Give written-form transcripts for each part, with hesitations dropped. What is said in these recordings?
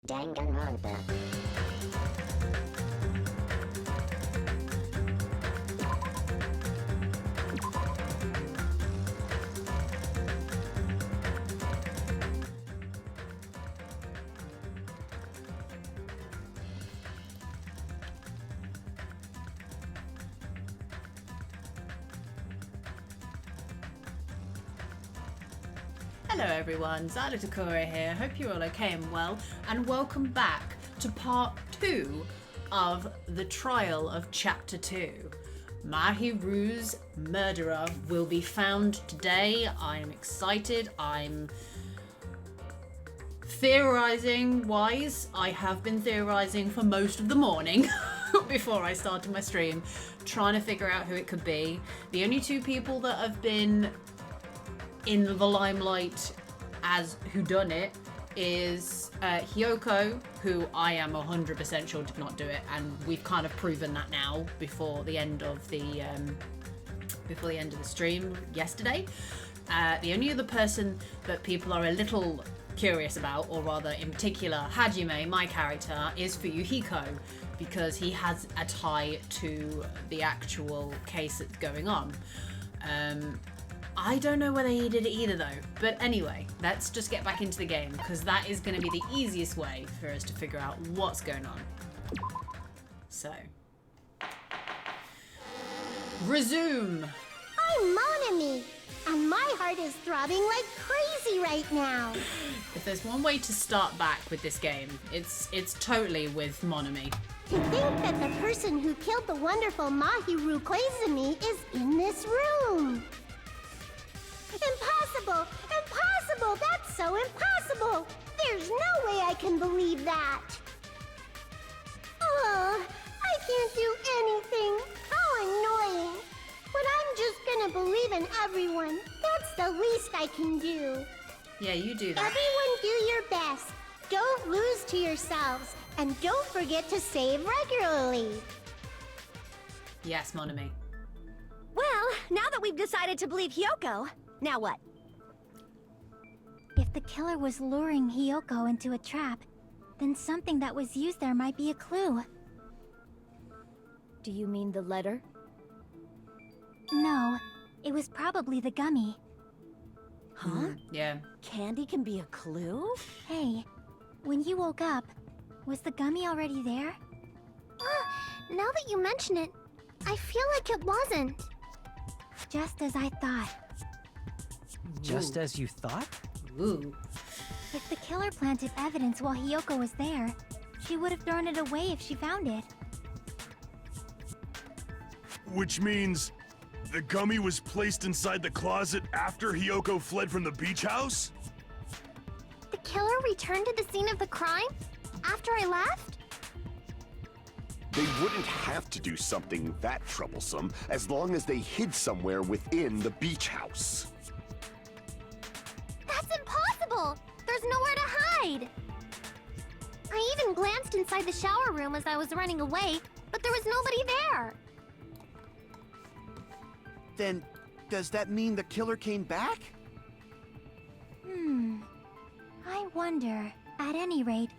Danganronpa. Hello everyone, XylaTakura here. Hope you're all okay and well, and welcome back to part 2 of the trial of chapter 2. Mahiru's murderer will be found today. I'm excited. I'm theorizing wise. I have been theorizing for most of the morning before I started my stream, trying to figure out who it could be. The only two people that have been in the limelight as whodunit is Hiyoko, who I am 100% sure did not do it, and we've kind of proven that now before the end of the stream yesterday. The only other person that people are a little curious about, or rather in particular Hajime, my character, is Fuyuhiko, because he has a tie to the actual case that's going on. I don't know whether he did it either though, but anyway, let's just get back into the game, because that is going to be the easiest way for us to figure out what's going on. So, resume. I'm Monami, and my heart is throbbing like crazy right now. If there's one way to start back with this game, it's totally with Monami. To think that the person who killed the wonderful Mahiru Koizumi is in this room. Impossible! Impossible! That's so impossible! There's no way I can believe that! Oh, I can't do anything! How annoying! But I'm just gonna believe in everyone. That's the least I can do. Yeah, you do that. Everyone do your best. Don't lose to yourselves. And don't forget to save regularly. Yes, Monami. Well, now that we've decided to believe Hiyoko, now what? If the killer was luring Hiyoko into a trap, then something that was used there might be a clue. Do you mean the letter? No, it was probably the gummy. Huh? Yeah. Candy can be a clue? Hey, when you woke up, was the gummy already there? Now that you mention it, I feel like it wasn't. Just as I thought. Just as you thought? Ooh. If the killer planted evidence while Hiyoko was there, she would have thrown it away if she found it. Which means the gummy was placed inside the closet after Hiyoko fled from the beach house? The killer returned to the scene of the crime? After I left? They wouldn't have to do something that troublesome as long as they hid somewhere within the beach house. That's impossible! There's nowhere to hide! I even glanced inside the shower room as I was running away, but there was nobody there. Then, does that mean the killer came back? I wonder. At any rate,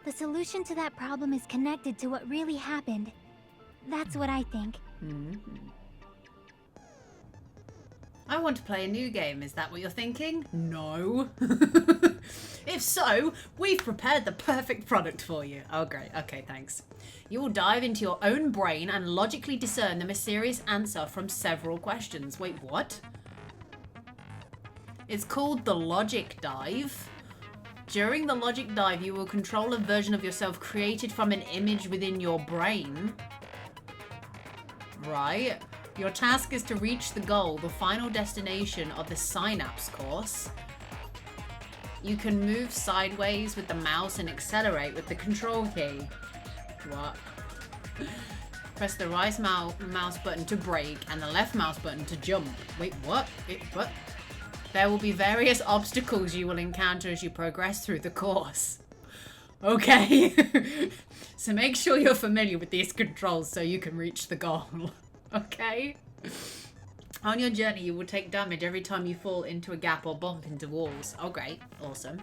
the solution to that problem is connected to what really happened. That's what I think. I want to play a new game. Is that what you're thinking? No. If so, we've prepared the perfect product for you. Oh, great. Okay, thanks. You will dive into your own brain and logically discern the mysterious answer from several questions. Wait, what? It's called the Logic Dive. During the Logic Dive, you will control a version of yourself created from an image within your brain. Right. Your task is to reach the goal, the final destination of the Synapse course. You can move sideways with the mouse and accelerate with the control key. What? Press the right mouse button to brake and the left mouse button to jump. Wait, what? What? There will be various obstacles you will encounter as you progress through the course. Okay. So make sure you're familiar with these controls so you can reach the goal. Okay? On your journey, you will take damage every time you fall into a gap or bump into walls. Oh, great. Awesome.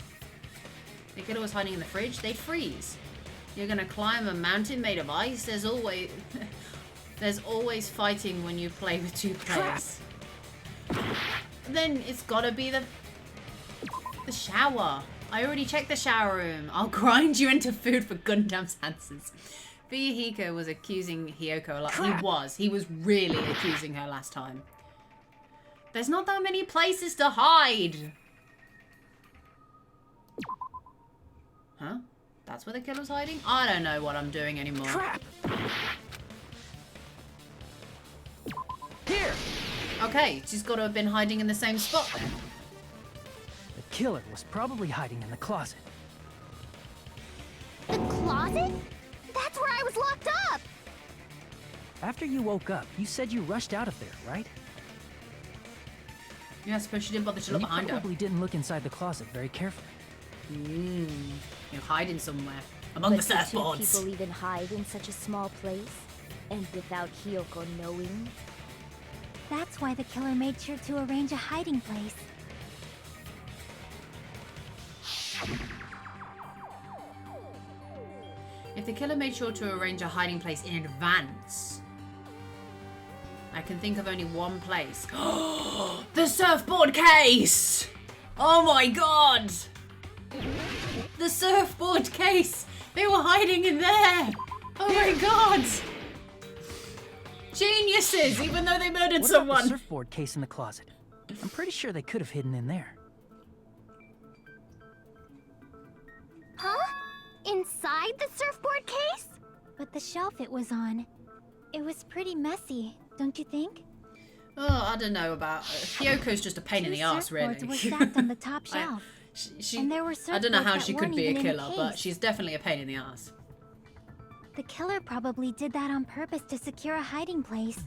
the killer was hiding in the fridge, they'd freeze. You're gonna climb a mountain made of ice. There's always fighting when you play with two players. Then it's gotta be the shower. I already checked the shower room. I'll grind you into food for Gundam's answers. Fuyuhiko was accusing Hiyoko a lot. He was really accusing her last time. There's not that many places to hide. Huh? That's where the killer's hiding? I don't know what I'm doing anymore. Crap! Here! Okay, she's got to have been hiding in the same spot then. The killer was probably hiding in the closet. The closet? That's where I was locked up! After you woke up, you said you rushed out of there, right? Yeah, I suppose she didn't bother to And look behind you her. probably didn't look inside the closet very carefully. You're hiding somewhere. Among the But do two surfboards. people even hide in such a small place? And without Hiyoko knowing? That's why the killer made sure to arrange a hiding place. If the killer made sure to arrange a hiding place in advance, I can think of only one place. The surfboard case! Oh my god! The surfboard case! They were hiding in there! Oh my god! Geniuses, even though they murdered What about the someone! surfboard case in the closet? I'm pretty sure they could have hidden in there. Huh? Inside the surfboard case? But the shelf it was on, it was pretty messy, don't you think? Oh, I don't know about... Hyoko's just a pain in the ass, really. Surfboards were stacked on the top shelf. And there were I don't know how surfboards she that could weren't be a even in the killer, but case. she's definitely a pain in the ass. The killer probably did that on purpose to secure a hiding place.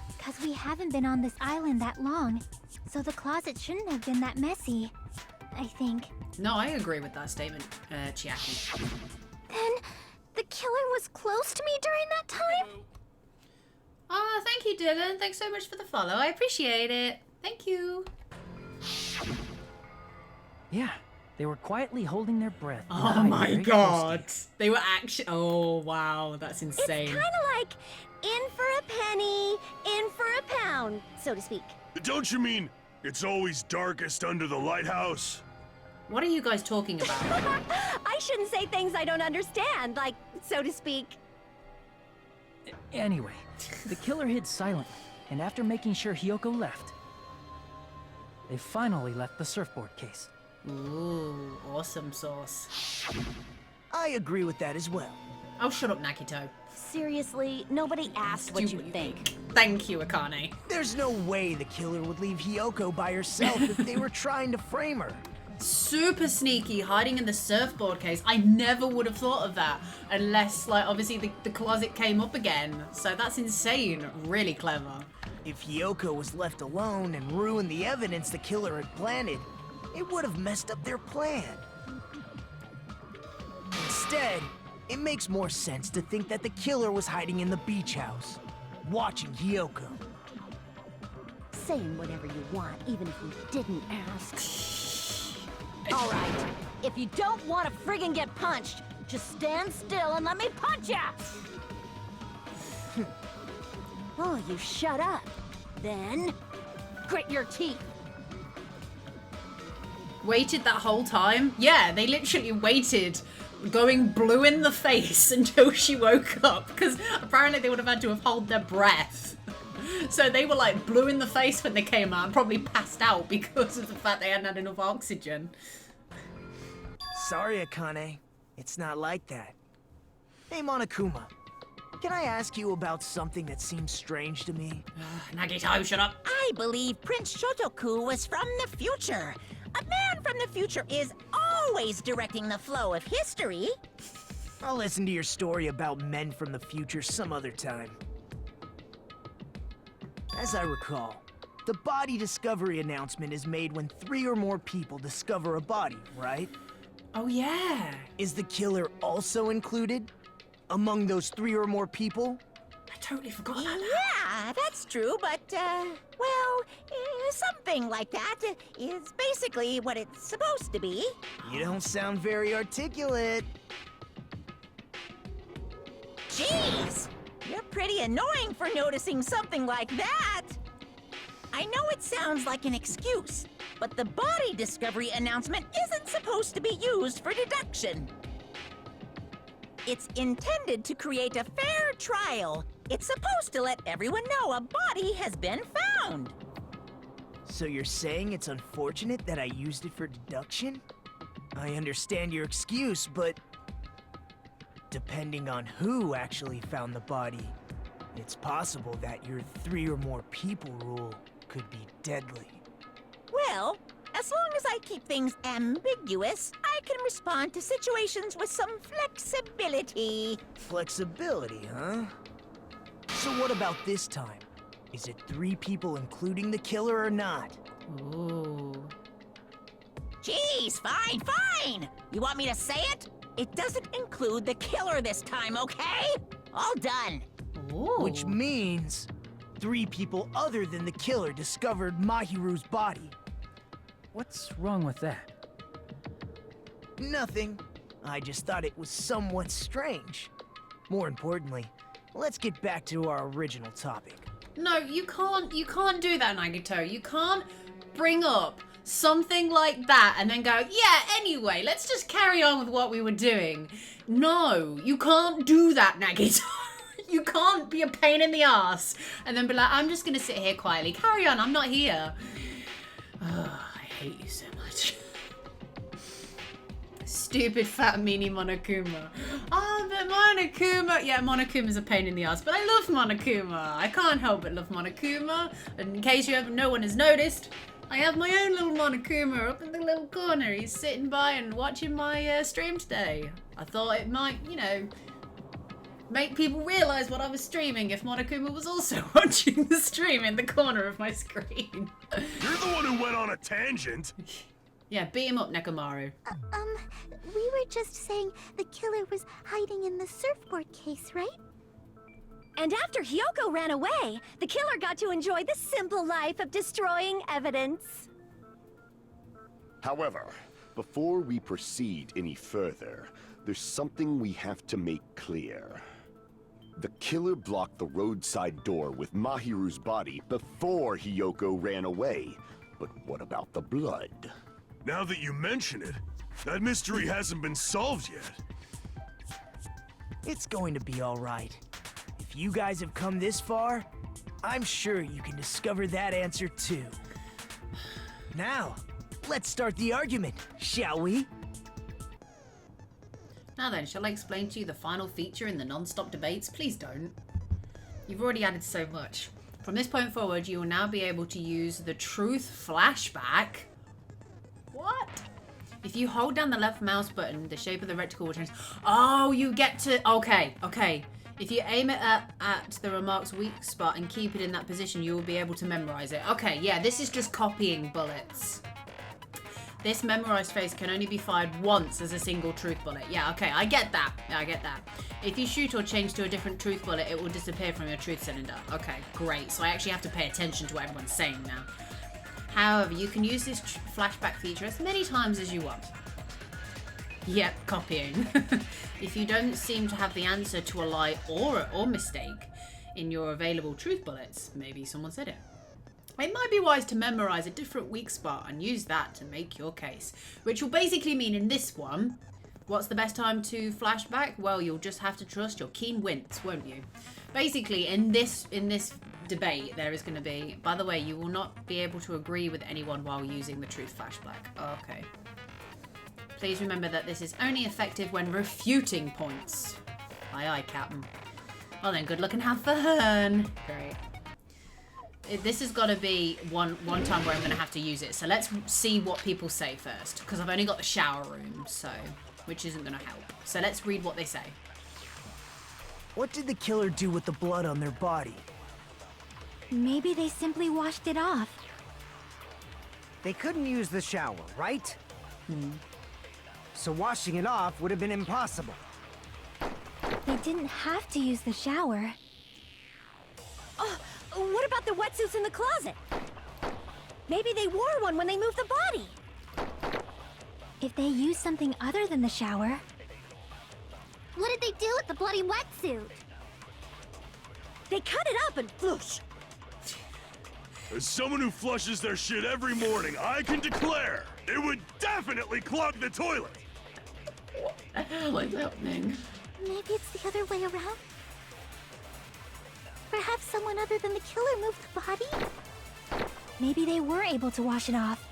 Because we haven't been on this island that long, so the closet shouldn't have been that messy, I think. No, I agree with that statement, Chiaki. Then, the killer was close to me during that time? Oh, thank you, Dylan. Thanks so much for the follow. I appreciate it. Thank you. Yeah, they were quietly holding their breath. and Oh hiding my very god. close They were actually... Oh, wow. That's insane. Kind of like in for a penny, in for a pound, so to speak. Don't you mean it's always darkest under the lighthouse? What are you guys talking about? I shouldn't say things I don't understand, like, so to speak. to see. Anyway, the killer hid silently, and after making sure Hiyoko left, they finally left the surfboard case. Ooh, awesome sauce. I agree with that as well. Oh, shut up, Nakito. Seriously, nobody asked what you think. Thank you, Akane. There's no way the killer would leave Hiyoko by herself if they were trying to frame her. Super sneaky, hiding in the surfboard case. I never would have thought of that unless, like, obviously the closet came up again. So that's insane. Really clever. If Hiyoko was left alone and ruined the evidence the killer had planted, it would have messed up their plan. Instead, it makes more sense to think that the killer was hiding in the beach house, watching Hiyoko. Saying whatever you want, even if we didn't ask. All right, if you don't want to friggin' get punched, just stand still and let me punch ya! Oh, you shut up. Then, grit your teeth. Waited that whole time? Yeah, they literally waited, going blue in the face until she woke up, because apparently they would have had to have held their breath. So they were like blue in the face when they came out and probably passed out because of the fact they hadn't had enough oxygen. Sorry, Akane. It's not like that. Hey, Monokuma. Can I ask you about something that seems strange to me? Nagito, shut up. I believe Prince Shotoku was from the future. A man from the future is always directing the flow of history. I'll listen to your story about men from the future some other time. As I recall, the body discovery announcement is made when 3 or more people discover a body, right? Oh yeah. Is the killer also included? Among those 3 or more people? I totally forgot about that. Yeah, That's true, but, well, something like that is basically what it's supposed to be. You don't sound very articulate. Jeez! You're pretty annoying for noticing something like that! I know it sounds like an excuse, but the body discovery announcement isn't supposed to be used for deduction. It's intended to create a fair trial. It's supposed to let everyone know a body has been found. So you're saying it's unfortunate that I used it for deduction? I understand your excuse, but depending on who actually found the body, it's possible that your 3 or more people rule could be deadly. Well, as long as I keep things ambiguous, I can respond to situations with some flexibility. Flexibility, huh? So what about this time? Is it 3 people including the killer or not? Ooh. Jeez, fine! You want me to say it? It doesn't include the killer this time, okay? All done. Ooh. Which means 3 people other than the killer discovered Mahiru's body. What's wrong with that? Nothing. I just thought it was somewhat strange. More importantly, let's get back to our original topic. No, you can't do that, Nagito. You can't bring up something like that and then go, yeah, anyway, let's just carry on with what we were doing. No, you can't do that, Nagito. You can't be a pain in the ass and then be like, I'm just gonna sit here quietly. Carry on, I'm not here. Oh, I hate you so much. Stupid fat meanie Monokuma. Oh, but Monokuma. Yeah, Monokuma's a pain in the ass, but I love Monokuma. I can't help but love Monokuma. And in case no one has noticed, I have my own little Monokuma up in the little corner. He's sitting by and watching my stream today. I thought it might, you know, make people realize what I was streaming if Monokuma was also watching the stream in the corner of my screen. You're the one who went on a tangent. Yeah, beat him up, Nekomaru. We were just saying the killer was hiding in the surfboard case, right? And after Hyoko ran away, the killer got to enjoy the simple life of destroying evidence. However, before we proceed any further, there's something we have to make clear. The killer blocked the roadside door with Mahiru's body before Hyoko ran away. But what about the blood? Now that you mention it, that mystery hasn't been solved yet. It's going to be all right. If you guys have come this far, I'm sure you can discover that answer too. Now, let's start the argument, shall we? Now then, shall I explain to you the final feature in the non-stop debates? Please don't. You've already added so much. From this point forward, you will now be able to use the truth flashback. What? If you hold down the left mouse button, the shape of the reticle will change. Oh, you get to... Okay. If you aim it at the remark's weak spot and keep it in that position, you will be able to memorize it. Okay, yeah, this is just copying bullets. This memorized phrase can only be fired once as a single truth bullet. Yeah, okay, I get that. Yeah, I get that. If you shoot or change to a different truth bullet, it will disappear from your truth cylinder. Okay, great. So I actually have to pay attention to what everyone's saying now. However, you can use this flashback feature as many times as you want. Yep, copying. If you don't seem to have the answer to a lie or mistake in your available truth bullets, maybe someone said it. It might be wise to memorize a different weak spot and use that to make your case. Which will basically mean in this one, what's the best time to flashback? Well, you'll just have to trust your keen wits, won't you? Basically, in this debate, there is going to be... By the way, you will not be able to agree with anyone while using the truth flashback. Oh, okay. Please remember that this is only effective when refuting points. Aye, aye, Captain. Well then, good luck and have fun. Great. This has got to be one time where I'm going to have to use it. So let's see what people say first. Because I've only got the shower room, so... Which isn't going to help. So let's read what they say. What did the killer do with the blood on their body? Maybe they simply washed it off. They couldn't use the shower, right? So washing it off would have been impossible. They didn't have to use the shower. what about the wetsuits in the closet? Maybe they wore one when they moved the body. If they used something other than the shower, What did they do with the bloody wetsuit? They cut it up and floosh. As someone who flushes their shit every morning, I can declare it would definitely clog the toilet. What the hell is happening? Maybe it's the other way around? Perhaps someone other than the killer moved the body? maybe they were able to wash it off.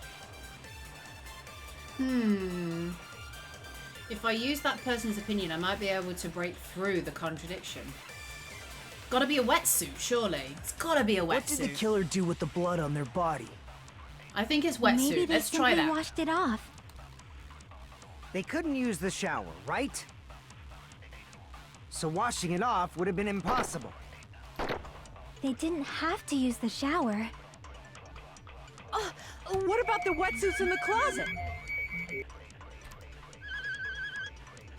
If I use that person's opinion, I might be able to break through the contradiction. Gotta be a wetsuit, surely. It's gotta be a wetsuit. What did the killer do with the blood on their body? I think it's Maybe wetsuit. they Let's try simply that. washed it off. They couldn't use the shower, right? So washing it off would have been impossible. They didn't have to use the shower. What about the wetsuits in the closet?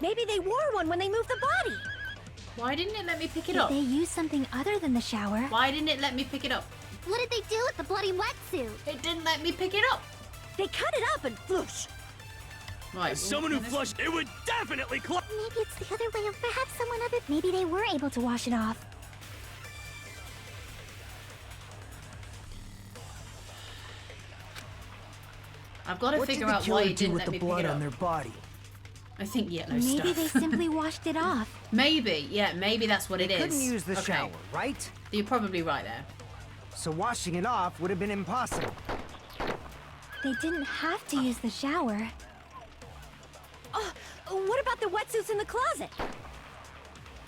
Maybe they wore one when they moved the body. Why didn't it let me pick it If up? they used something other than the shower, Why didn't it let me pick it up? What did they do with the bloody wetsuit? It didn't let me pick it up. They cut it up and floosh. Right. As someone who flushed, it would definitely clog. Maybe it's the other way around. Perhaps someone other... maybe they were able to wash it off. I've got to What did figure the out killer why it do didn't with let the me pick blood it on up. their body? I think yellow Maybe stuff. they simply washed it off. Maybe, yeah, maybe that's what it is. Couldn't use the Okay. shower, right? You're probably right there. So washing it off would have been impossible. They didn't have to use the shower. What about the wetsuits in the closet?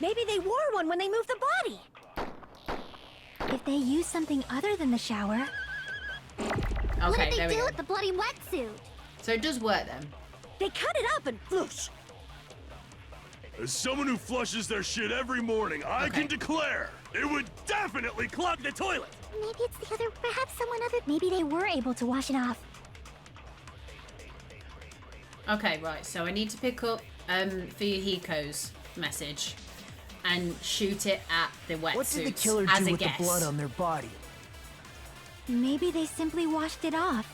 Maybe they wore one when they moved the body. If they used something other than the shower, What Okay, did there they we do go. with the bloody wetsuit? So it does work then. They cut it up and floosh. As someone who flushes their shit every morning, I Okay. can declare it would definitely clog the toilet. Maybe it's the other... Perhaps someone other... maybe they were able to wash it off. Okay, right. So I need to pick up Fuyuhiko's message and shoot it at the wetsuits What did the killer as do a with guess. the blood on their body? Maybe they simply washed it off.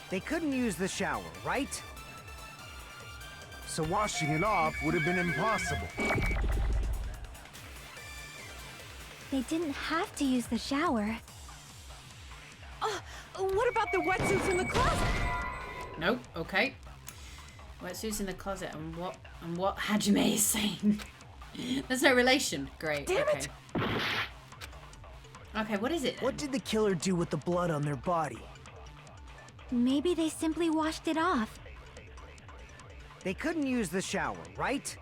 They couldn't use the shower, right? So washing it off would have been impossible. They didn't have to use the shower. What about the wetsuits in the closet? Nope. Okay. Wetsuits in the closet, and what Hajime is saying. There's no relation. Great. Damn okay. it. Okay, what is it then? What did the killer do with the blood on their body? Maybe they simply washed it off. They couldn't use the shower, right?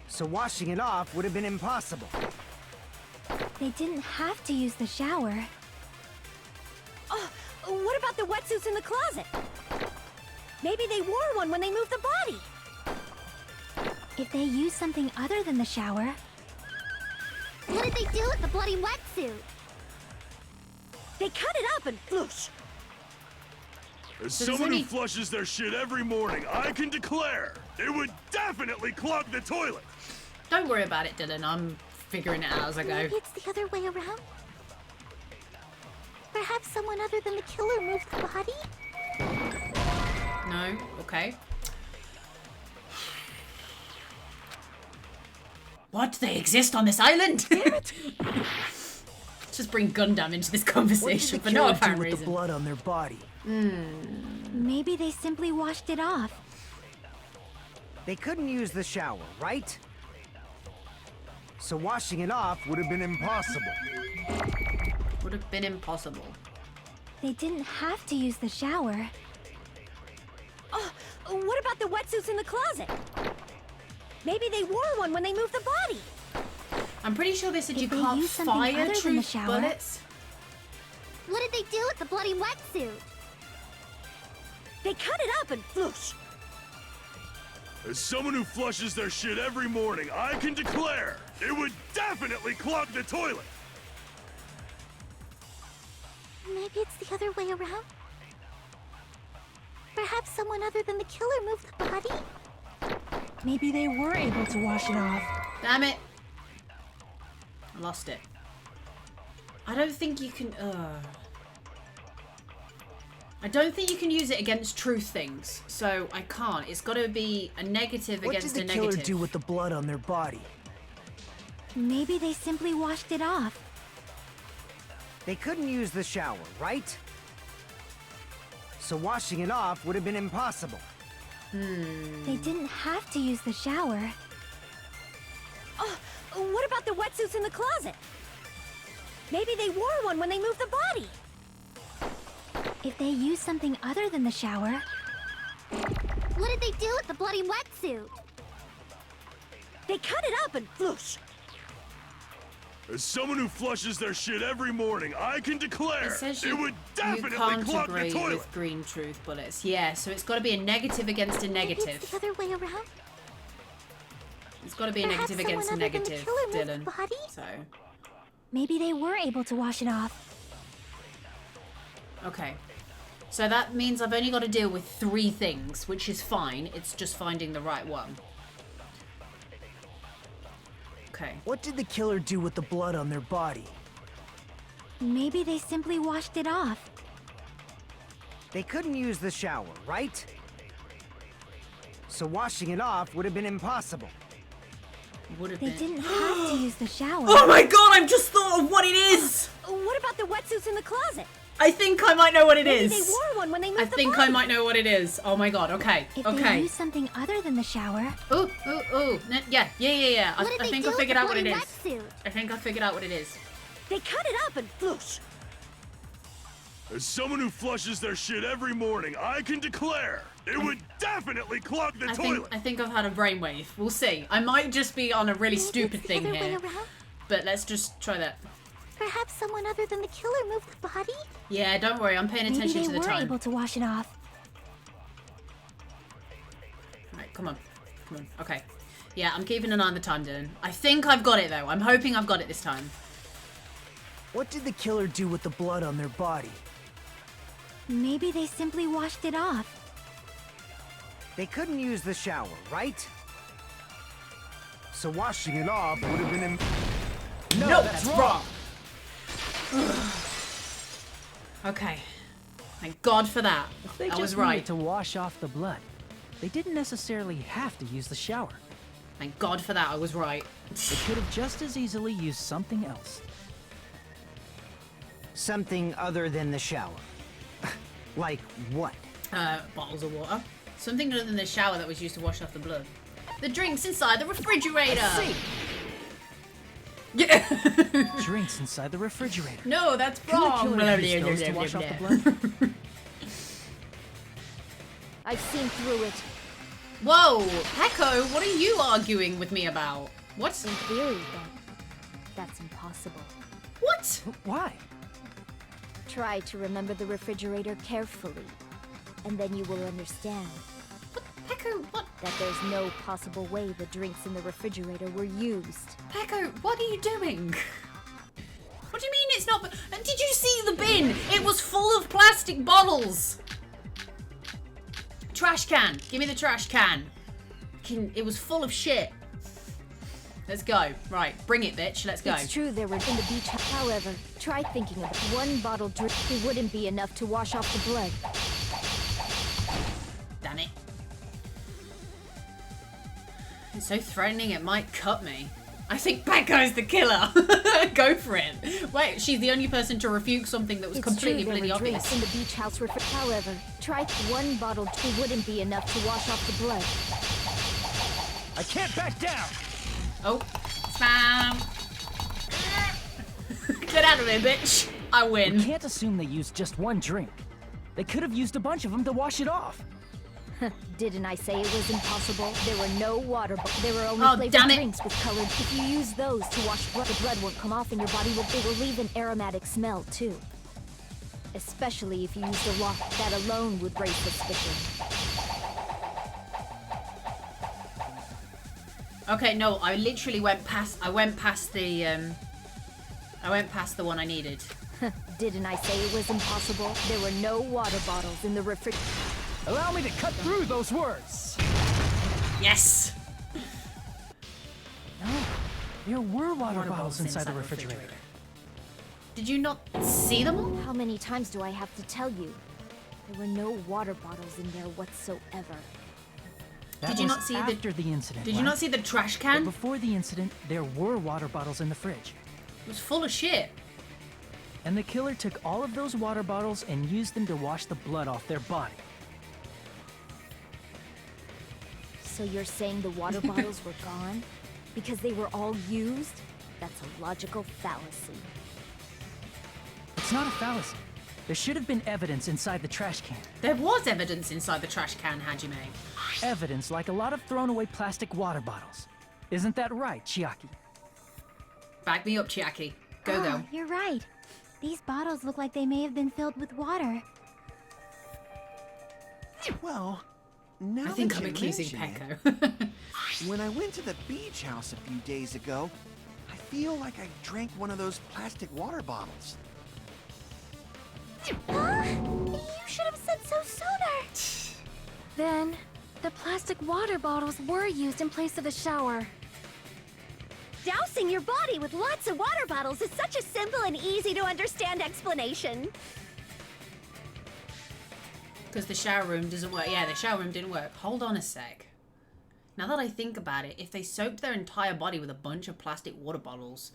So washing it off would have been impossible. They didn't have to use the shower. What about the wetsuits in the closet? Maybe they wore one when they moved the body. If they used something other than the shower, What did they do with the bloody wetsuit? They cut it up and floosh. As So does someone who any- flushes their shit every morning, I can declare it would definitely clog the toilet. Don't worry about it, Dylan. I'm figuring it out as I go. Maybe it's the other way around? Perhaps someone other than the killer moved the body? No. Okay. What? They exist on this island? Damn it! Just bring Gundam into this What did conversation the for no killer do apparent with the reason. blood on their body? maybe they simply washed it off. They couldn't use the shower, right? So washing it off would have been impossible. Would have been impossible. They didn't have to use the shower. What about the wetsuits in the closet? Maybe they wore one when they moved the body. I'm pretty sure they said If you they can't use something fire other than the truth shower- bullets. What did they do with the bloody wetsuit? They cut it up and floosh. As someone who flushes their shit every morning, I can declare it would definitely clog the toilet. Maybe it's the other way around? Perhaps someone other than the killer moved the body? Maybe they were able to wash it off. Damn it! I lost it. I don't think you can. I don't think you can use it against truth things, so I can't. It's got to be a negative against a What did the negative. killer do with the blood on their body? Maybe they simply washed it off. They couldn't use the shower, right? So washing it off would have been impossible. They didn't have to use the shower. Oh, what about the wetsuits in the closet? Maybe they wore one when they moved the body. If they used something other than the shower, What did they do with the bloody wetsuit? They cut it up and floosh. As someone who flushes their shit every morning, I can declare It says it would you definitely can't clog the agree toilet. with green truth bullets. Yeah, so it's got to be a negative against a Maybe it's negative. the other way around. It's got to be a Perhaps negative against a someone other than the negative, killer moved Dylan. the body? So, maybe they were able to wash it off. okay. So that means I've only got to deal with 3 things, which is fine. It's just finding the right one. Okay. What did the killer do with the blood on their body? Maybe they simply washed it off. They couldn't use the shower, right? So washing it off would have been impossible. Would have They been. didn't have to use the shower. Oh my god, I've just thought of what it is! What about the wetsuits in the closet? I think I might know what it Maybe is. they wore one when they moved I the think body. I might know what it is. Oh my god, okay. If they Okay. used something other than the shower, Ooh. Yeah. What did I they think do I with figured the out what it bloody is. wetsuit? I think I figured out what it is. They cut it up and floosh. As someone who flushes their shit every morning, I can declare it would definitely clog the toilet. I think I've had a brainwave. We'll see. I might just be on a really Maybe stupid it's the thing other way here. around. But let's just try that. Perhaps someone other than the killer moved the body? Yeah, don't worry. I'm paying maybe attention they to the were time. able to wash it off. Right, come on. Come on. Okay. Yeah, I'm keeping an eye on the time, Dylan. I think I've got it, though. I'm hoping I've got it this time. What did the killer do with the blood on their body? Maybe they simply washed it off. They couldn't use the shower, right? So washing it off would have been No, that's wrong. Okay. Thank God for that. They I just was needed right. to wash off the blood. They didn't necessarily have to use the shower. Thank God for that. I was right. They could have just as easily used something else. something other than the shower. Like what? Bottles of water. Something other than the shower that was used to wash off the blood. The drinks inside the refrigerator. See, Yeah. drinks inside the refrigerator. No, that's Could the wrong. killer use those to wash off the blood? I've seen through it. Whoa, Pecco, what are you arguing with me about? What? In theory, then, that's impossible. What? Why? Try to remember the refrigerator carefully, and then you will understand Pecco, what? that there's no possible way the drinks in the refrigerator were used. Pecco, what are you doing? What do you mean it's not? Did you see the bin? It was full of plastic bottles. Trash can. Give me the trash can. It was full of shit. Let's go. Right, bring it, bitch. Let's go. It's true there were in the beach. However, try thinking of it. One bottle drink, it wouldn't be enough to wash off the blood. Damn it. It's so threatening it might cut me. I think Pecco's the killer. Go for it. Wait, she's the only person to refute something that was It's completely true there bloody were drinks obvious. in the beach house refrigerator. However, try one bottle. It wouldn't be enough to wash off the blood. I can't back down! Oh, spam. Get out of here, bitch. I You win. can't assume they used just one drink. They could have used a bunch of them to wash it off. Didn't I say it was impossible? There were no water, but there were only Oh, flavored damn it. drinks with colored. If you use those to wash blood, the blood won't come off and your body will. It will leave an aromatic smell too. Especially if you used a lot. That alone would raise suspicion. Okay, no, I literally went past. I went past the one I needed. Didn't I say it was impossible? There were no water bottles in the refrigerator. Allow me to cut through those words. Yes. No, there were water bottles inside the refrigerator. Did you not see them all? How many times do I have to tell you? There were no water bottles in there whatsoever. That Did you was not see after the incident? Did you not see the trash But can? before the incident, there were water bottles in the fridge. It was full of shit. And the killer took all of those water bottles and used them to wash the blood off their body. So you're saying the water bottles were gone? Because they were all used? That's a logical fallacy. It's not a fallacy. There should have been evidence inside the trash can. There was evidence inside the trash can, Hajime. Evidence like a lot of thrown away plastic water bottles. Isn't that right, Chiaki? Back me up, Chiaki. Go, go. You're right. These bottles look like they may have been filled with water. Well, now I think that I'm you accusing mention Pecco. it, when I went to the beach house a few days ago, I feel like I drank one of those plastic water bottles. Huh? You should have said so sooner. Then, the plastic water bottles were used in place of the shower. Dousing your body with lots of water bottles is such a simple and easy to understand explanation. Because the shower room doesn't work. Yeah, the shower room didn't work. Hold on a sec. Now that I think about it, if they soaked their entire body with a bunch of plastic water bottles,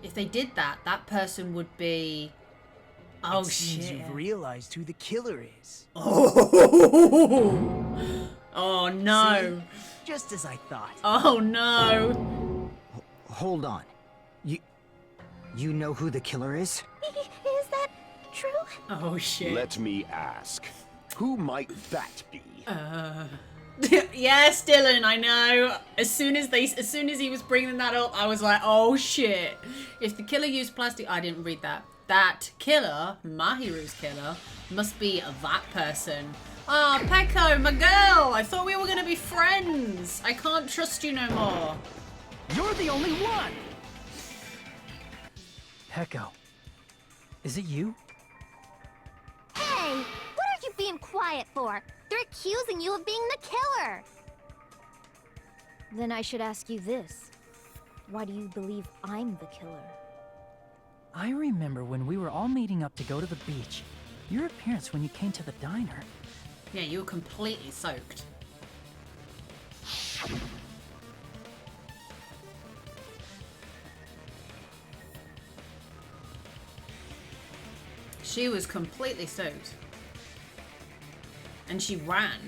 if they did that, that person would be... Oh, It seems shit. you've realized who the killer is. Oh, oh no. See? Just as I thought. Oh, no. Hold on. You know who the killer is? Is that true? Oh, shit. Let me ask. Who might that be? Yes, Dylan, I know. As soon as he was bringing that up, I was like, oh shit. If the killer used plastic, I didn't read that. That killer, Mahiru's killer, must be that person. Ah, oh, Pecco, my girl. I thought we were gonna be friends. I can't trust you no more. You're the only one! Pecco, is it you? Hey, what are you being quiet for? They're accusing you of being the killer. Then I should ask you this. Why do you believe I'm the killer? I remember when we were all meeting up to go to the beach. Your appearance when you came to the diner. Yeah, you were completely soaked. She was completely soaked. And she ran.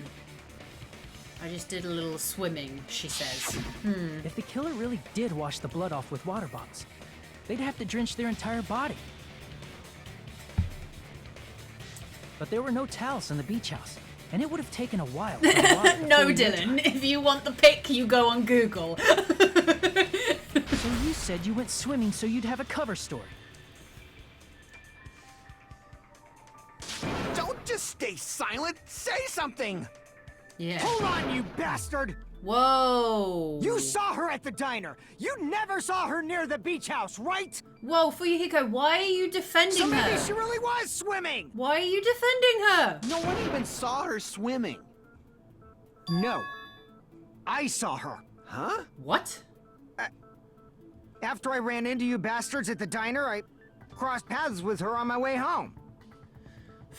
I just did a little swimming, she says. If the killer really did wash the blood off with water bottles, they'd have to drench their entire body. But there were no towels in the beach house, and it would have taken a while. For the water to No, fully Dylan. If you want the pic, you go on Google. So you said you went swimming so you'd have a cover story. Don't just stay silent. Say something. Yeah. Hold on, you bastard! Whoa. You saw her at the diner! You never saw her near the beach house, right? Whoa, Fuyuhiko, why are you defending So maybe her? she really was swimming! Why are you defending her? No one even saw her swimming. No. I saw her. Huh? What? After I ran into you bastards at the diner, I crossed paths with her on my way home.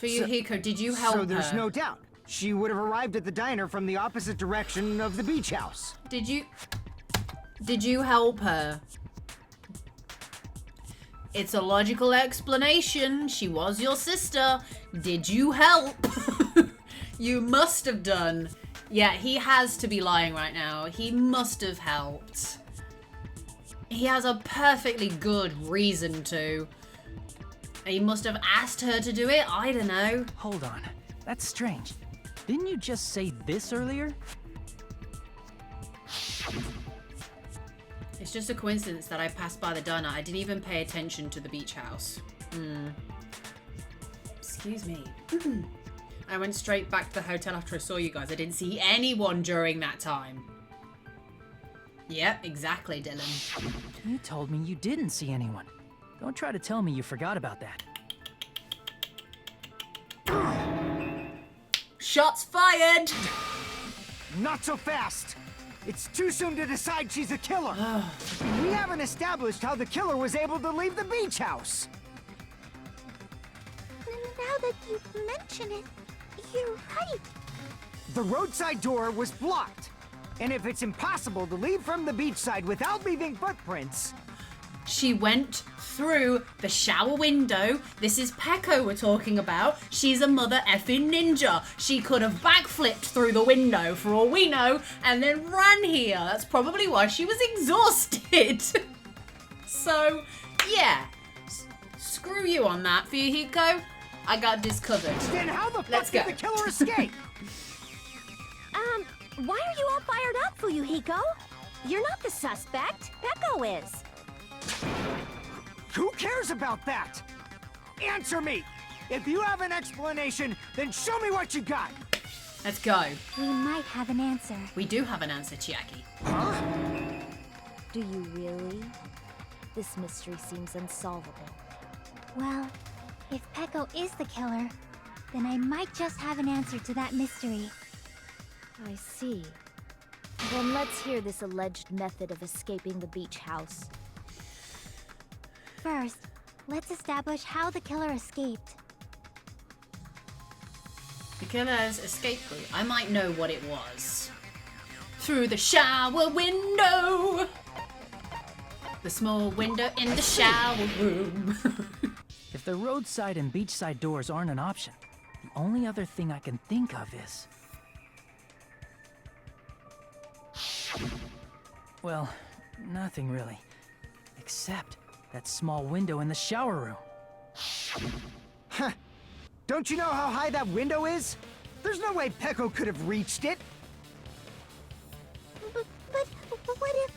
Fuyuhiko, did you help So there's her? no doubt. She would have arrived at the diner from the opposite direction of the beach house. Did you help her? It's a logical explanation. She was your sister. Did you help? You must have done. Yeah, he has to be lying right now. He must have helped. He has a perfectly good reason to. He must have asked her to do it. I don't know. Hold on, that's strange. Didn't you just say this earlier? It's just a coincidence that I passed by the diner. I didn't even pay attention to the beach house. Excuse me. I went straight back to the hotel after I saw you guys. I didn't see anyone during that time. Yep, exactly, Dylan. You told me you didn't see anyone. Don't try to tell me you forgot about that. Shots fired! Not so fast! It's too soon to decide she's a killer. We haven't established how the killer was able to leave the beach house. Now that you mention it, you're right. The roadside door was blocked. And if it's impossible to leave from the beachside without leaving footprints... She went through the shower window. This is Peko we're talking about. She's a mother effing ninja. She could have backflipped through the window for all we know and then ran here. That's probably why she was exhausted. So, yeah. Screw you on that, Fuyuhiko. I got this covered. Then how the fuck Let's go. did the killer escape? Why are you all fired up, Fuyuhiko? You're not the suspect. Peko is. Who cares about that? Answer me! If you have an explanation, then show me what you got! Let's go. We might have an answer. We do have an answer, Chiaki. Huh? Do you really? This mystery seems unsolvable. Well, if Peko is the killer, then I might just have an answer to that mystery. I see. Then let's hear this alleged method of escaping the beach house. First, let's establish how the killer escaped. The killer's escape route. I might know what it was. Through the shower window. The small window in the shower room. If the roadside and beachside doors aren't an option, the only other thing I can think of is... Well, nothing really. Except that small window in the shower room. Huh. Don't you know how high that window is? There's no way Peko could have reached it. But what if,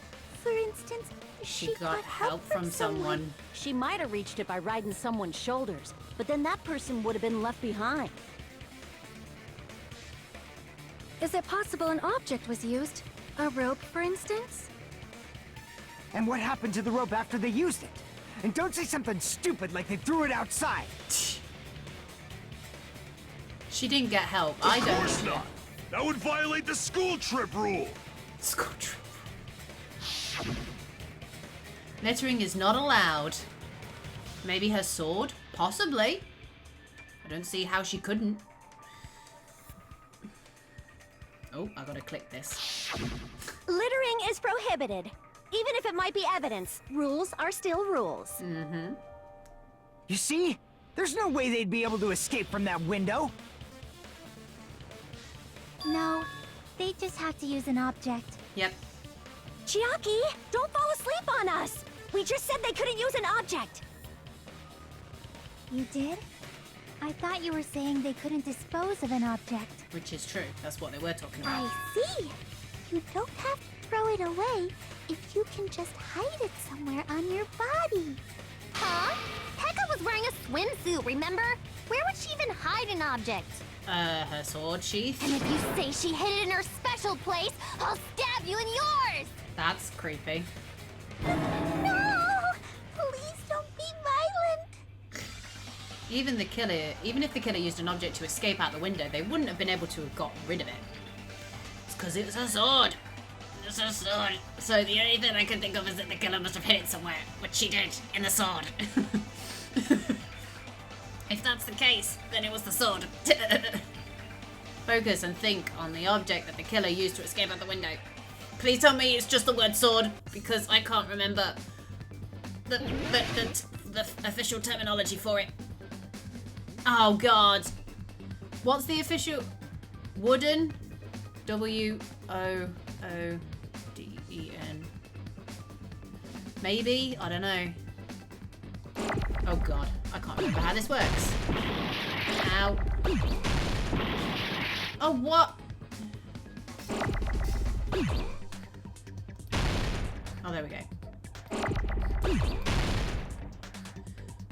for instance, She got help from someone. She might have reached it by riding someone's shoulders, but then that person would have been left behind. Is it possible an object was used? A rope, for instance? And what happened to the rope after they used it? And don't say something stupid like they threw it outside. She didn't get help. Of course not. That would violate the school trip rule. School trip. Littering is not allowed. Maybe her sword? Possibly. I don't see how she couldn't. Oh, I gotta click this. Littering is prohibited. Even if it might be evidence, rules are still rules. Mm-hmm. You see? There's no way they'd be able to escape from that window. No, they just have to use an object. Yep. Chiaki, don't fall asleep on us! We just said they couldn't use an object! You did? I thought you were saying they couldn't dispose of an object. Which is true. That's what they were talking about. I see. You don't have to throw it away if you can just hide it somewhere on your body. Huh? Pekka was wearing a swimsuit, remember? Where would she even hide an object? Her sword sheath. And if you say she hid it in her special place, I'll stab you in yours! That's creepy. No! Please don't be violent! Even if the killer used an object to escape out the window, they wouldn't have been able to have got rid of it. It's because it was a sword. It's a sword. So the only thing I can think of is that the killer must have hid it somewhere, which she did, in the sword. If that's the case, then it was the sword. Focus and think on the object that the killer used to escape out the window. Please tell me it's just the word sword, because I can't remember the official terminology for it. Oh god. What's the official? Wooden? W-O-O-D-E-N. Maybe? I don't know. Oh god. I can't remember how this works. Ow. Oh, what? Oh, there we go.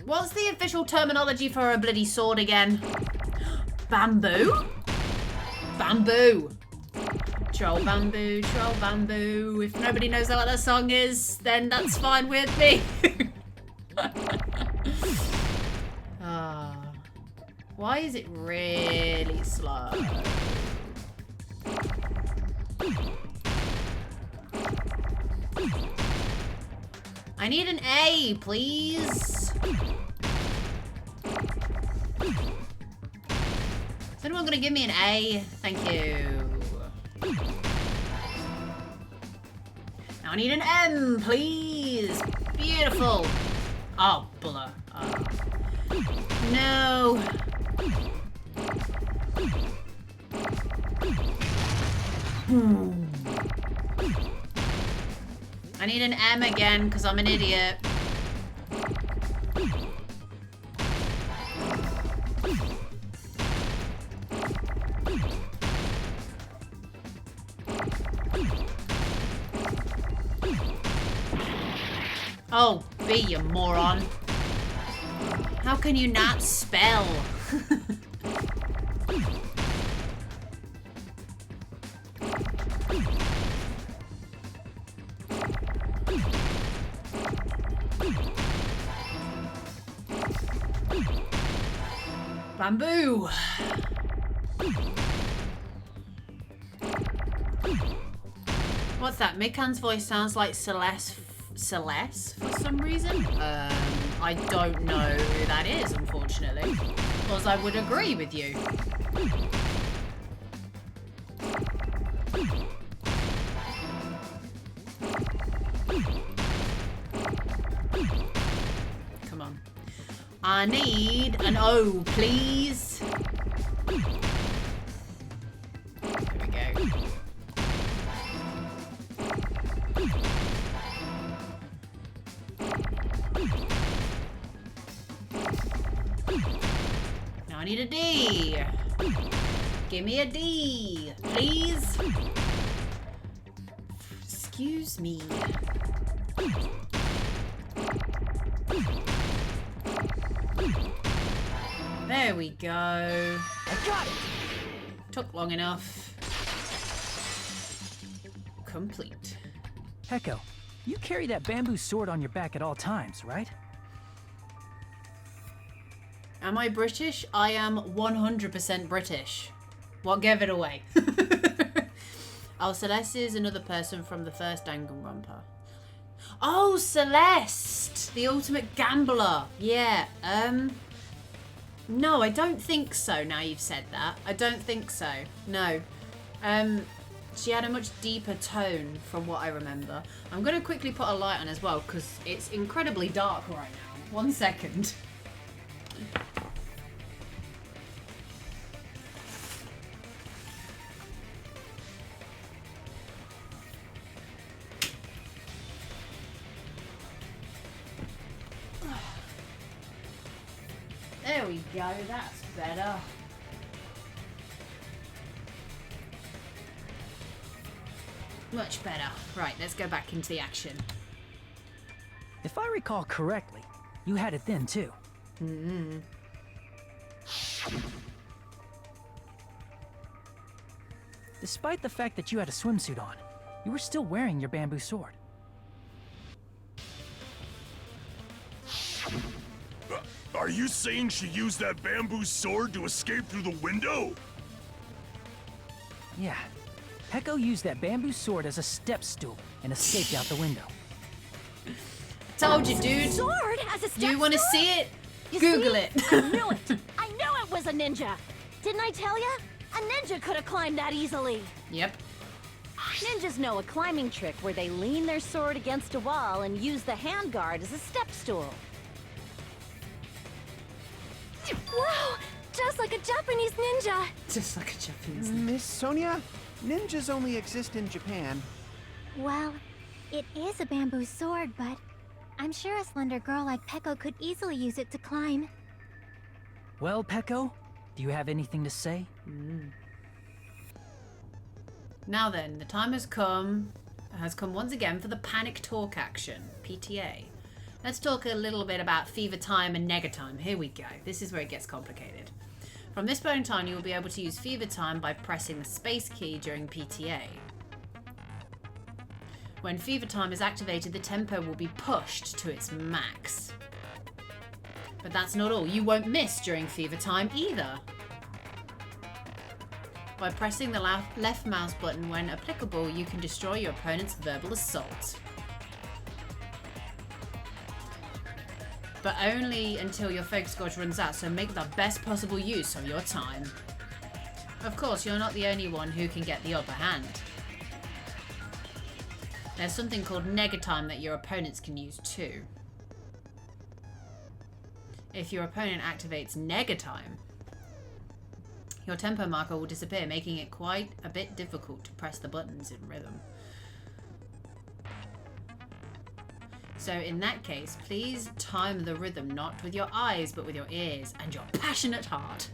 What's the official terminology for a bloody sword again? Bamboo? Bamboo. Troll bamboo, troll bamboo. If nobody knows what that song is, then that's fine with me. Why is it really slow? I need an A, please. Is anyone gonna give me an A? Thank you. Now I need an M, please. Beautiful. Oh, blur. No. I need an M again because I'm an idiot. Oh, B, you moron. How can you not spell? Bamboo. What's that? Mikan's voice sounds like Celeste for some reason. I don't know who that is, unfortunately. Because I would agree with you. Come on. I need an O, please. There we go. Now I need a D. Give me a D, please. Excuse me. There we go. I got it! Took long enough. Complete. Peko, you carry that bamboo sword on your back at all times, right? Am I British? I am 100% British. What gave it away? Oh, Celeste is another person from the first Danganronpa. Oh, Celeste! The ultimate gambler. Yeah, no, I don't think so, now you've said that. I don't think so. No. She had a much deeper tone from what I remember. I'm going to quickly put a light on as well, because it's incredibly dark right now. 1 second. There we go, that's better. Much better. Right, let's go back into the action. If I recall correctly, you had it then too. Mm-hmm. Despite the fact that you had a swimsuit on, you were still wearing your bamboo sword. Are you saying she used that bamboo sword to escape through the window? Yeah. Peko used that bamboo sword as a step stool and escaped out the window. Told you, dude. Sword as a step Do you want to stool? see it? You Google see? it. I knew it! I knew it was a ninja! Didn't I tell ya? A ninja could have climbed that easily. Yep. Ninjas know a climbing trick where they lean their sword against a wall and use the handguard as a step stool. Wow! Just like a Japanese ninja! Just like a Japanese. Miss Sonia, ninjas only exist in Japan. Well, it is a bamboo sword, but I'm sure a slender girl like Peko could easily use it to climb. Well, Peko, do you have anything to say? Now then, the time has come once again for the panic talk action, PTA. Let's talk a little bit about fever time and nega time. Here we go. This is where it gets complicated. From this point in time, you will be able to use fever time by pressing the space key during PTA. When fever time is activated, the tempo will be pushed to its max. But that's not all. You won't miss during fever time either. By pressing the left mouse button when applicable, you can destroy your opponent's verbal assault. but only until your focus gauge runs out, so make the best possible use of your time. Of course, you're not the only one who can get the upper hand. There's something called negatime that your opponents can use too. If your opponent activates negatime, your tempo marker will disappear, making it quite a bit difficult to press the buttons in rhythm. So in that case, please time the rhythm not with your eyes, but with your ears and your passionate heart.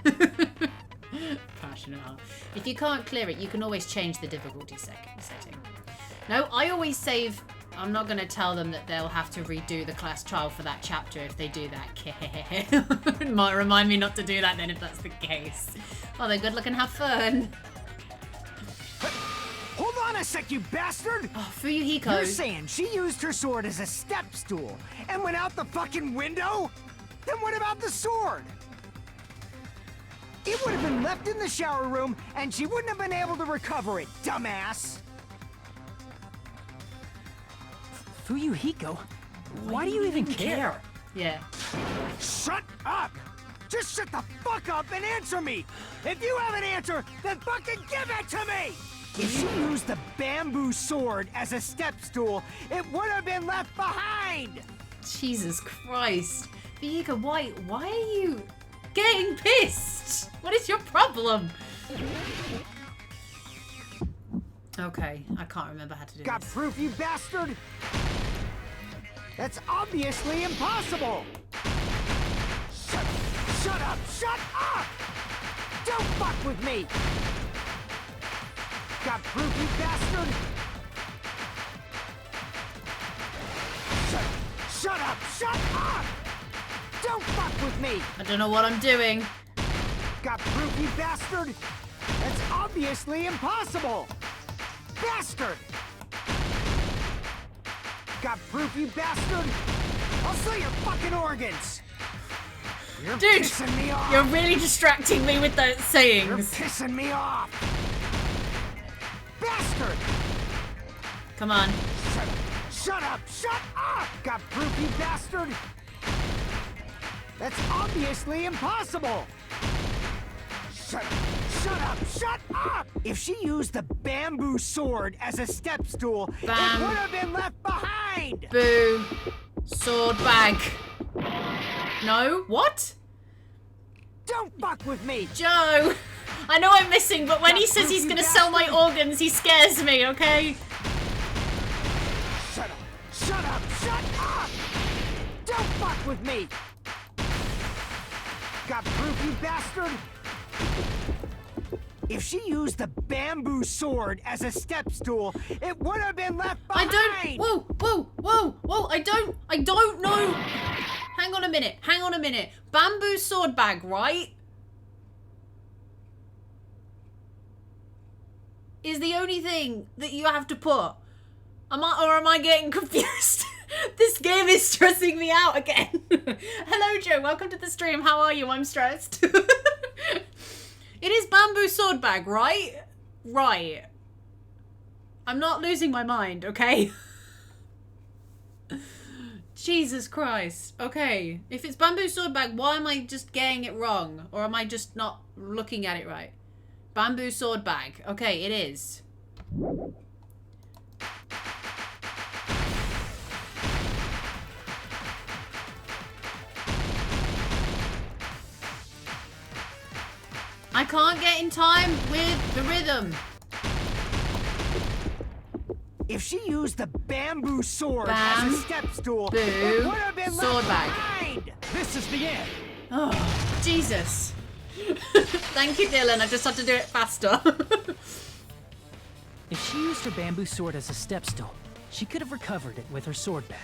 Passionate heart. If you can't clear it, you can always change the difficulty setting. No, I always save. I'm not going to tell them that they'll have to redo the class trial for that chapter if they do that. It might remind me not to do that then if that's the case. Oh, they're good looking, have fun. Hold on a sec, you bastard! Oh, Fuyuhiko. You're saying she used her sword as a step stool and went out the fucking window? Then what about the sword? It would have been left in the shower room and she wouldn't have been able to recover it, dumbass! Fuyuhiko, why do you even care? Yeah. Shut up! Just shut the fuck up and answer me! If you have an answer, then fucking give it to me! If she used the bamboo sword as a step stool, it would have been left behind! Jesus Christ. Fuyuhiko, why are you getting pissed? What is your problem? Okay, I can't remember how to do Got this. proof, you bastard? That's obviously impossible! Shut up! Shut up! Don't fuck with me! Got proof, you bastard? Shut up! Shut up! Don't fuck with me! I don't know what I'm doing. Got proof, you bastard? That's obviously impossible! Bastard! Got proof, you bastard? I'll sell your fucking organs! You're Dude, pissing me off! You're really distracting me with those sayings. You're pissing me off! Bastard! Come on. Shut up! Shut up! Got proof, you bastard? That's obviously impossible! Shut up! Shut up! If she used the bamboo sword as a step stool, it would have been left behind! Boo. Sword bag. No? What? Don't fuck with me! Joe! I know I'm missing, but when he says he's gonna sell my organs, he scares me, okay? Shut up! Shut up! Shut up! Don't fuck with me! Got proof, you bastard? If she used the bamboo sword as a step stool, it would have been left behind! I don't... Whoa! I don't know! Hang on a minute. Bamboo sword bag, right? Is the only thing that you have to put. Am I getting confused? This game is stressing me out again. Hello, Joe. Welcome to the stream. How are you? I'm stressed. It is bamboo sword bag, right? Right. I'm not losing my mind, okay? Jesus Christ. Okay. If it's bamboo sword bag, why am I just getting it wrong? Or am I just not looking at it right? Bamboo sword bag. Okay, it is. I can't get in time with the rhythm. If she used the bamboo sword as a step stool, it would have been sword left bag. behind. This is the end. Oh, Jesus. Thank you, Dylan. I just had to do it faster. If she used her bamboo sword as a step stool, she could have recovered it with her sword bag.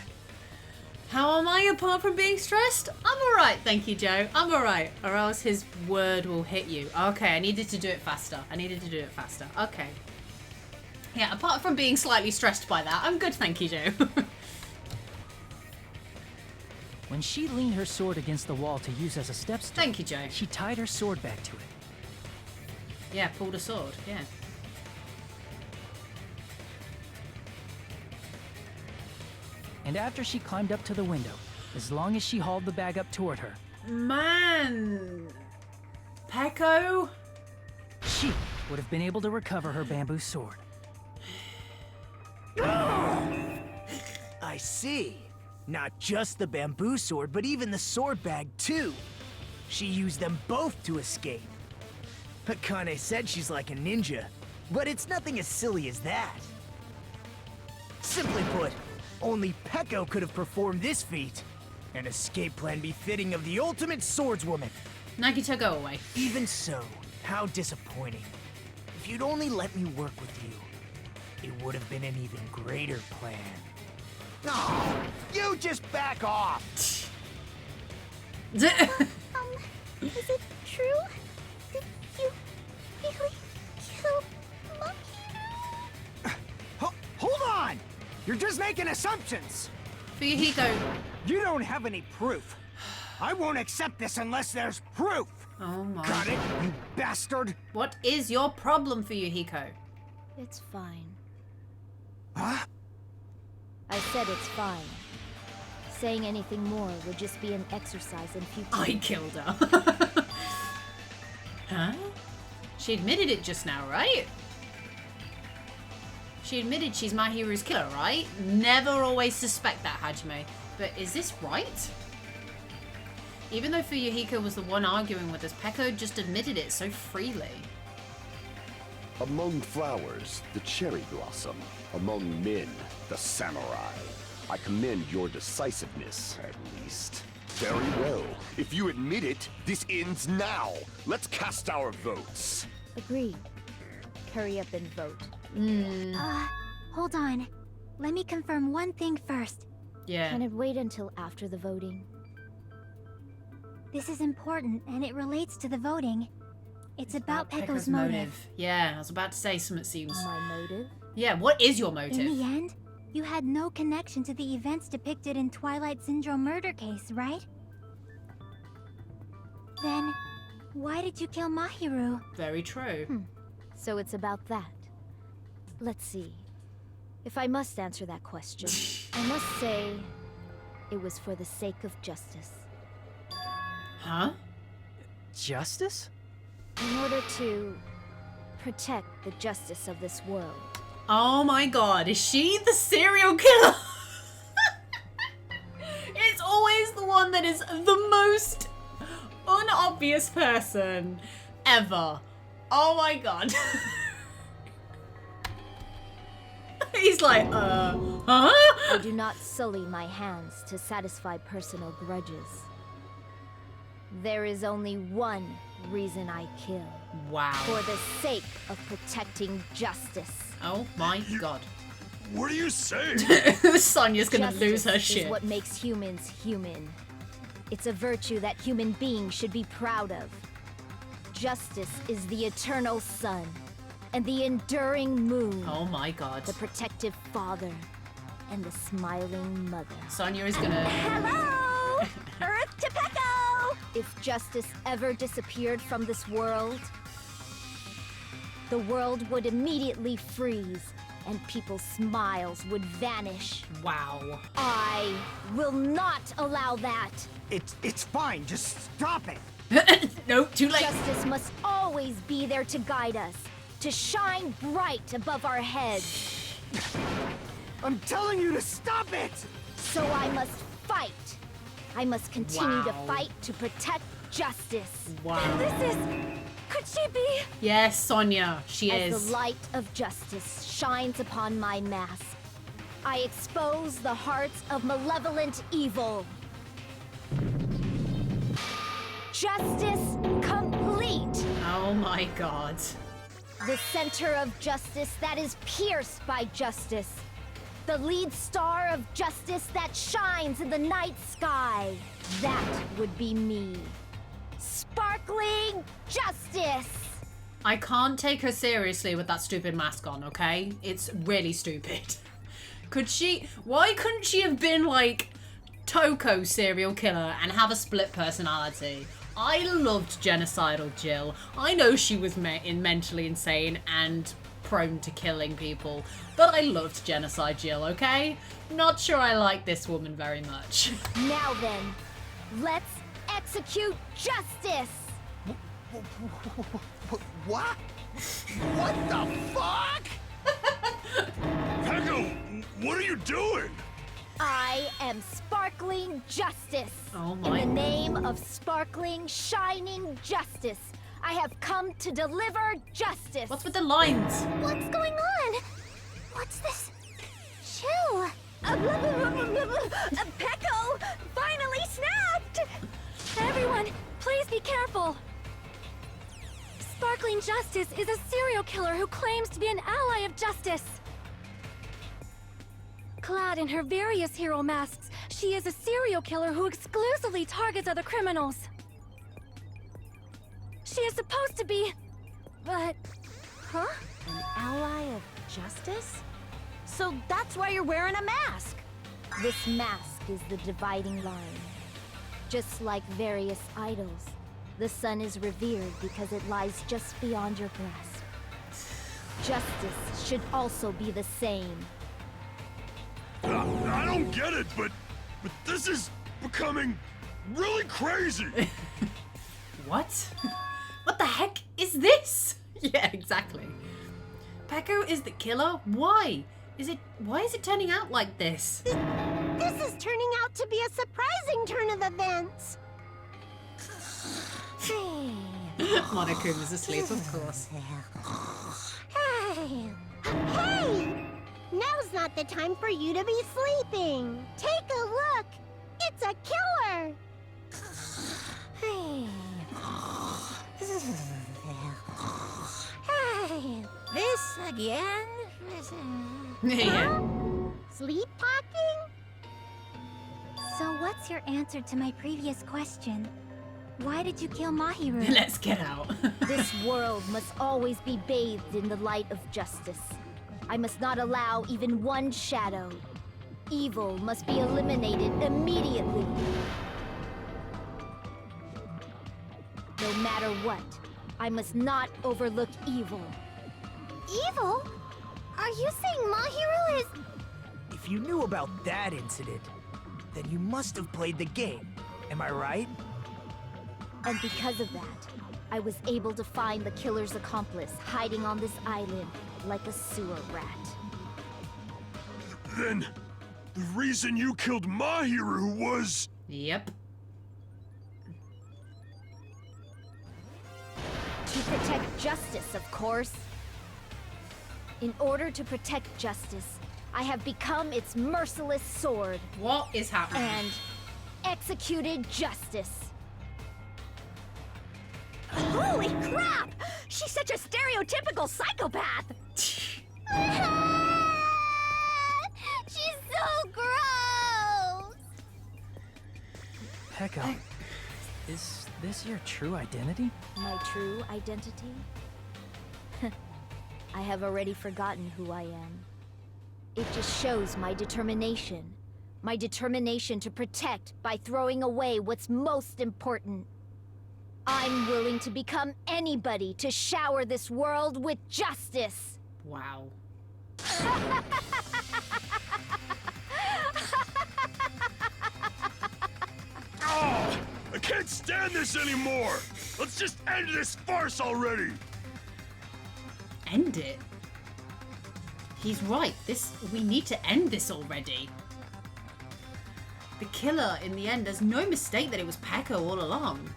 How am I apart from being stressed? I'm alright, thank you, Joe. I'm alright. Or else his word will hit you. Okay, I needed to do it faster. Okay. Yeah, apart from being slightly stressed by that, I'm good, thank you, Joe. When she leaned her sword against the wall to use as a step stool, Thank you, Joe. she tied her sword back to it. Yeah, pulled a sword, yeah. And after she climbed up to the window, as long as she hauled the bag up toward her. Man. Peko? She would have been able to recover her bamboo sword. I see. Not just the bamboo sword, but even the sword bag, too. She used them both to escape. Akane said she's like a ninja, but it's nothing as silly as that. Simply put, only Peko could have performed this feat. An escape plan befitting of the ultimate swordswoman. Nagito, go away. Even so, how disappointing. If you'd only let me work with you, it would have been an even greater plan. Oh, you just back off! Is it true? Did you really kill Mahiru? Hold on! You're just making assumptions! Fuyuhiko. You don't have any proof. I won't accept this unless there's proof! Oh my. Got it, you bastard? What is your problem, Fuyuhiko? It's fine. Huh? I said it's fine. Saying anything more would just be an exercise in futility. I killed her. Huh? She admitted it just now, right? She admitted she's Mahiru's killer, right? Never always suspect that, Hajime. But is this right? Even though Fuyuhiko was the one arguing with us, Peko just admitted it so freely. Among flowers, the cherry blossom. Among men, the samurai. I commend your decisiveness, at least. Very well. If you admit it, this ends now. Let's cast our votes. Agreed. Hurry up and vote. Hold on. Let me confirm one thing first. Yeah. Can it wait until after the voting? This is important, and it relates to the voting. It's about Peko's Peko's motive. Yeah, I was about to say something, it seems. My motive? Yeah, what is your In motive? the end, you had no connection to the events depicted in Twilight Syndrome murder case, right? Then, why did you kill Mahiru? Very true. So it's about that. Let's see. If I must answer that question, I must say it was for the sake of justice. Huh? Justice? In order to protect the justice of this world. Oh my god, is she the serial killer? It's always the one that is the most unobvious person ever. Oh my god. He's like, huh? I do not sully my hands to satisfy personal grudges. There is only one reason I kill. Wow. For the sake of protecting justice. Oh my god. What are you saying? Sonya's gonna lose her Justice shit. is what makes humans human. It's a virtue that human beings should be proud of. Justice is the eternal sun and the enduring moon. Oh my god. The protective father and the smiling mother. Sonya is gonna... Hello! Earth to Peko! If justice ever disappeared from this world, the world would immediately freeze and people's smiles would vanish. Wow. I will not allow that. It's fine, just stop it! No, too late. Justice must always be there to guide us, to shine bright above our heads. I'm telling you to stop it! So I must fight. I must continue to Wow. fight to protect justice. Wow. This is... Could she be? Yes, Sonya, she As is. the light of justice shines upon my mask, I expose the hearts of malevolent evil. Justice complete! Oh my god. The center of justice that is pierced by justice. The lead star of justice that shines in the night sky. That would be me. Sparkling justice! I can't take her seriously with that stupid mask on, okay? It's really stupid. Could she... Why couldn't she have been like Toko serial killer and have a split personality? I loved Genocidal Jill. I know she was mentally insane and prone to killing people. But I loved Genocide Jill, okay? Not sure I like this woman very much. Now then, let's execute justice! What? What the fuck? Peko, what are you doing? I am sparkling justice. Oh my. In the name of sparkling, shining justice, I have come to deliver justice. What's with the lines? What's going on? What's this? Chill. Peko finally snapped! Everyone, please be careful! Sparkling Justice is a serial killer who claims to be an ally of justice. Clad in her various hero masks, she is a serial killer who exclusively targets other criminals. She is supposed to be... but... Huh? An ally of justice? So that's why you're wearing a mask. This mask is the dividing line. Just like various idols, the sun is revered because it lies just beyond your grasp. Justice should also be the same. I don't get it, but this is becoming really crazy. What? What the heck is this? Yeah, exactly. Peko is the killer? Why? Why is it turning out like this? This is turning out to be a surprising turn of events. Monokuma's asleep, of course. Hey! Now's not the time for you to be sleeping. Take a look. It's a killer. Hey. This again? Yeah. Sleep talking? So what's your answer to my previous question? Why did you kill Mahiru? Let's get out. This world must always be bathed in the light of justice. I must not allow even one shadow. Evil must be eliminated immediately. No matter what, I must not overlook evil. Evil? Are you saying Mahiru is... If you knew about that incident, then you must have played the game. Am I right? And because of that, I was able to find the killer's accomplice hiding on this island like a sewer rat. Then the reason you killed Mahiru was... Yep. To protect justice, of course. In order to protect justice, I have become its merciless sword What is happening? and executed justice. Holy crap! She's such a stereotypical psychopath! She's so gross! Peko, is this your true identity? My true identity? I have already forgotten who I am. It just shows my determination. My determination to protect by throwing away what's most important. I'm willing to become anybody to shower this world with justice. Wow. Oh, I can't stand this anymore! Let's just end this farce already! End it? He's right. We need to end this already. The killer, in the end, there's no mistake that it was Peko all along.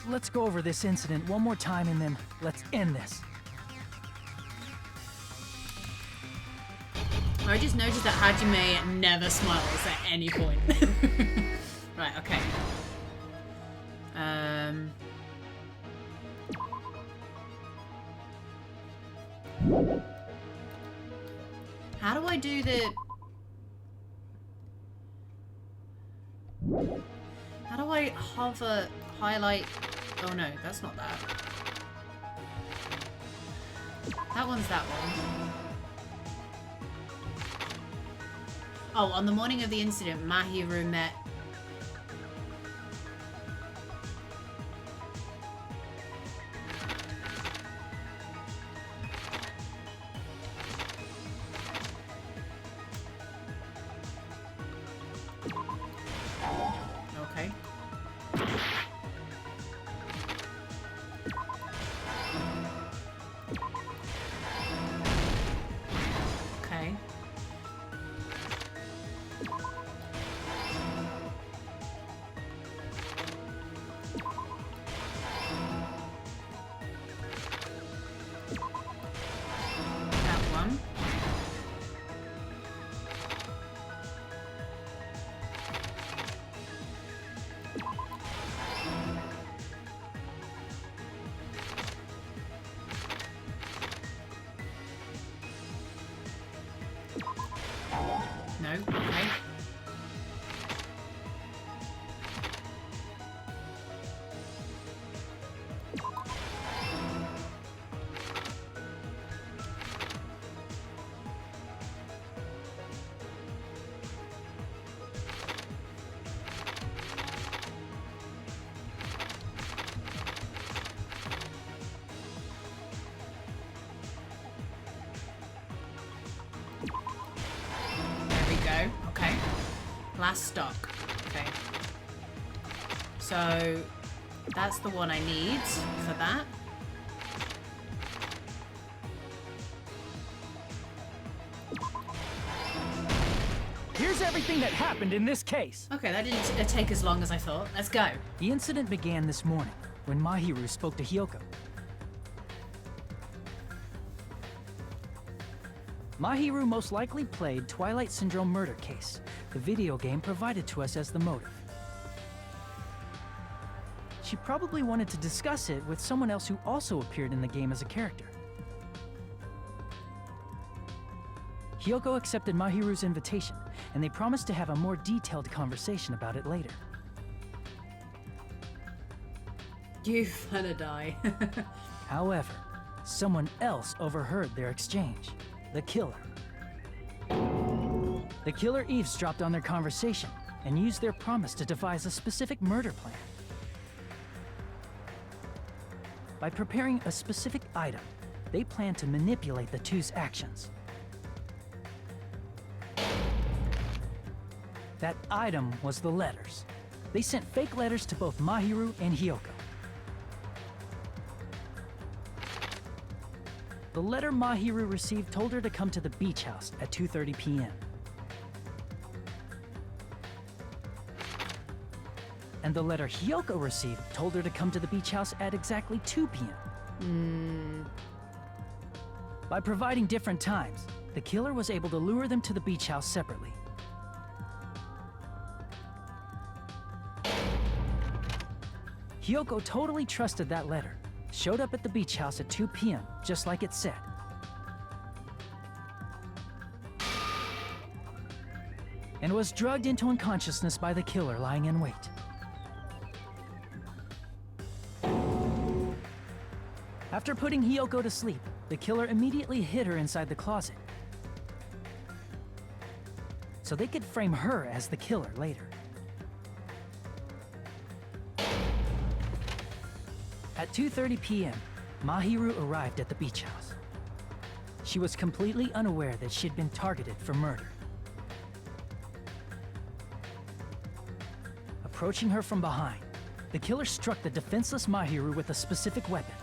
Let's go over this incident one more time and then let's end this. I just noticed that Hajime never smiles at any point. Right, okay. How do I do the... How do I hover, highlight... Oh no, that's not that. That one's that one. Oh, on the morning of the incident, Mahiru met... Class stock. Okay. So that's the one I need for that. Here's everything that happened in this case. Okay, that didn't take as long as I thought. Let's go. The incident began this morning when Mahiru spoke to Hyoko. Mahiru most likely played Twilight Syndrome Murder Case, the video game provided to us as the motive. She probably wanted to discuss it with someone else who also appeared in the game as a character. Hyoko accepted Mahiru's invitation, and they promised to have a more detailed conversation about it later. You finna die. However, someone else overheard their exchange. The killer. The killer eavesdropped on their conversation and used their promise to devise a specific murder plan. By preparing a specific item, they planned to manipulate the two's actions. That item was the letters. They sent fake letters to both Mahiru and Hyoko. The letter Mahiru received told her to come to the beach house at 2:30 p.m. And the letter Hyoko received told her to come to the beach house at exactly 2 p.m. By providing different times, the killer was able to lure them to the beach house separately. Hyoko totally trusted that letter, showed up at the beach house at 2 p.m., just like it said. And was drugged into unconsciousness by the killer lying in wait. After putting Hyoko to sleep, the killer immediately hid her inside the closet, so they could frame her as the killer later. At 2:30 p.m., Mahiru arrived at the beach house. She was completely unaware that she'd been targeted for murder. Approaching her from behind, the killer struck the defenseless Mahiru with a specific weapon.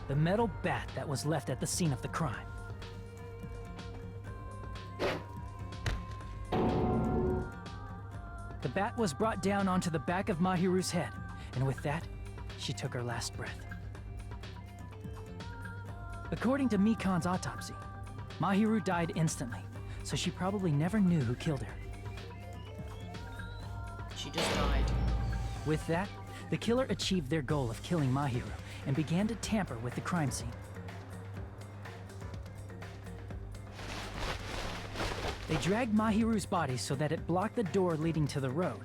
The metal bat that was left at the scene of the crime. The bat was brought down onto the back of Mahiru's head, and with that, she took her last breath. According to Mikan's autopsy, Mahiru died instantly, so she probably never knew who killed her. She just died. With that, the killer achieved their goal of killing Mahiru and began to tamper with the crime scene. They dragged Mahiru's body so that it blocked the door leading to the road.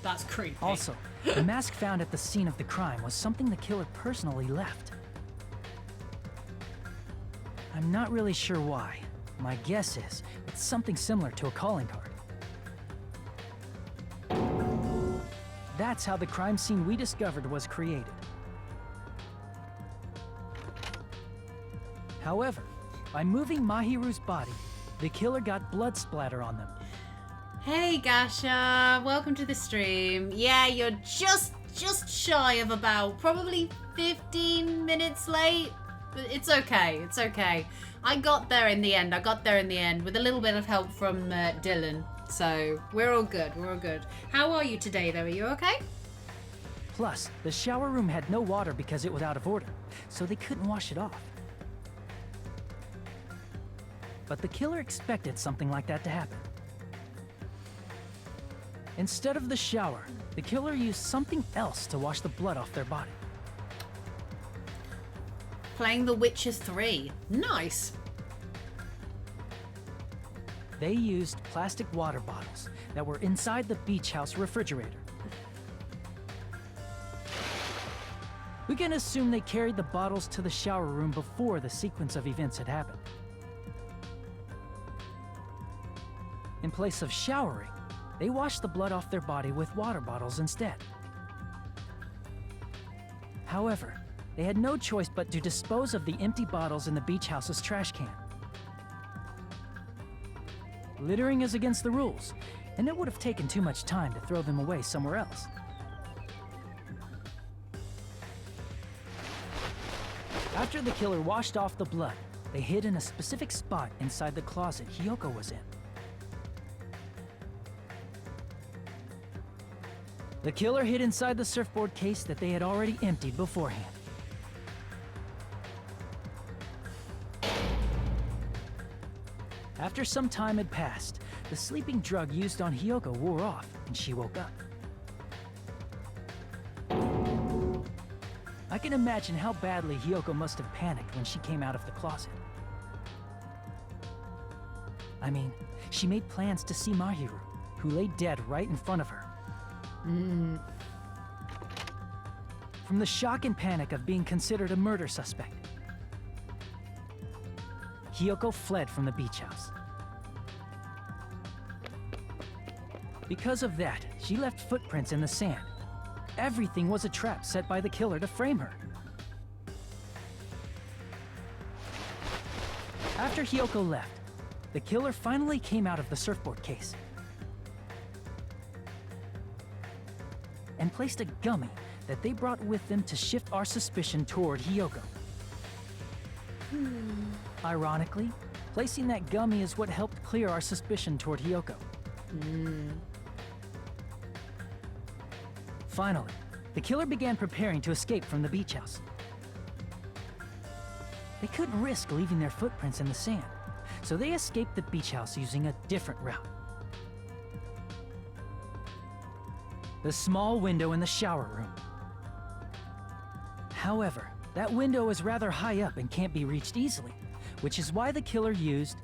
That's creepy. Also, the mask found at the scene of the crime was something the killer personally left. I'm not really sure why. My guess is it's something similar to a calling card. That's how the crime scene we discovered was created. However, by moving Mahiru's body, the killer got blood splatter on them. Hey Gasha, welcome to the stream. Yeah, you're just shy of about probably 15 minutes late, but it's okay, it's okay. I got there in the end, with a little bit of help from Dylan, so we're all good, How are you today though, are you okay? Plus, the shower room had no water because it was out of order, so they couldn't wash it off. But the killer expected something like that to happen. Instead of the shower, the killer used something else to wash the blood off their body. Playing The Witcher 3. Nice. They used plastic water bottles that were inside the beach house refrigerator. We can assume they carried the bottles to the shower room before the sequence of events had happened. In place of showering, they washed the blood off their body with water bottles instead. However, they had no choice but to dispose of the empty bottles in the beach house's trash can. Littering is against the rules, and it would have taken too much time to throw them away somewhere else. After the killer washed off the blood, they hid in a specific spot inside the closet Hiyoko was in. The killer hid inside the surfboard case that they had already emptied beforehand. After some time had passed, the sleeping drug used on Hiyoko wore off, and she woke up. I can imagine how badly Hiyoko must have panicked when she came out of the closet. I mean, she made plans to see Mahiru, who lay dead right in front of her. From the shock and panic of being considered a murder suspect, Hiyoko fled from the beach house. Because of that, she left footprints in the sand. Everything was a trap set by the killer to frame her. After Hiyoko left, the killer finally came out of the surfboard case and placed a gummy that they brought with them to shift our suspicion toward Hiyoko. Ironically, placing that gummy is what helped clear our suspicion toward Hiyoko. Finally, the killer began preparing to escape from the beach house. They couldn't risk leaving their footprints in the sand, so they escaped the beach house using a different route. The small window in the shower room. However, that window is rather high up and can't be reached easily, which is why the killer used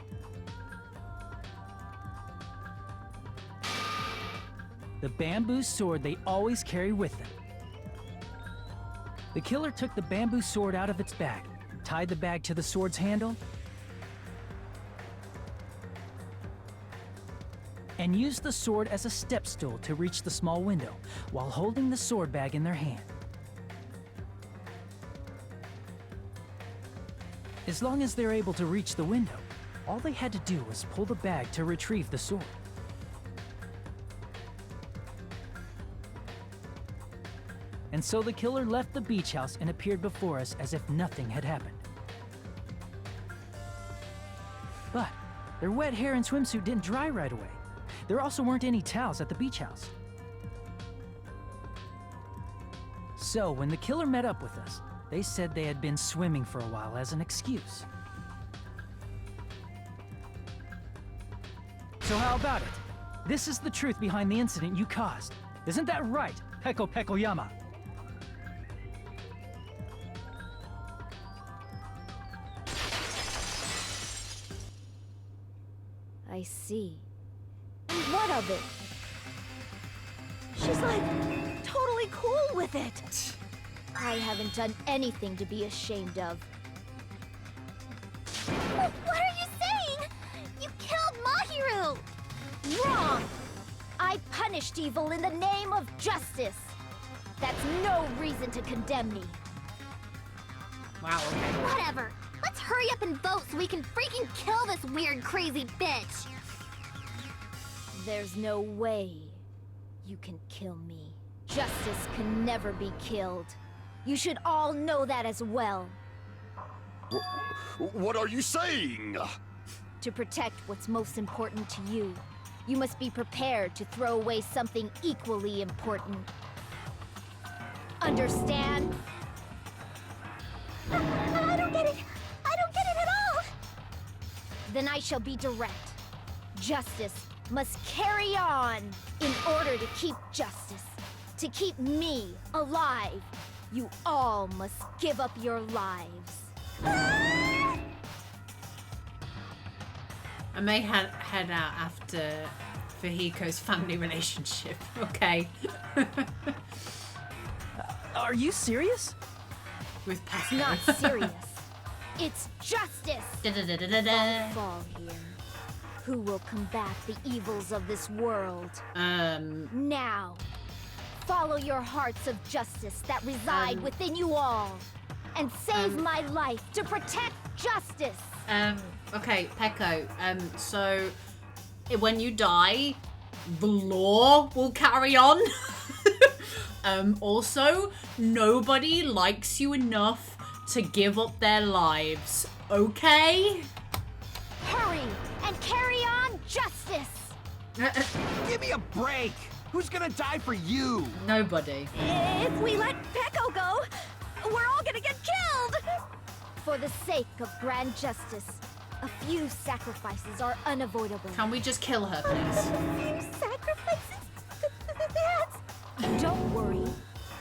the bamboo sword they always carry with them. The killer took the bamboo sword out of its bag, tied the bag to the sword's handle, and used the sword as a step stool to reach the small window while holding the sword bag in their hand. As long as they're able to reach the window, all they had to do was pull the bag to retrieve the sword. And so the killer left the beach house and appeared before us as if nothing had happened. But their wet hair and swimsuit didn't dry right away. There also weren't any towels at the beach house. So when the killer met up with us, they said they had been swimming for a while as an excuse. So how about it? This is the truth behind the incident you caused. Isn't that right, Peko Pekoyama? I see. And what of it? She's like totally cool with it. I haven't done anything to be ashamed of. What are you saying? You killed Mahiru! Wrong! I punished evil in the name of justice. That's no reason to condemn me. Wow, okay. Whatever. Let's hurry up and vote so we can freaking kill this weird, crazy bitch. There's no way you can kill me. Justice can never be killed. You should all know that as well. What are you saying? To protect what's most important to you, you must be prepared to throw away something equally important. Understand? I don't get it. I don't get it at all. Then I shall be direct. Justice must carry on. In order to keep justice, to keep me alive, you all must give up your lives. I may head out after Fahiko's family relationship. Okay. Are you serious? With It's not Peko. serious. It's justice. Da-da-da-da-da. Fall here. Who will combat the evils of this world? Now, follow your hearts of justice that reside within you all. and save my life to protect justice. Okay, Pecco, so when you die, the law will carry on. Also, nobody likes you enough to give up their lives, okay? Hurry and carry on justice. Give me a break! Who's gonna die for you? Nobody. If we let Pecco go, we're all gonna get killed! For the sake of grand justice, a few sacrifices are unavoidable. Can we just kill her, please? A few sacrifices? Don't worry.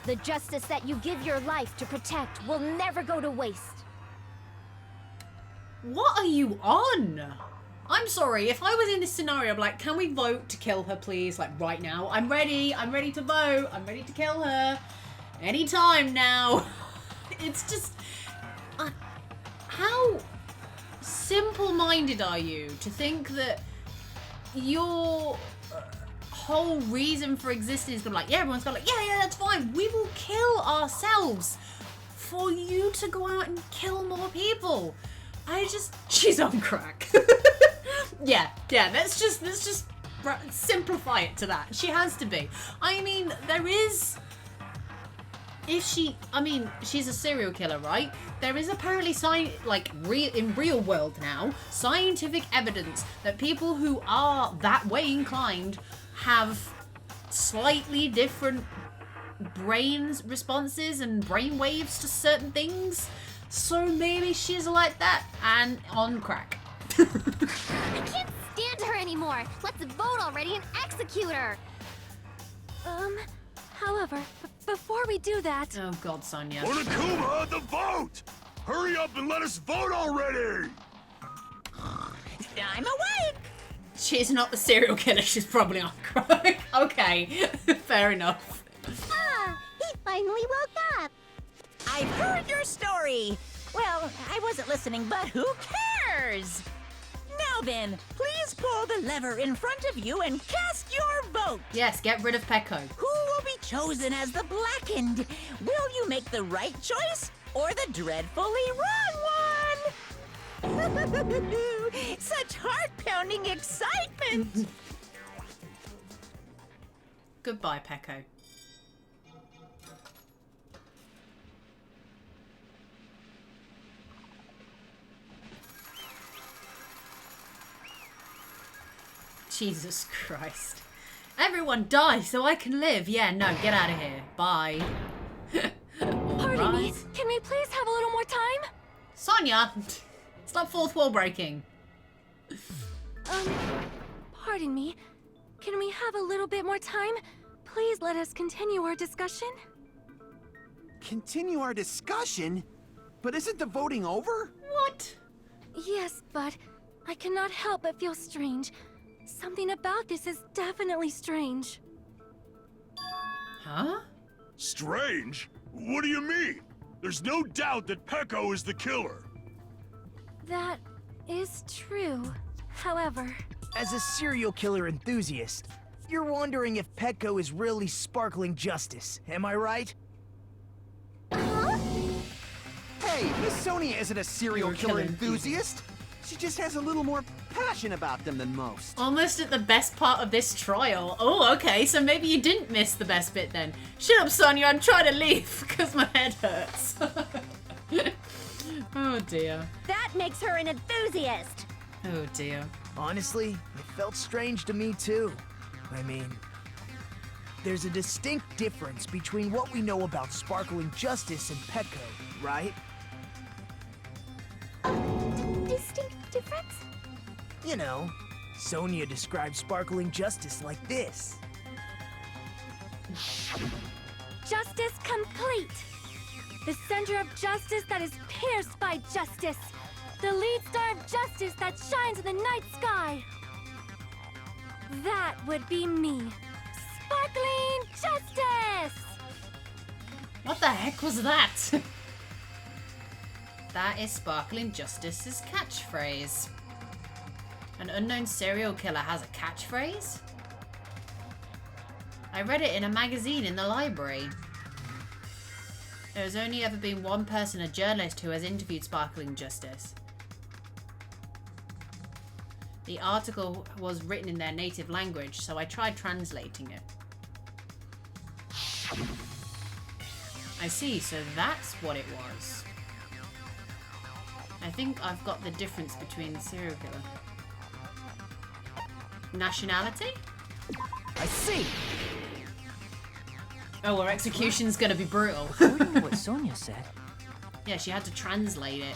The justice that you give your life to protect will never go to waste. What are you on? I'm sorry, if I was in this scenario, I'm like, can we vote to kill her, please? Like, right now. I'm ready to vote. I'm ready to kill her. Anytime now. It's just... how simple-minded are you to think that your whole reason for existing is gonna be like, yeah, everyone's gonna be like, yeah, that's fine. We will kill ourselves for you to go out and kill more people. She's on crack. yeah, let's just simplify it to that. She has to be. I mean, she's a serial killer, right? There is apparently in real world now, scientific evidence that people who are that way inclined have slightly different brains responses and brain waves to certain things. So maybe she's like that and on crack. I can't stand her anymore. Let's vote already and execute her. However, before we do that... Oh god, Sonia. Monokuma, the vote! Hurry up and let us vote already! I'm awake! She's not the serial killer, she's probably on crack. Okay, fair enough. Ah, he finally woke up. I've heard your story. Well, I wasn't listening, but who cares? Now then, please pull the lever in front of you and cast your vote. Yes, get rid of Pecco. Who will be chosen as the blackened? Will you make the right choice or the dreadfully wrong one? Such heart-pounding excitement. Goodbye, Pecco. Jesus Christ. Everyone die so I can live. Yeah, no, get out of here. Bye. Pardon me, can we please have a little more time? Sonia, stop fourth wall breaking. Pardon me, can we have a little bit more time? Please let us continue our discussion. Continue our discussion? But isn't the voting over? What? Yes, but I cannot help but feel strange. Something about this is definitely strange. Huh? Strange? What do you mean? There's no doubt that Pecco is the killer. That is true. However... As a serial killer enthusiast, you're wondering if Pecco is really sparkling justice, am I right? Hey, Miss Sonia isn't a serial killer enthusiast. She just has a little more passion about them than most. Almost at the best part of this trial. Oh, okay, so maybe you didn't miss the best bit then. Shut up, Sonia, I'm trying to leave because my head hurts. Oh dear. That makes her an enthusiast. Oh dear. Honestly, it felt strange to me too. I mean, there's a distinct difference between what we know about sparkling justice and Pecco, right? Distinct difference? You know, Sonia describes sparkling justice like this. Justice complete! The center of justice that is pierced by justice! The lead star of justice that shines in the night sky! That would be me! Sparkling justice! What the heck was that? That is Sparkling Justice's catchphrase. An unknown serial killer has a catchphrase? I read it in a magazine in the library. There has only ever been one person, a journalist, who has interviewed Sparkling Justice. The article was written in their native language, so I tried translating it. I see, so that's what it was. I think I've got the difference between the serial killer. Nationality? I see. Oh, her execution's gonna be brutal. According to what Sonia said, Yeah, she had to translate it.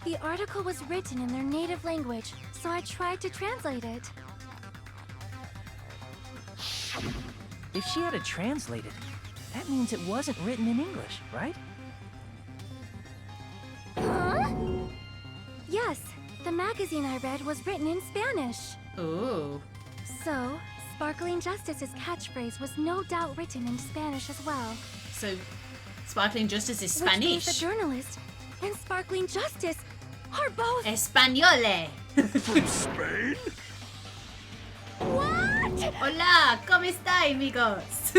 The article was written in their native language, so I tried to translate it. if she had it translated, that means it wasn't written in English, right? Huh? Yes, the magazine I read was written in Spanish. Ooh. So, Sparkling Justice's catchphrase was no doubt written in Spanish as well. So, Sparkling Justice is Which means Spanish. the journalist and Sparkling Justice are both... Españole. From Spain? What? Hola, ¿cómo está, amigos?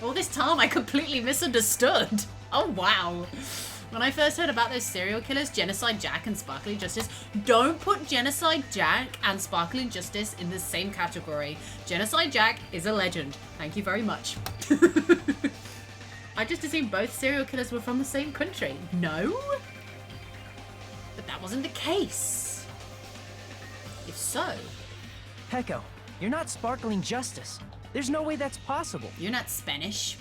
All this time I completely misunderstood. Oh, wow. When I first heard about those serial killers, Genocide Jack and Sparkling Justice, don't put Genocide Jack and Sparkling Justice in the same category. Genocide Jack is a legend. Thank you very much. I just assumed both serial killers were from the same country. No? But that wasn't the case. If so... Pecco, you're not Sparkling Justice. There's no way that's possible. You're not Spanish.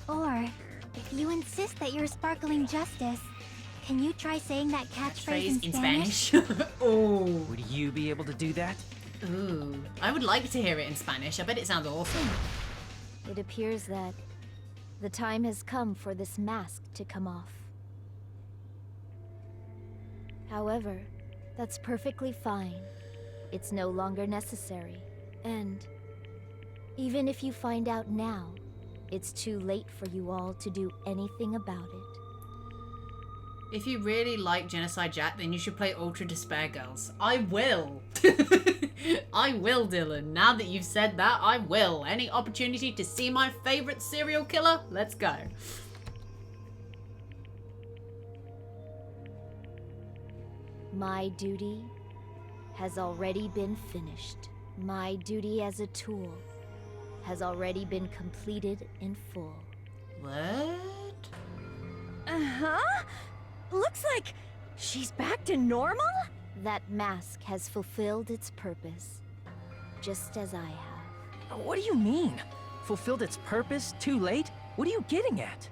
Or, if you insist that you're Sparkling Justice, can you try saying that catchphrase in Spanish? Oh. Would you be able to do that? Ooh. I would like to hear it in Spanish. I bet it sounds awesome. It appears that the time has come for this mask to come off. However, that's perfectly fine. It's no longer necessary. And even if you find out now, it's too late for you all to do anything about it. If you really like Genocide Jack, then you should play Ultra Despair Girls. I will. I will, Dylan. Now that you've said that, I will. Any opportunity to see my favorite serial killer? Let's go. My duty has already been finished. My duty as a tool has already been completed in full. What? Uh-huh. Looks like she's back to normal? That mask has fulfilled its purpose, just as I have. What do you mean? Fulfilled its purpose? Too late? What are you getting at?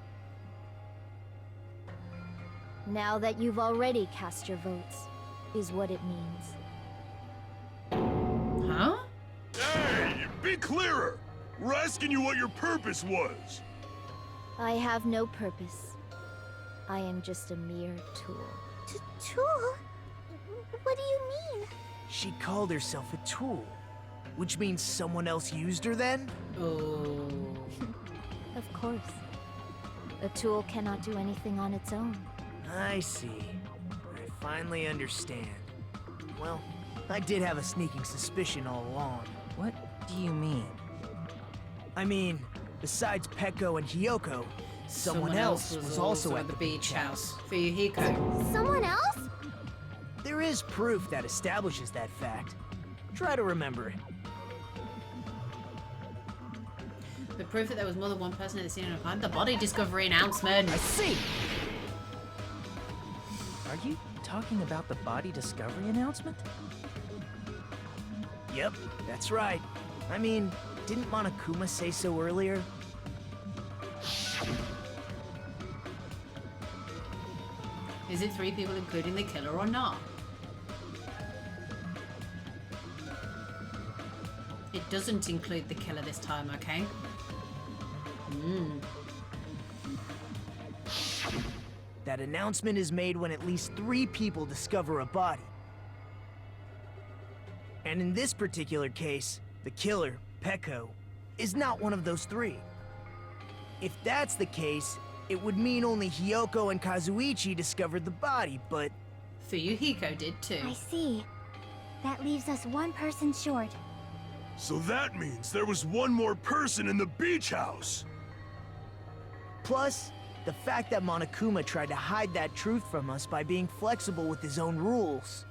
Now that you've already cast your votes, is what it means. Huh? Hey, be clearer! We're asking you what your purpose was. I have no purpose. I am just a mere tool. Tool? What do you mean? She called herself a tool, which means someone else used her then? Oh. Of course. A tool cannot do anything on its own. I see. I finally understand. Well, I did have a sneaking suspicion all along. What do you mean? I mean, besides Pecco and Hiyoko, someone else was also at the beach house. Fuyuhiko. Someone else? There is proof that establishes that fact. Try to remember it. The proof that there was more than one person at the scene at a time. The body discovery announcement. I see! Are you talking about the body discovery announcement? Yep, that's right. I mean, didn't Monokuma say so earlier? Is it 3 people including the killer or not? It doesn't include the killer this time, okay? That announcement is made when at least 3 people discover a body. And in this particular case, the killer, Pecco, is not one of those 3. If that's the case, it would mean only Hiyoko and Kazuichi discovered the body, but... Fuyuhiko did too. I see. That leaves us one person short. So that means there was one more person in the beach house. Plus, the fact that Monokuma tried to hide that truth from us by being flexible with his own rules.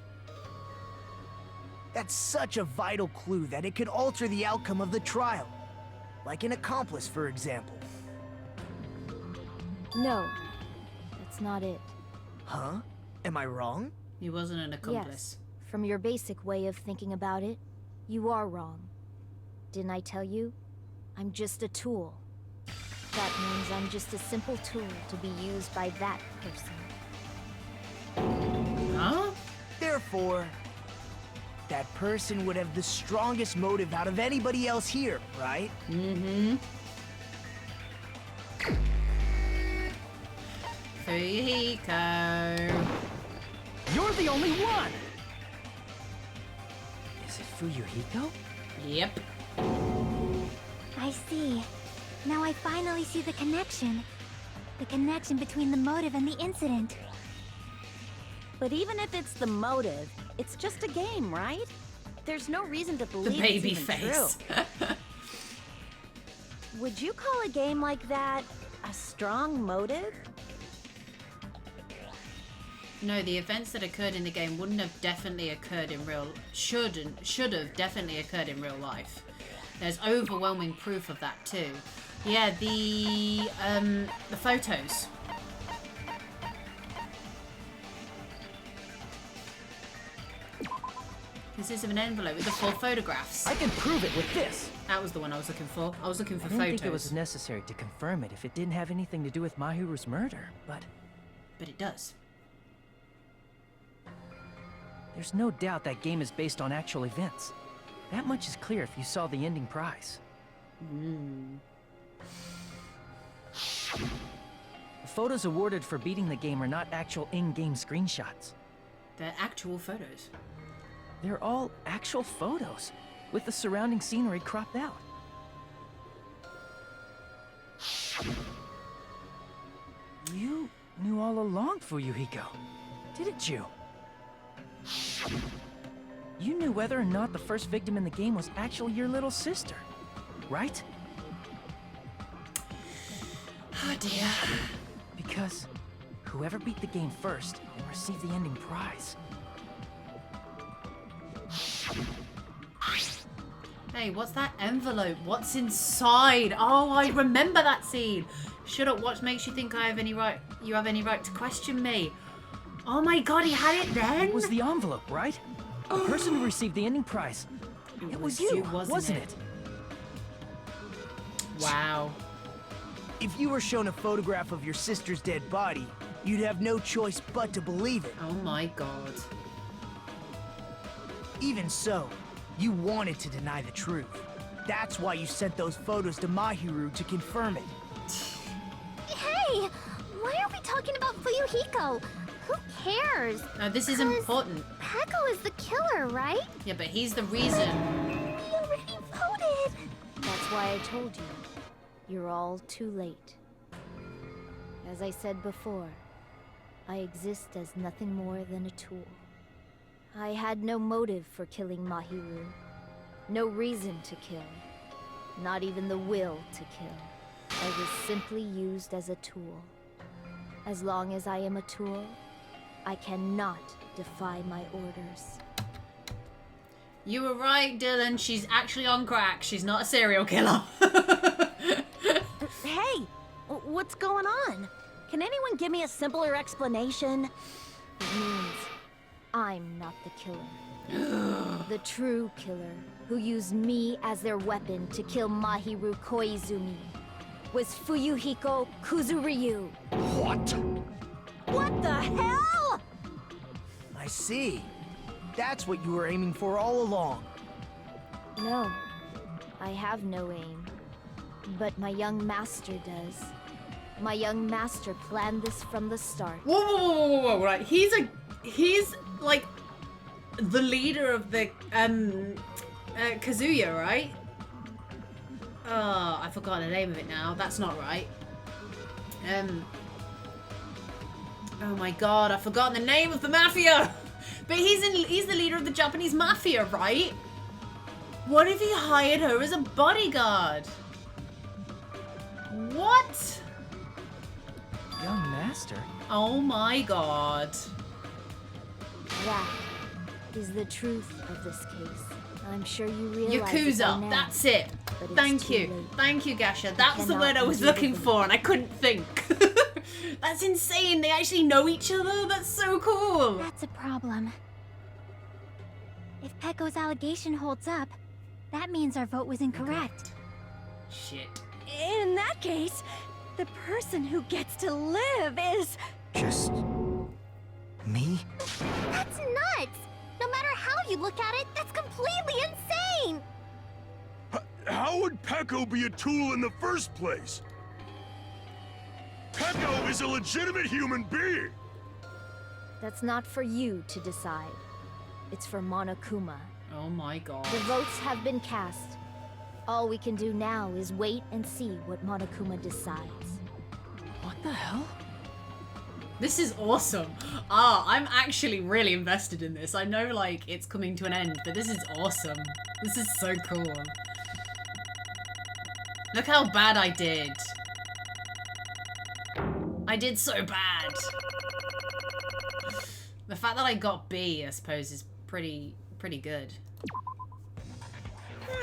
That's such a vital clue that it could alter the outcome of the trial. Like an accomplice, for example. No, that's not it. Huh? Am I wrong? He wasn't an accomplice. Yes, from your basic way of thinking about it, you are wrong. Didn't I tell you? I'm just a tool. That means I'm just a simple tool to be used by that person. Huh? Therefore, that person would have the strongest motive out of anybody else here, right? Mm-hmm. Fuyuhiko. You're the only one! Is it Fuyuhiko? Yep. I see. Now I finally see the connection. The connection between the motive and the incident. But even if it's the motive, it's just a game, right? There's no reason to The believe baby it's even face. true. Would you call a game like that a strong motive? No, the events that occurred in the game wouldn't have definitely occurred in real... should have definitely occurred in real life. There's overwhelming proof of that too. Yeah, the photos. This is an envelope with the 4 photographs. I can prove it with this! That was the one I was looking for. I was looking for I didn't think it photos. was necessary to confirm it if it didn't have anything to do with Mahiru's murder, but But it does. there's no doubt that game is based on actual events. That much is clear if you saw the ending prize. The photos awarded for beating the game are not actual in-game screenshots. They're actual photos. They're all actual photos, with the surrounding scenery cropped out. You knew all along, Fuyuhiko, didn't you? You knew whether or not the first victim in the game was actually your little sister, right? Oh dear. Because whoever beat the game first and received the ending prize. Hey, what's that envelope? What's inside? Oh, I remember that scene. Shut up, what makes you think you have any right to question me? Oh my god, he had it then? It was the envelope, right? The person who received the ending prize. It was you, wasn't it? Wow. If you were shown a photograph of your sister's dead body, you'd have no choice but to believe it. Oh my god. Even so, you wanted to deny the truth. That's why you sent those photos to Mahiru to confirm it. Hey! Why are we talking about Fuyuhiko? Who cares? No, this is 'Cause important. Peko is the killer, right? Yeah, but he's the reason. We already voted! That's why I told you. You're all too late. As I said before, I exist as nothing more than a tool. I had no motive for killing Mahiru. No reason to kill. Not even the will to kill. I was simply used as a tool. As long as I am a tool, I cannot defy my orders. You were right, Dylan. She's actually on crack. She's not a serial killer. Hey, what's going on? Can anyone give me a simpler explanation? It means I'm not the killer. The true killer, who used me as their weapon to kill Mahiru Koizumi, was Fuyuhiko Kuzuryu. What? What the hell? I see. That's what you were aiming for all along. No, I have no aim. But my young master does. My young master planned this from the start. Whoa, right. He's like the leader of the Kazuya, right? Oh, I forgot the name of it now. That's not right. Oh my god, I've forgotten the name of the mafia. But he's the leader of the Japanese mafia, right? What if he hired her as a bodyguard? What? Young master? Oh my god. That is the truth of this case. I'm sure you realize it by Yakuza, now, that's it. but it's Thank too you. late. Thank you, Gasha. That was the cannot word I was undo looking the for and I couldn't think. That's insane. They actually know each other. That's so cool. That's a problem. If Pecco's allegation holds up, that means our vote was incorrect. Shit. In that case, the person who gets to live is... Just... me? That's nuts! No matter how you look at it, that's completely insane! How would Pecco be a tool in the first place? Pecco is a legitimate human being! That's not for you to decide. It's for Monokuma. Oh my god. The votes have been cast. All we can do now is wait and see what Monokuma decides. What the hell? This is awesome. I'm actually really invested in this. I know, like, it's coming to an end, but this is awesome. This is so cool. Look how bad I did. I did so bad. The fact that I got B, I suppose, is pretty good.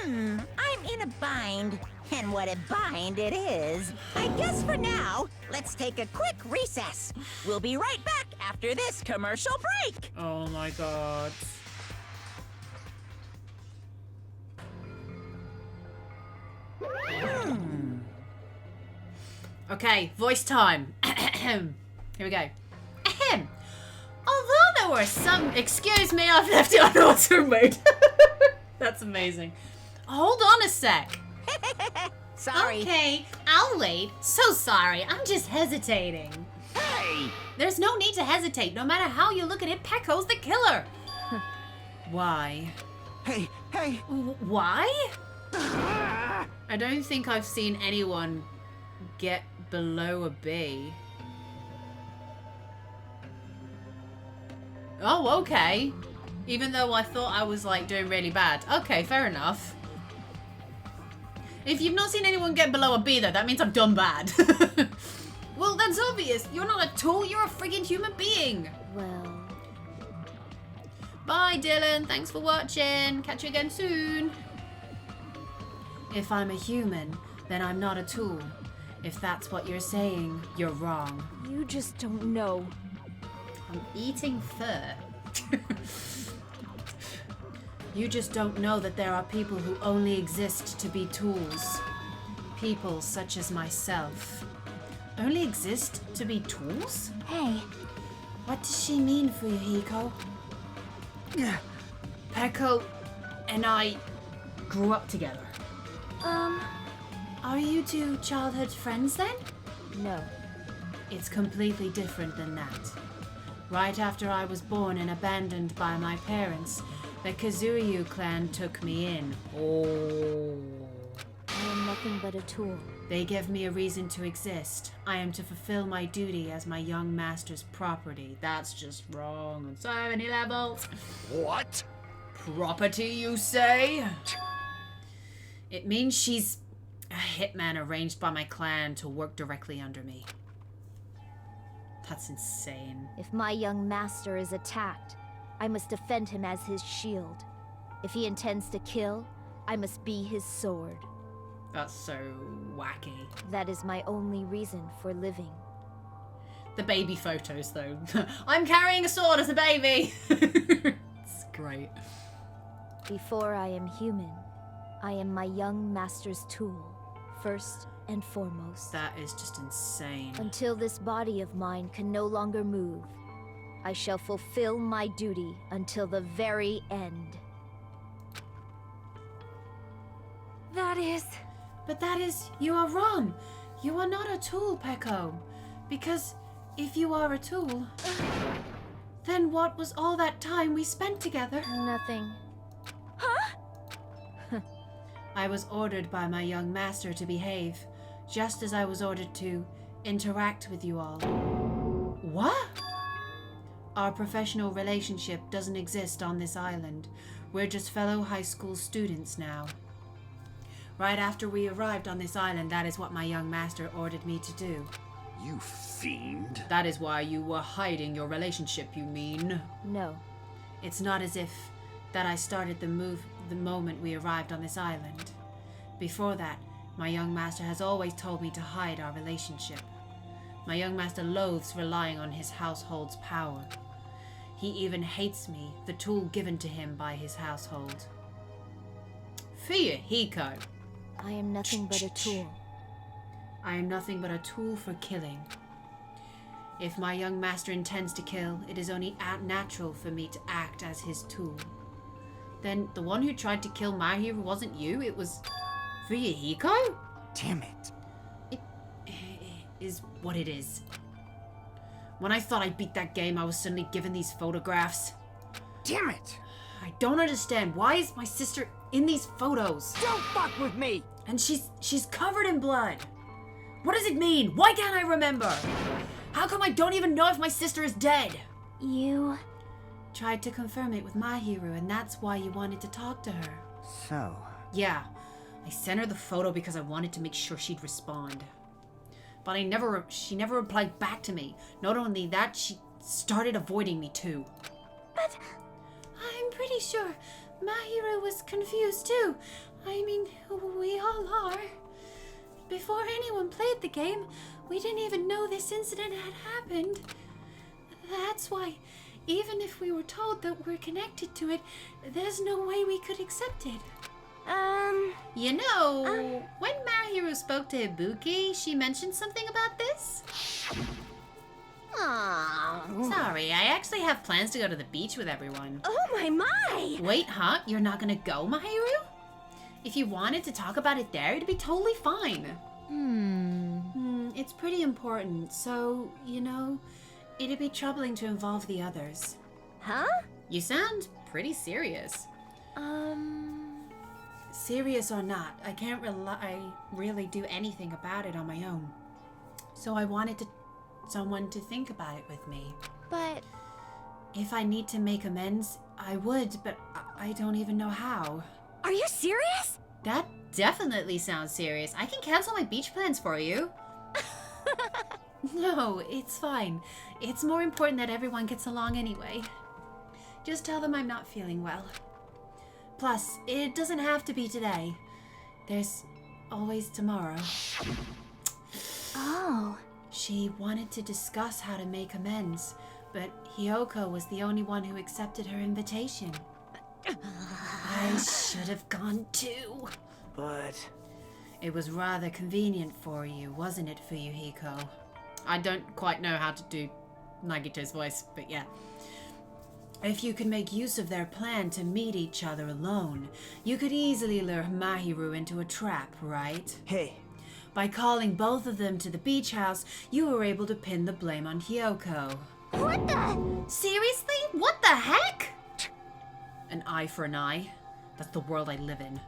I'm in a bind. And what a bind it is. I guess for now, let's take a quick recess. We'll be right back after this commercial break. Oh my god. Okay, voice time. Here we go. Ahem. Although there were some... Excuse me, I've left it on auto mode. That's amazing. Hold on a sec. Sorry. Okay, I'll wait. So sorry, I'm just hesitating. Hey! There's no need to hesitate. No matter how you look at it, Pecco's the killer. Why? Hey, hey! Why? I don't think I've seen anyone get below a B. Oh, okay. Even though I thought I was, like, doing really bad. Okay, fair enough. If you've not seen anyone get below a B, though, that means I've done bad. Well, that's obvious. You're not a tool. You're a friggin' human being. Well... Bye, Dylan. Thanks for watching. Catch you again soon. If I'm a human, then I'm not a tool. If that's what you're saying, you're wrong. You just don't know. I'm eating fur. You just don't know that there are people who only exist to be tools. People such as myself. Only exist to be tools? Hey, What does she mean for you, Hiko? Pecco and I grew up together. Are you two childhood friends then? No. It's completely different than that. Right after I was born and abandoned by my parents, the Kazuyu clan took me in. Oh. I am nothing but a tool. They give me a reason to exist. I am to fulfill my duty as my young master's property. That's just wrong on so many levels. What? Property, you say? It means she's a hitman arranged by my clan to work directly under me. That's insane. If my young master is attacked, I must defend him as his shield. If he intends to kill, I must be his sword. That's so wacky. That is my only reason for living. The baby photos, though. I'm carrying a sword as a baby. It's great. Before I am human, I am my young master's tool, first and foremost. That is just insane. Until this body of mine can no longer move, I shall fulfill my duty until the very end. But that is, you are wrong. You are not a tool, Pecco. Because if you are a tool, then what was all that time we spent together? Nothing. I was ordered by my young master to behave, just as I was ordered to interact with you all. What? Our professional relationship doesn't exist on this island. We're just fellow high school students now. Right after we arrived on this island, that is what my young master ordered me to do. You fiend. That is why you were hiding your relationship, you mean? No. It's not as if that I started the move the moment we arrived on this island. Before that, my young master has always told me to hide our relationship. My young master loathes relying on his household's power. He even hates me, the tool given to him by his household. Hiko. I am nothing but a tool. I am nothing but a tool for killing. If my young master intends to kill, it is only natural for me to act as his tool. Then the one who tried to kill Mahiru wasn't you, it was Hiko? Damn it. It is what it is. When I thought I beat that game, I was suddenly given these photographs. Damn it. I don't understand. Why is my sister in these photos? Don't fuck with me. And she's covered in blood. What does it mean? Why can't I remember? How come I don't even know if my sister is dead? You... Tried to confirm it with Mahiru, and that's why you wanted to talk to her. So... Yeah, I sent her the photo because I wanted to make sure she'd respond. But she never replied back to me. Not only that, she started avoiding me too. But... I'm pretty sure Mahiru was confused too. I mean, we all are. Before anyone played the game, we didn't even know this incident had happened. That's why, even if we were told that we're connected to it, there's no way we could accept it. You know, when Mahiru spoke to Ibuki, she mentioned something about this? Sorry, I actually have plans to go to the beach with everyone. Oh my! Wait, huh? You're not gonna go, Mahiru? If you wanted to talk about it there, it'd be totally fine. It's pretty important, so, you know, it'd be troubling to involve the others. Huh? You sound pretty serious. Serious or not, I can't really do anything about it on my own. So I wanted someone to think about it with me. But... If I need to make amends, I would, but I don't even know how. Are you serious? That definitely sounds serious. I can cancel my beach plans for you. No, it's fine. It's more important that everyone gets along anyway. Just tell them I'm not feeling well. Plus, it doesn't have to be today. There's always tomorrow. Oh. She wanted to discuss how to make amends, but Hyoko was the only one who accepted her invitation. I should have gone too. But... It was rather convenient for you, wasn't it, Fuyuhiko? I don't quite know how to do Nagito's voice, but yeah. If you could make use of their plan to meet each other alone, you could easily lure Mahiru into a trap, right? Hey. By calling both of them to the beach house, you were able to pin the blame on Hyoko. What the? Seriously? What the heck? An eye for an eye. That's the world I live in.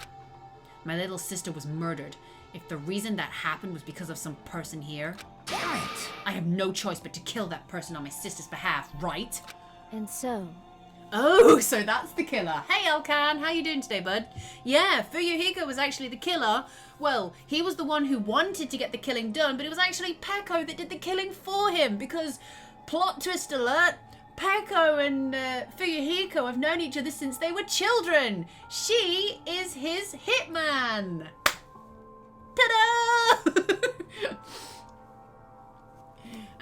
My little sister was murdered. If the reason that happened was because of some person here, Damn it! I have no choice but to kill that person on my sister's behalf, right? And so, Oh, so that's the killer. Hey, Elkan, how you doing today, bud? Yeah, Fuyuhiko was actually the killer. Well, he was the one who wanted to get the killing done, but it was actually Peko that did the killing for him, because, plot twist alert, Peko and Fuyuhiko have known each other since they were children. She is his hitman. Ta-da!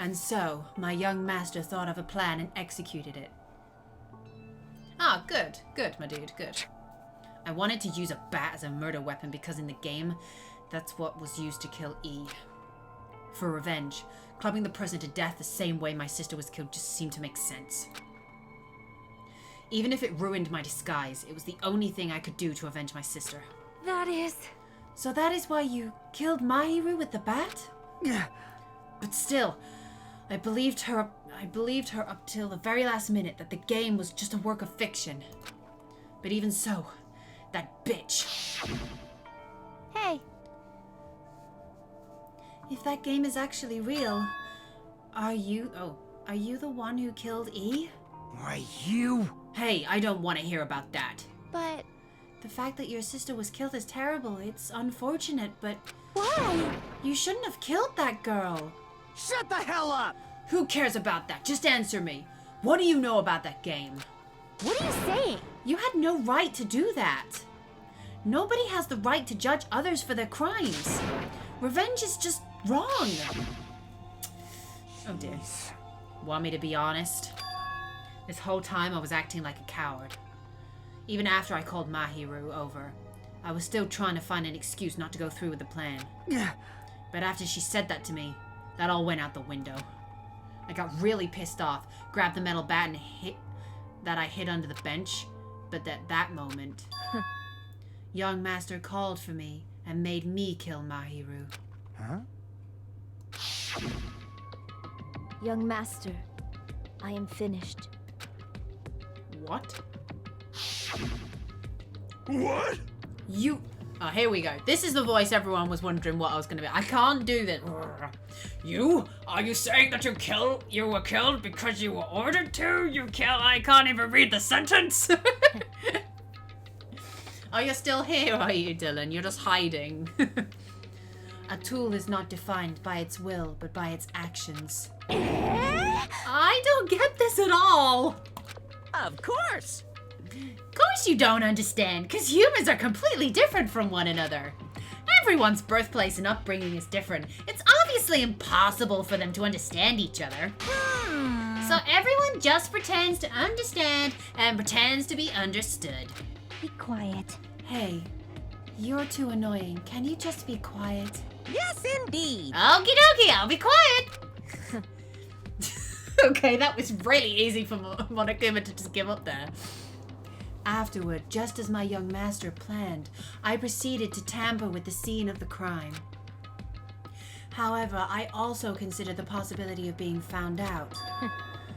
And so, my young master thought of a plan and executed it. Ah, good, my dude, good. I wanted to use a bat as a murder weapon because in the game, that's what was used to kill E. For revenge, clubbing the person to death the same way my sister was killed just seemed to make sense. Even if it ruined my disguise, it was the only thing I could do to avenge my sister. That is... So that is why you killed Mahiru with the bat? Yeah. But still, I believed her up till the very last minute that the game was just a work of fiction. But even so, that bitch. Hey. If that game is actually real, are you... Oh, Are you the one who killed E? Why, you... Hey, I don't want to hear about that. But The fact that your sister was killed is terrible. It's unfortunate, but why? you shouldn't have killed that girl. Shut the hell up! Who cares about that? Just answer me. What do you know about that game? What are you saying? You had no right to do that. Nobody has the right to judge others for their crimes. Revenge is just wrong. Oh dear. Want me to be honest? This whole time I was acting like a coward. Even after I called Mahiru over, I was still trying to find an excuse not to go through with the plan. But after she said that to me, that all went out the window. I got really pissed off, grabbed the metal bat I hid under the bench, but at that moment, young master called for me and made me kill Mahiru. Huh? Young master, I am finished. What? What? You... Oh, here we go. This is the voice everyone was wondering what I was going to be. I can't do this. You? Are you saying that you were killed because you were ordered to? I can't even read the sentence. Oh, you're still here, are you, Dylan? You're just hiding. A tool is not defined by its will, but by its actions. I don't get this at all. Of course. Of course you don't understand, because humans are completely different from one another. Everyone's birthplace and upbringing is different. It's obviously impossible for them to understand each other. So everyone just pretends to understand and pretends to be understood. Be quiet. Hey, you're too annoying. Can you just be quiet? Yes, indeed. Okie dokie, I'll be quiet. Okay, that was really easy for Monokuma to just give up there. Afterward, just as my young master planned, I proceeded to tamper with the scene of the crime. However, I also considered the possibility of being found out.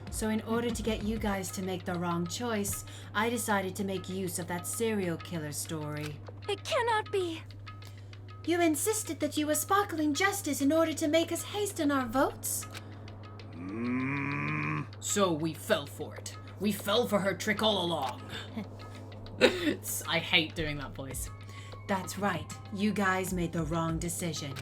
So in order to get you guys to make the wrong choice, I decided to make use of that serial killer story. It cannot be. You insisted that you were sparkling justice in order to make us hasten our votes? So we fell for it. We fell for her trick all along. I hate doing that voice. That's right. You guys made the wrong decision.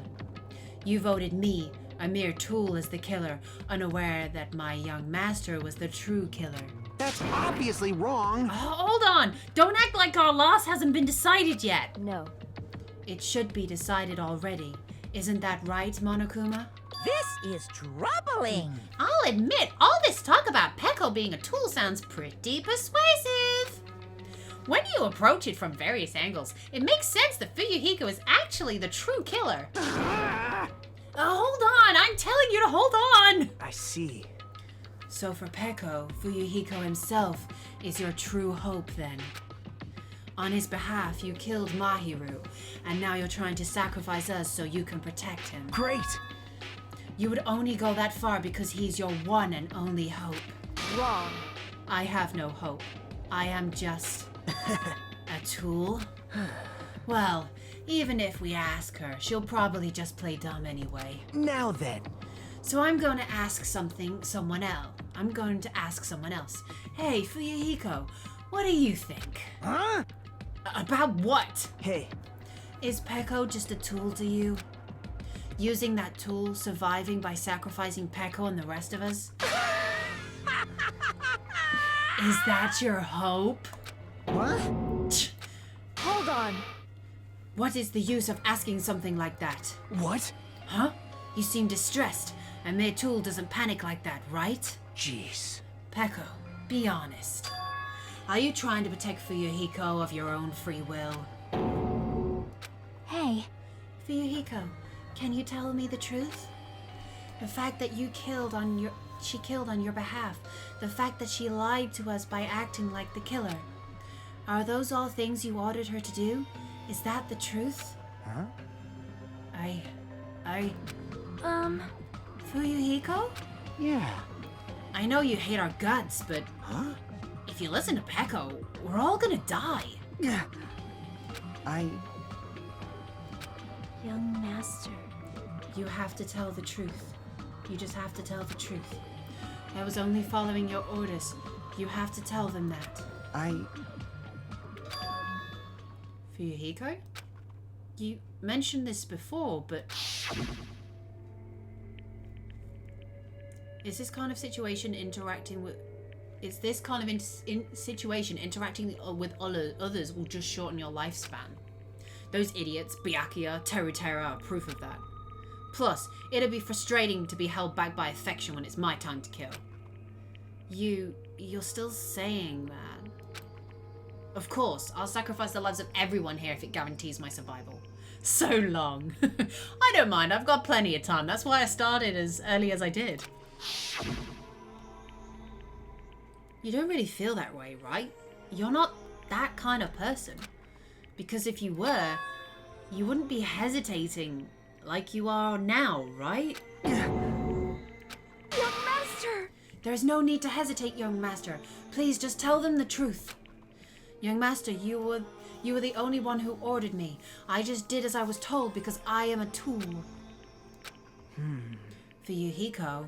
You voted me, a mere tool, as the killer, unaware that my young master was the true killer. That's obviously wrong. Oh, hold on! Don't act like our loss hasn't been decided yet. No. It should be decided already. Isn't that right, Monokuma? This is troubling. I'll admit, all this talk about Peko being a tool sounds pretty persuasive. When you approach it from various angles, it makes sense that Fuyuhiko is actually the true killer. Hold on! I'm telling you to hold on! I see. So for Peko, Fuyuhiko himself is your true hope then. On his behalf, you killed Mahiru, and now you're trying to sacrifice us so you can protect him. Great! You would only go that far because he's your one and only hope. Wrong. I have no hope. I am just a tool. Well, even if we ask her, she'll probably just play dumb anyway. Now then. So I'm going to ask someone else. Hey, Fuyuhiko, what do you think? Huh? About what? Hey, Is Peko just a tool to you? Using that tool, surviving by sacrificing Peko and the rest of us? Is that your hope? what? Hold on. What is the use of asking something like that? What? Huh? You seem distressed. A mere tool doesn't panic like that, right? Jeez. Peko, be honest. Are you trying to protect Fuyuhiko of your own free will? Hey, Fuyuhiko, can you tell me the truth? The fact that she killed on your behalf, the fact that she lied to us by acting like the killer. Are those all things you ordered her to do? Is that the truth? Huh? Fuyuhiko? Yeah. I know you hate our guts, but Huh? if you listen to Peko, we're all gonna die. Yeah. young master. You have to tell the truth. You just have to tell the truth. I was only following your orders. You have to tell them that. Fuyuhiko? You mentioned this before, but... Is this kind of situation interacting with... Is this kind of situation interacting with others will just shorten your lifespan? Those idiots, Byakuya, Terutera, are proof of that. Plus, it'd be frustrating to be held back by affection when it's my time to kill. You're still saying that? Of course, I'll sacrifice the lives of everyone here if it guarantees my survival. So long. I don't mind, I've got plenty of time. That's why I started as early as I did. You don't really feel that way, right? You're not that kind of person. Because if you were, you wouldn't be hesitating like you are now, right? Young Master! There is no need to hesitate, young master. Please just tell them the truth. Young master, you were the only one who ordered me. I just did as I was told because I am a tool. For Yuhiko,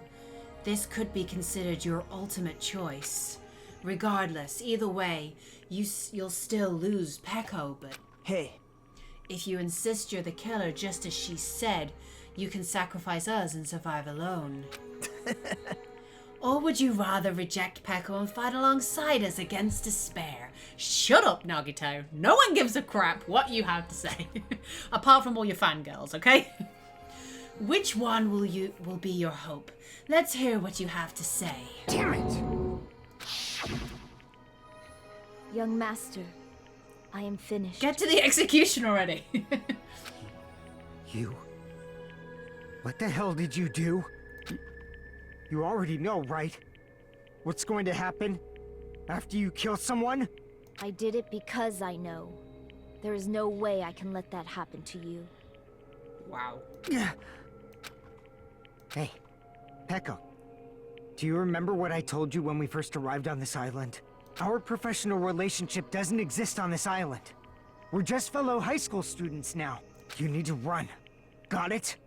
this could be considered your ultimate choice. Regardless, either way, you'll still lose Peko, but... Hey. If you insist you're the killer just as she said, you can sacrifice us and survive alone. Or would you rather reject Peko and fight alongside us against despair? Shut up, Nagito. No one gives a crap what you have to say. Apart from all your fangirls, okay? Which one will be your hope? Let's hear what you have to say. Damn it! Young Master, I am finished. Get to the execution already. You? What the hell did you do? You already know, right? What's going to happen after you kill someone? I did it because I know. There is no way I can let that happen to you. Wow. Hey, Peko. Do you remember what I told you when we first arrived on this island? Our professional relationship doesn't exist on this island. We're just fellow high school students now. You need to run. Got it?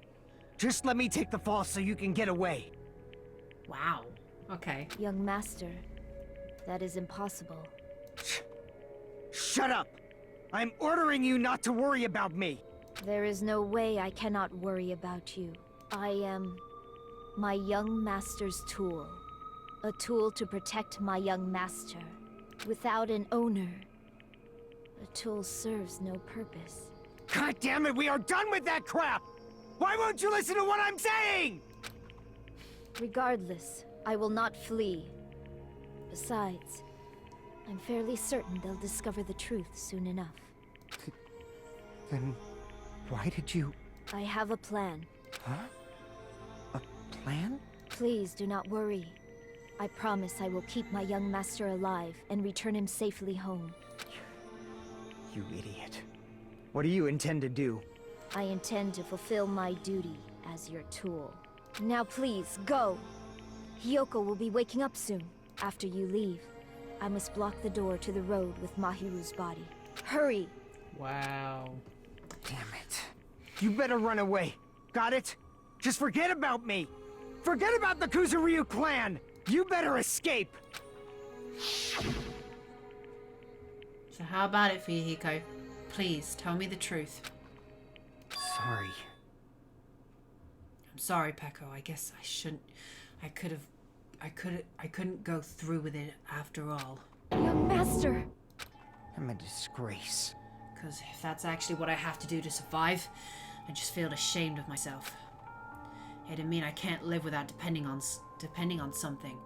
Just let me take the fall so you can get away. Wow. Okay. Young Master, that is impossible. Shut up! I'm ordering you not to worry about me! There is no way I cannot worry about you. I am my young master's tool. A tool to protect my young master. Without an owner, a tool serves no purpose. God damn it, we are done with that crap! Why won't you listen to what I'm saying? Regardless, I will not flee. Besides, I'm fairly certain they'll discover the truth soon enough. Then why did you... I have a plan. Huh? A plan? Please do not worry. I promise I will keep my young master alive and return him safely home. You idiot. What do you intend to do? I intend to fulfill my duty as your tool. Now please, go! Hiyoko will be waking up soon, after you leave. I must block the door to the road with Mahiru's body. Hurry! Wow. Damn it. You better run away. Got it? Just forget about me! Forget about the Kuzuryu clan! You better escape! So how about it, Fuyuhiko? Please, tell me the truth. Sorry. I'm sorry, Peko. I guess I shouldn't... I couldn't go through with it after all. Young master! I'm a disgrace. Because if that's actually what I have to do to survive, I just feel ashamed of myself. It'd mean I can't live without depending on something.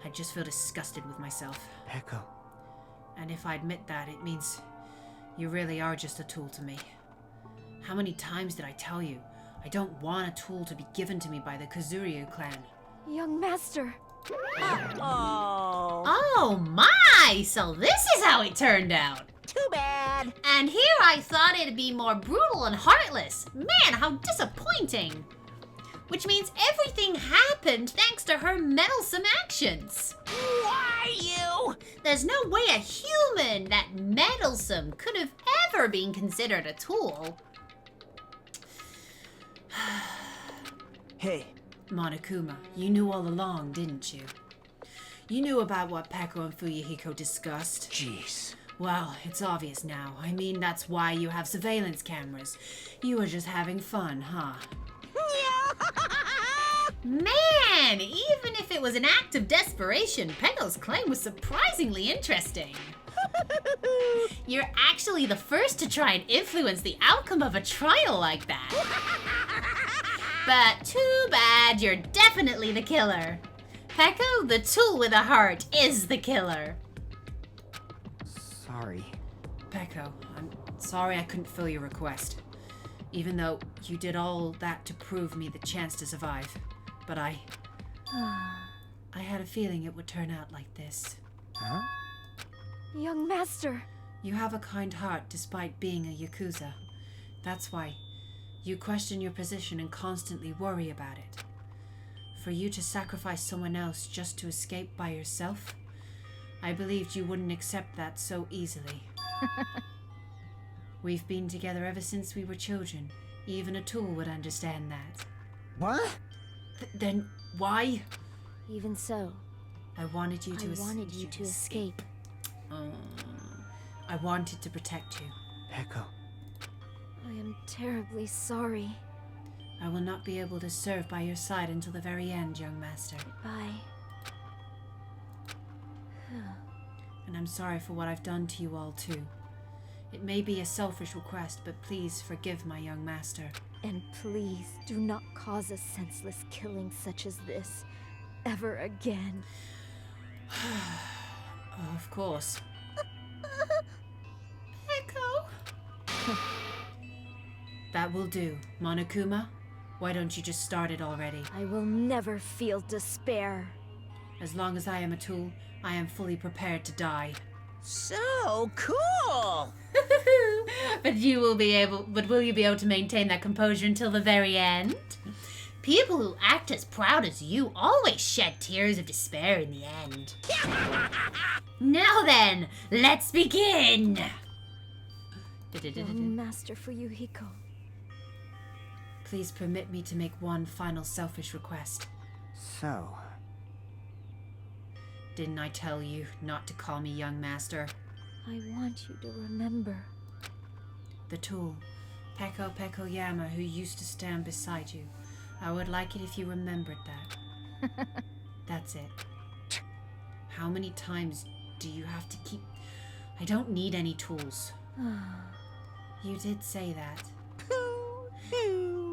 I just feel disgusted with myself. Peko. And if I admit that, it means you really are just a tool to me. How many times did I tell you? I don't want a tool to be given to me by the Kuzuryu clan. Young master! Oh my! So this is how it turned out! Too bad. And here I thought it'd be more brutal and heartless. Man, how disappointing! Which means everything happened thanks to her meddlesome actions. Why you? There's no way a human that meddlesome could have ever been considered a tool. Hey, Monokuma, you knew all along, didn't you? You knew about what Peko and Fuyuhiko discussed. Jeez. Well, it's obvious now. I mean, that's why you have surveillance cameras. You were just having fun, huh? Man, even if it was an act of desperation, Peko's claim was surprisingly interesting. You're actually the first to try and influence the outcome of a trial like that. But too bad, you're definitely the killer. Peko, the tool with a heart, is the killer. Sorry. Peko, I'm sorry I couldn't fill your request. Even though you did all that to prove me the chance to survive. But I had a feeling it would turn out like this. Huh? Young master. You have a kind heart despite being a Yakuza. That's why you question your position and constantly worry about it. For you to sacrifice someone else just to escape by yourself, I believed you wouldn't accept that so easily. We've been together ever since we were children. Even a tool would understand that. What? Then why? Even so, I wanted you to escape. I wanted to protect you. Peko. I am terribly sorry. I will not be able to serve by your side until the very end, young master. Bye. And I'm sorry for what I've done to you all too. It may be a selfish request, but please forgive my young master. And please do not cause a senseless killing such as this ever again. Of course. Peko. That will do. Monokuma, why don't you just start it already? I will never feel despair. As long as I am a tool, I am fully prepared to die. So cool! But will you be able to maintain that composure until the very end? People who act as proud as you always shed tears of despair in the end. Now then, let's begin! Young master Fuyuhiko. Please permit me to make one final selfish request. So, Didn't I tell you not to call me young master? I want you to remember. The tool, Peko Yama, who used to stand beside you. I would like it if you remembered that. That's it. How many times do you have to keep... I don't need any tools. You did say that.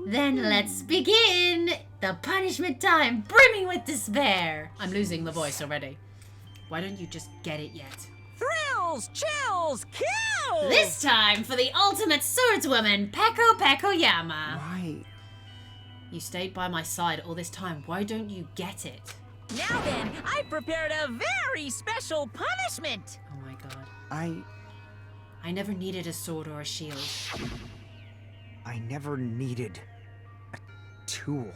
Then let's begin! The punishment time, brimming with despair! I'm losing the voice already. Why don't you just get it yet? Thrills, chills, kills! This time for the ultimate swordswoman, Peko Yama. why? You stayed by my side all this time. Why don't you get it? Now then, I prepared a very special punishment. Oh my god. I never needed a sword or a shield. I never needed a tool.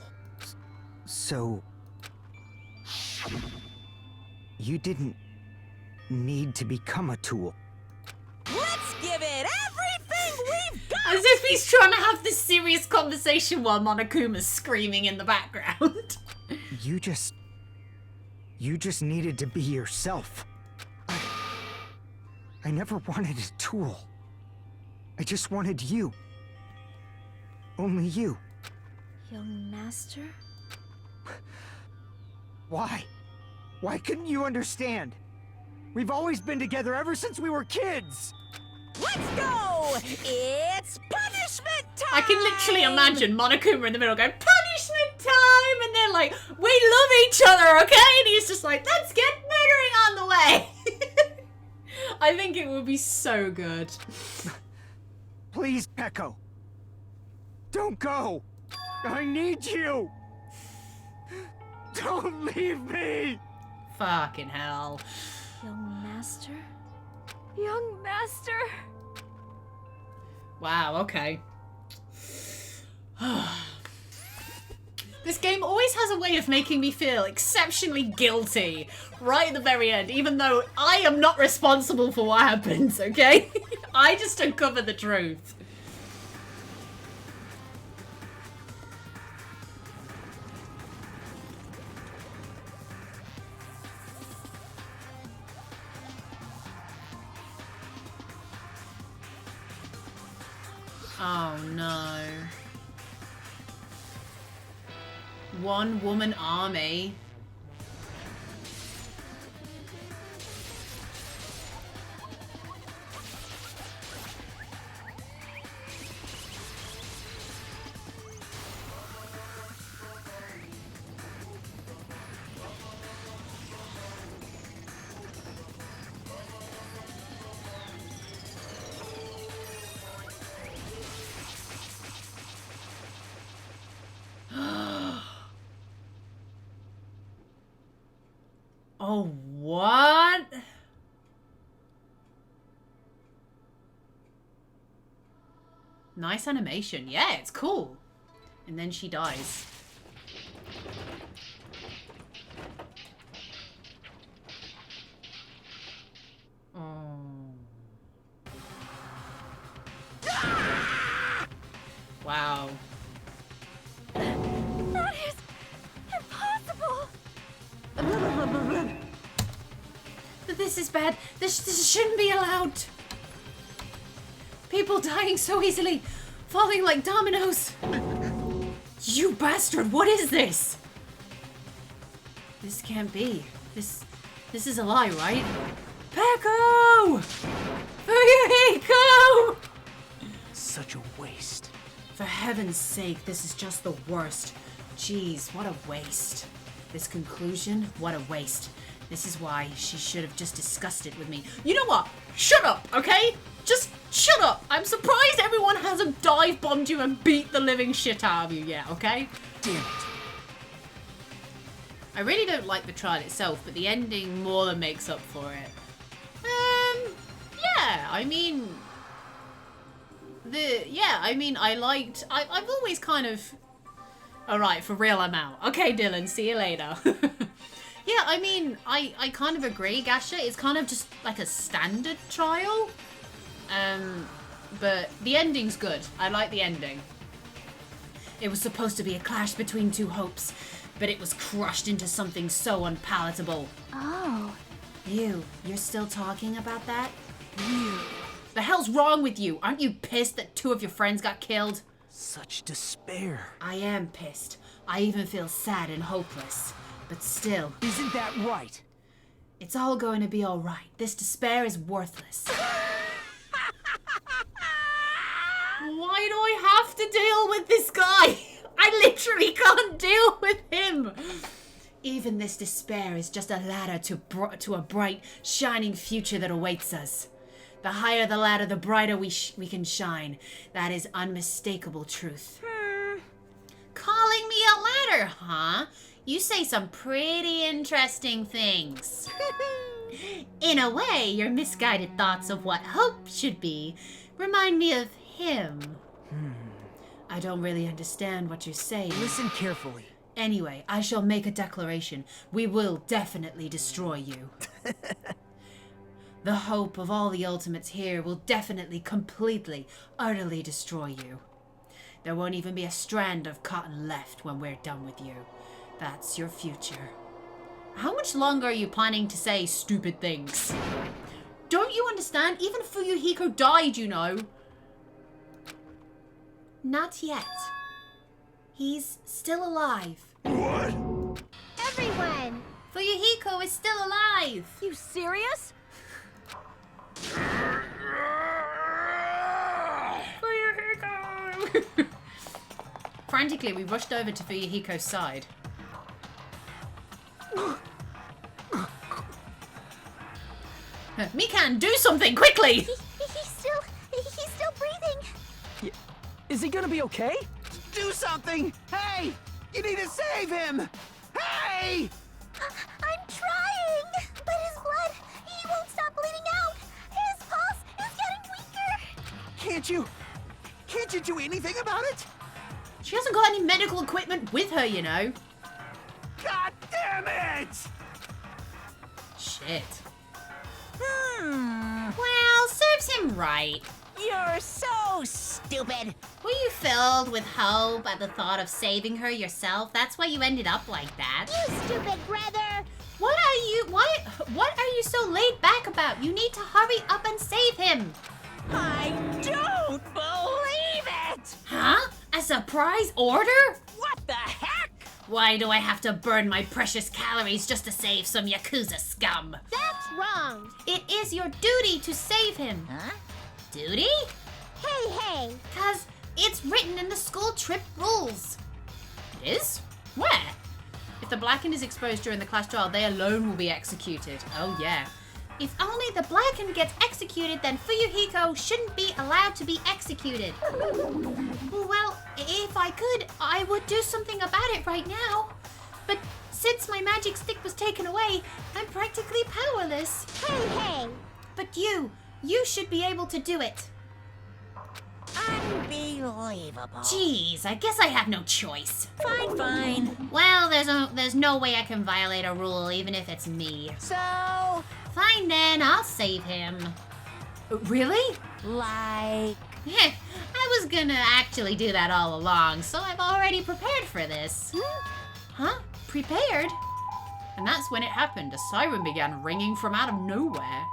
So... You didn't need to become a tool. Let's give it everything we've got! As if he's trying to have this serious conversation while Monokuma's screaming in the background. You just needed to be yourself. I never wanted a tool. I just wanted you. Only you. Young master? Why? Why couldn't you understand? We've always been together ever since we were kids! Let's go! It's punishment time! I can literally imagine Monokuma in the middle going, punishment time! And they're like, we love each other, okay? And he's just like, let's get murdering on the way! I think it would be so good. Please, Peko. Don't go! I need you! Don't leave me! Fucking hell. Young master? Young master? Wow, okay. This game always has a way of making me feel exceptionally guilty right at the very end, even though I am not responsible for what happens, okay? I just uncover the truth. Oh no. One woman army. Oh, what? Nice animation. Yeah, it's cool. And then she dies. Oh. Wow. That is impossible! This is bad. This shouldn't be allowed. People dying so easily. Falling like dominoes. You bastard, what is this? This can't be. This is a lie, right? Peko! Fuyuhiko! Such a waste. For heaven's sake, this is just the worst. Jeez, what a waste. This conclusion, what a waste. This is why she should have just discussed it with me. You know what? Shut up, okay? Just shut up. I'm surprised everyone hasn't dive bombed you and beat the living shit out of you yet, okay? Damn it. I really don't like the trial itself, but the ending more than makes up for it. Yeah, I mean... I've always kind of... Alright, for real, I'm out. Okay, Dylan, see you later. Yeah, I mean, I kind of agree, Gasha. It's kind of just like a standard trial. But the ending's good. I like the ending. It was supposed to be a clash between two hopes, but it was crushed into something so unpalatable. Oh. You're still talking about that? You. The hell's wrong with you? Aren't you pissed that two of your friends got killed? Such despair. I am pissed. I even feel sad and hopeless. But still. Isn't that right? It's all going to be alright. This despair is worthless. Why do I have to deal with this guy? I literally can't deal with him. Even this despair is just a ladder to a bright, shining future that awaits us. The higher the ladder, the brighter we can shine. That is unmistakable truth. Calling me a ladder, huh? You say some pretty interesting things. In a way, your misguided thoughts of what hope should be remind me of him. I don't really understand what you're saying. Listen carefully. Anyway, I shall make a declaration. We will definitely destroy you. The hope of all the ultimates here will definitely, completely, utterly destroy you. There won't even be a strand of cotton left when we're done with you. That's your future. How much longer are you planning to say stupid things? Don't you understand? Even Fuyuhiko died, you know. Not yet. He's still alive. What? Everyone! Fuyuhiko is still alive. You serious? Fuyuhiko! Frantically, we rushed over to Fuyuhiko's side. Mikan, do something quickly! He's still breathing. Is he gonna be okay? Do something! Hey! You need to save him! Hey! I'm trying, but his blood, he won't stop bleeding out. His pulse is getting weaker. Can't you do anything about it? She hasn't got any medical equipment with her, you know. God damn it! Shit. Well, serves him right. You're so stupid. Were you filled with hope at the thought of saving her yourself? That's why you ended up like that. You stupid brother. What are you so laid back about? You need to hurry up and save him. I don't believe surprise order? What the heck? Why do I have to burn my precious calories just to save some Yakuza scum? That's wrong. It is your duty to save him. Huh? Duty? Hey. Cause it's written in the school trip rules. It is? Where? If the Blackened is exposed during the class trial, they alone will be executed. Oh yeah. If only the Blackened gets executed, then Fuyuhiko shouldn't be allowed to be executed. Well, if I could, I would do something about it right now. But since my magic stick was taken away, I'm practically powerless. Hey. But you should be able to do it. Unbelievable. Jeez, I guess I have no choice. Fine. Well, there's no way I can violate a rule even if it's me. So, Fine then, I'll save him. Really? like... Heh, I was gonna actually do that all along, so I've already prepared for this. Huh? Prepared? And that's when it happened. A siren began ringing from out of nowhere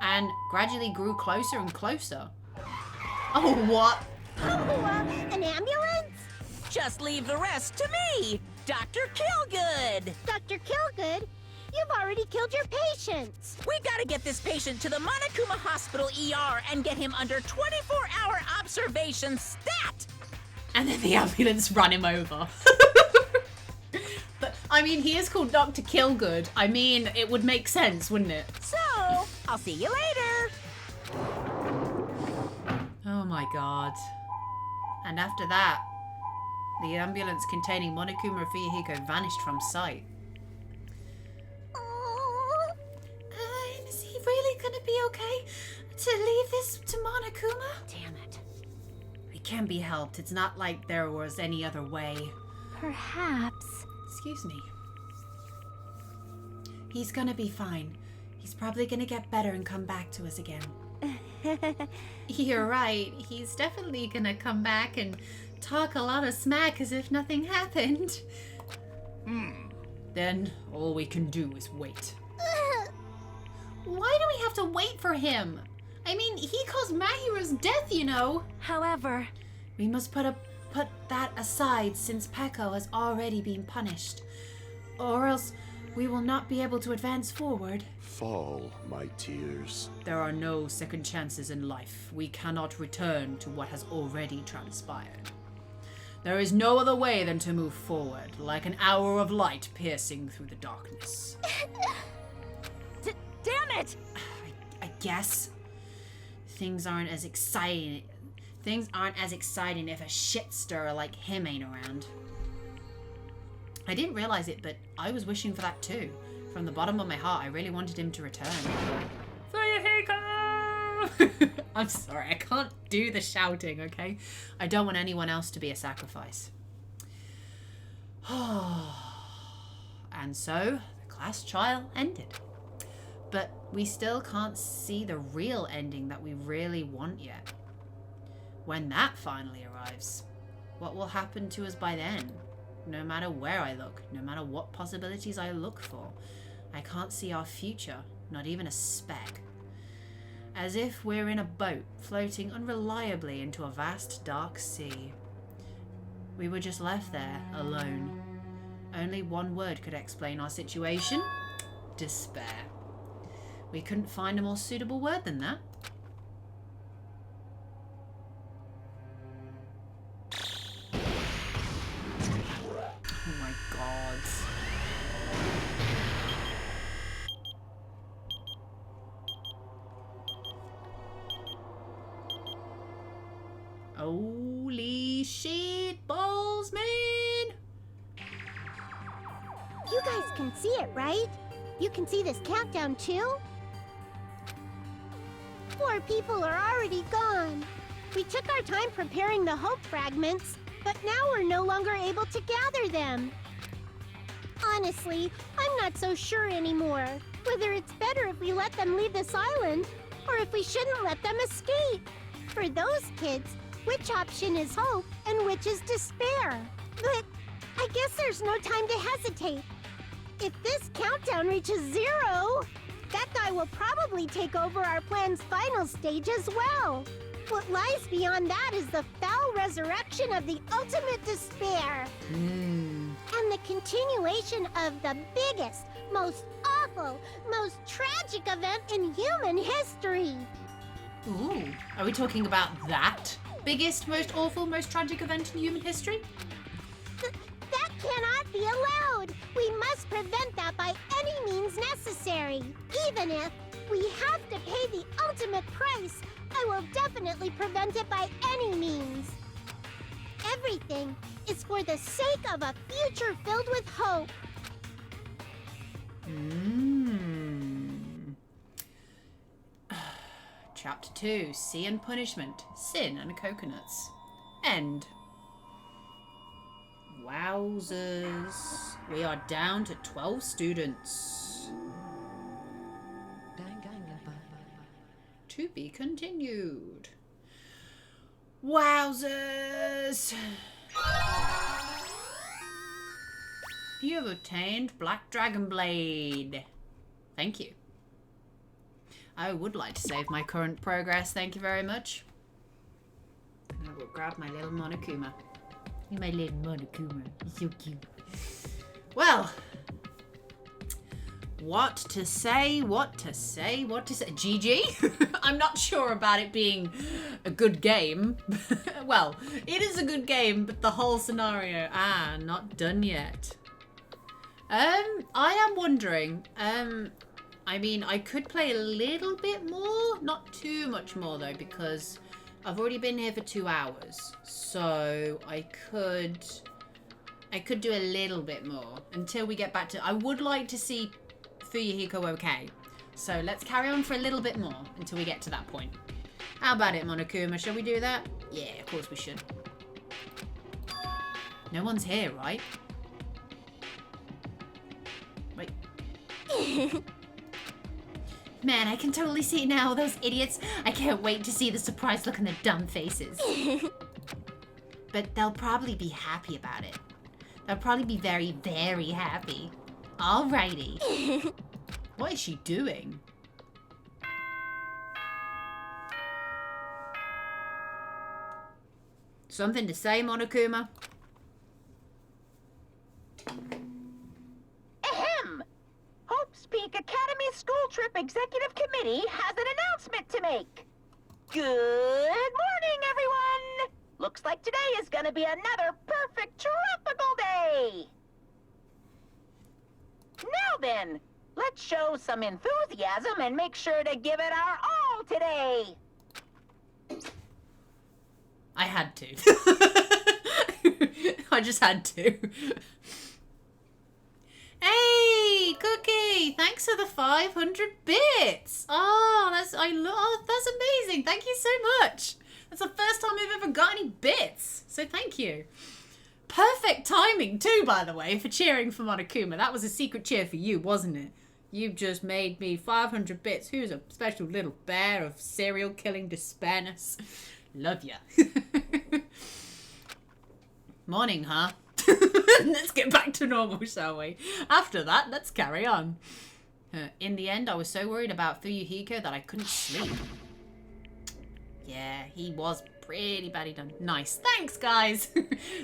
and gradually grew closer and closer. Oh, what? An ambulance? Just leave the rest to me, Dr. Killgood. Dr. Killgood, you've already killed your patients. We gotta get this patient to the Monokuma Hospital ER and get him under 24-hour observation stat. And then the ambulance ran him over. But, I mean, he is called Dr. Killgood. I mean, it would make sense, wouldn't it? So, I'll see you later. Oh my god. And after that, the ambulance containing Monokuma Fuyuhiko vanished from sight. Is he really gonna be okay to leave this to Monokuma? Damn it. It can't be helped. It's not like there was any other way. Perhaps. Excuse me. He's gonna be fine. He's probably gonna get better and come back to us again. You're right. He's definitely gonna come back and talk a lot of smack as if nothing happened. Then all we can do is wait. Why do we have to wait for him? I mean, he caused Mahiru's death, you know. However, We must put that aside since Peko has already been punished. Or else we will not be able to advance forward. Fall, my tears. There are no second chances in life. We cannot return to what has already transpired. There is no other way than to move forward, like an hour of light piercing through the darkness. damn it! I guess things aren't as exciting if a shit stirrer like him ain't around. I didn't realize it, but I was wishing for that too. From the bottom of my heart, I really wanted him to return. Fuyuhiko! I'm sorry, I can't do the shouting, okay? I don't want anyone else to be a sacrifice. And so, the class trial ended. But we still can't see the real ending that we really want yet. When that finally arrives, what will happen to us by then? No matter where I look, no matter what possibilities I look for, I can't see our future, not even a speck. As if we're in a boat floating unreliably into a vast dark sea. We were just left there, alone. Only one word could explain our situation: despair. We couldn't find a more suitable word than that. Oh my god. Holy shit balls, man! You guys can see it, right? You can see this countdown too? 4 people are already gone. We took our time preparing the hope fragments, but now we're no longer able to gather them. Honestly, I'm not so sure anymore whether it's better if we let them leave this island or if we shouldn't let them escape. For those kids, which option is hope and which is despair? But I guess there's no time to hesitate. If this countdown reaches 0, that guy will probably take over our plan's final stage as well. What lies beyond that is the foul resurrection of the ultimate despair. And the continuation of the biggest, most awful, most tragic event in human history. Ooh, are we talking about that biggest, most awful, most tragic event in human history? That cannot be allowed. We must prevent that by any means necessary. Even if we have to pay the ultimate price, I will definitely prevent it by any means. Everything is for the sake of a future filled with hope. Chapter 2, Sea and Punishment, Sin and Coconuts. End. Wowzers. We are down to 12 students. To be continued. Wowzers. You have obtained Black Dragon Blade. Thank you. I would like to save my current progress, thank you very much. I will grab my little Monokuma. My little Monokuma, he's so cute. Well, what to say? GG? I'm not sure about it being a good game. Well, it is a good game, but the whole scenario, not done yet. I am wondering, I mean, I could play a little bit more, not too much more though, because I've already been here for 2 hours. So I could do a little bit more until we get back to, I would like to see Fuyuhiko okay. So let's carry on for a little bit more until we get to that point. How about it, Monokuma? Shall we do that? Yeah, of course we should. No one's here, right? Wait. Man, I can totally see now, those idiots. I can't wait to see the surprised look on their dumb faces. But they'll probably be happy about it. They'll probably be very, very happy. Alrighty. What is she doing? Something to say, Monokuma? Ahem! Hope's Peak Academy School Trip Executive Committee has an announcement to make. Good morning, everyone! Looks like today is gonna be another perfect tropical day! Now then, let's show some enthusiasm and make sure to give it our all today! I had to. I just had to. Hey, Cookie! Thanks for the 500 bits. Oh, that's amazing. Thank you so much. That's the first time we've ever got any bits. So thank you. Perfect timing too, by the way, for cheering for Monokuma. That was a secret cheer for you, wasn't it? You've just made me 500 bits. Who's a special little bear of serial killing despairness? Love ya. Morning, huh? Let's get back to normal, shall we? After that, let's carry on. In the end, I was so worried about Fuyuhiko that I couldn't sleep. Yeah, he was pretty badly done. Nice. Thanks, guys.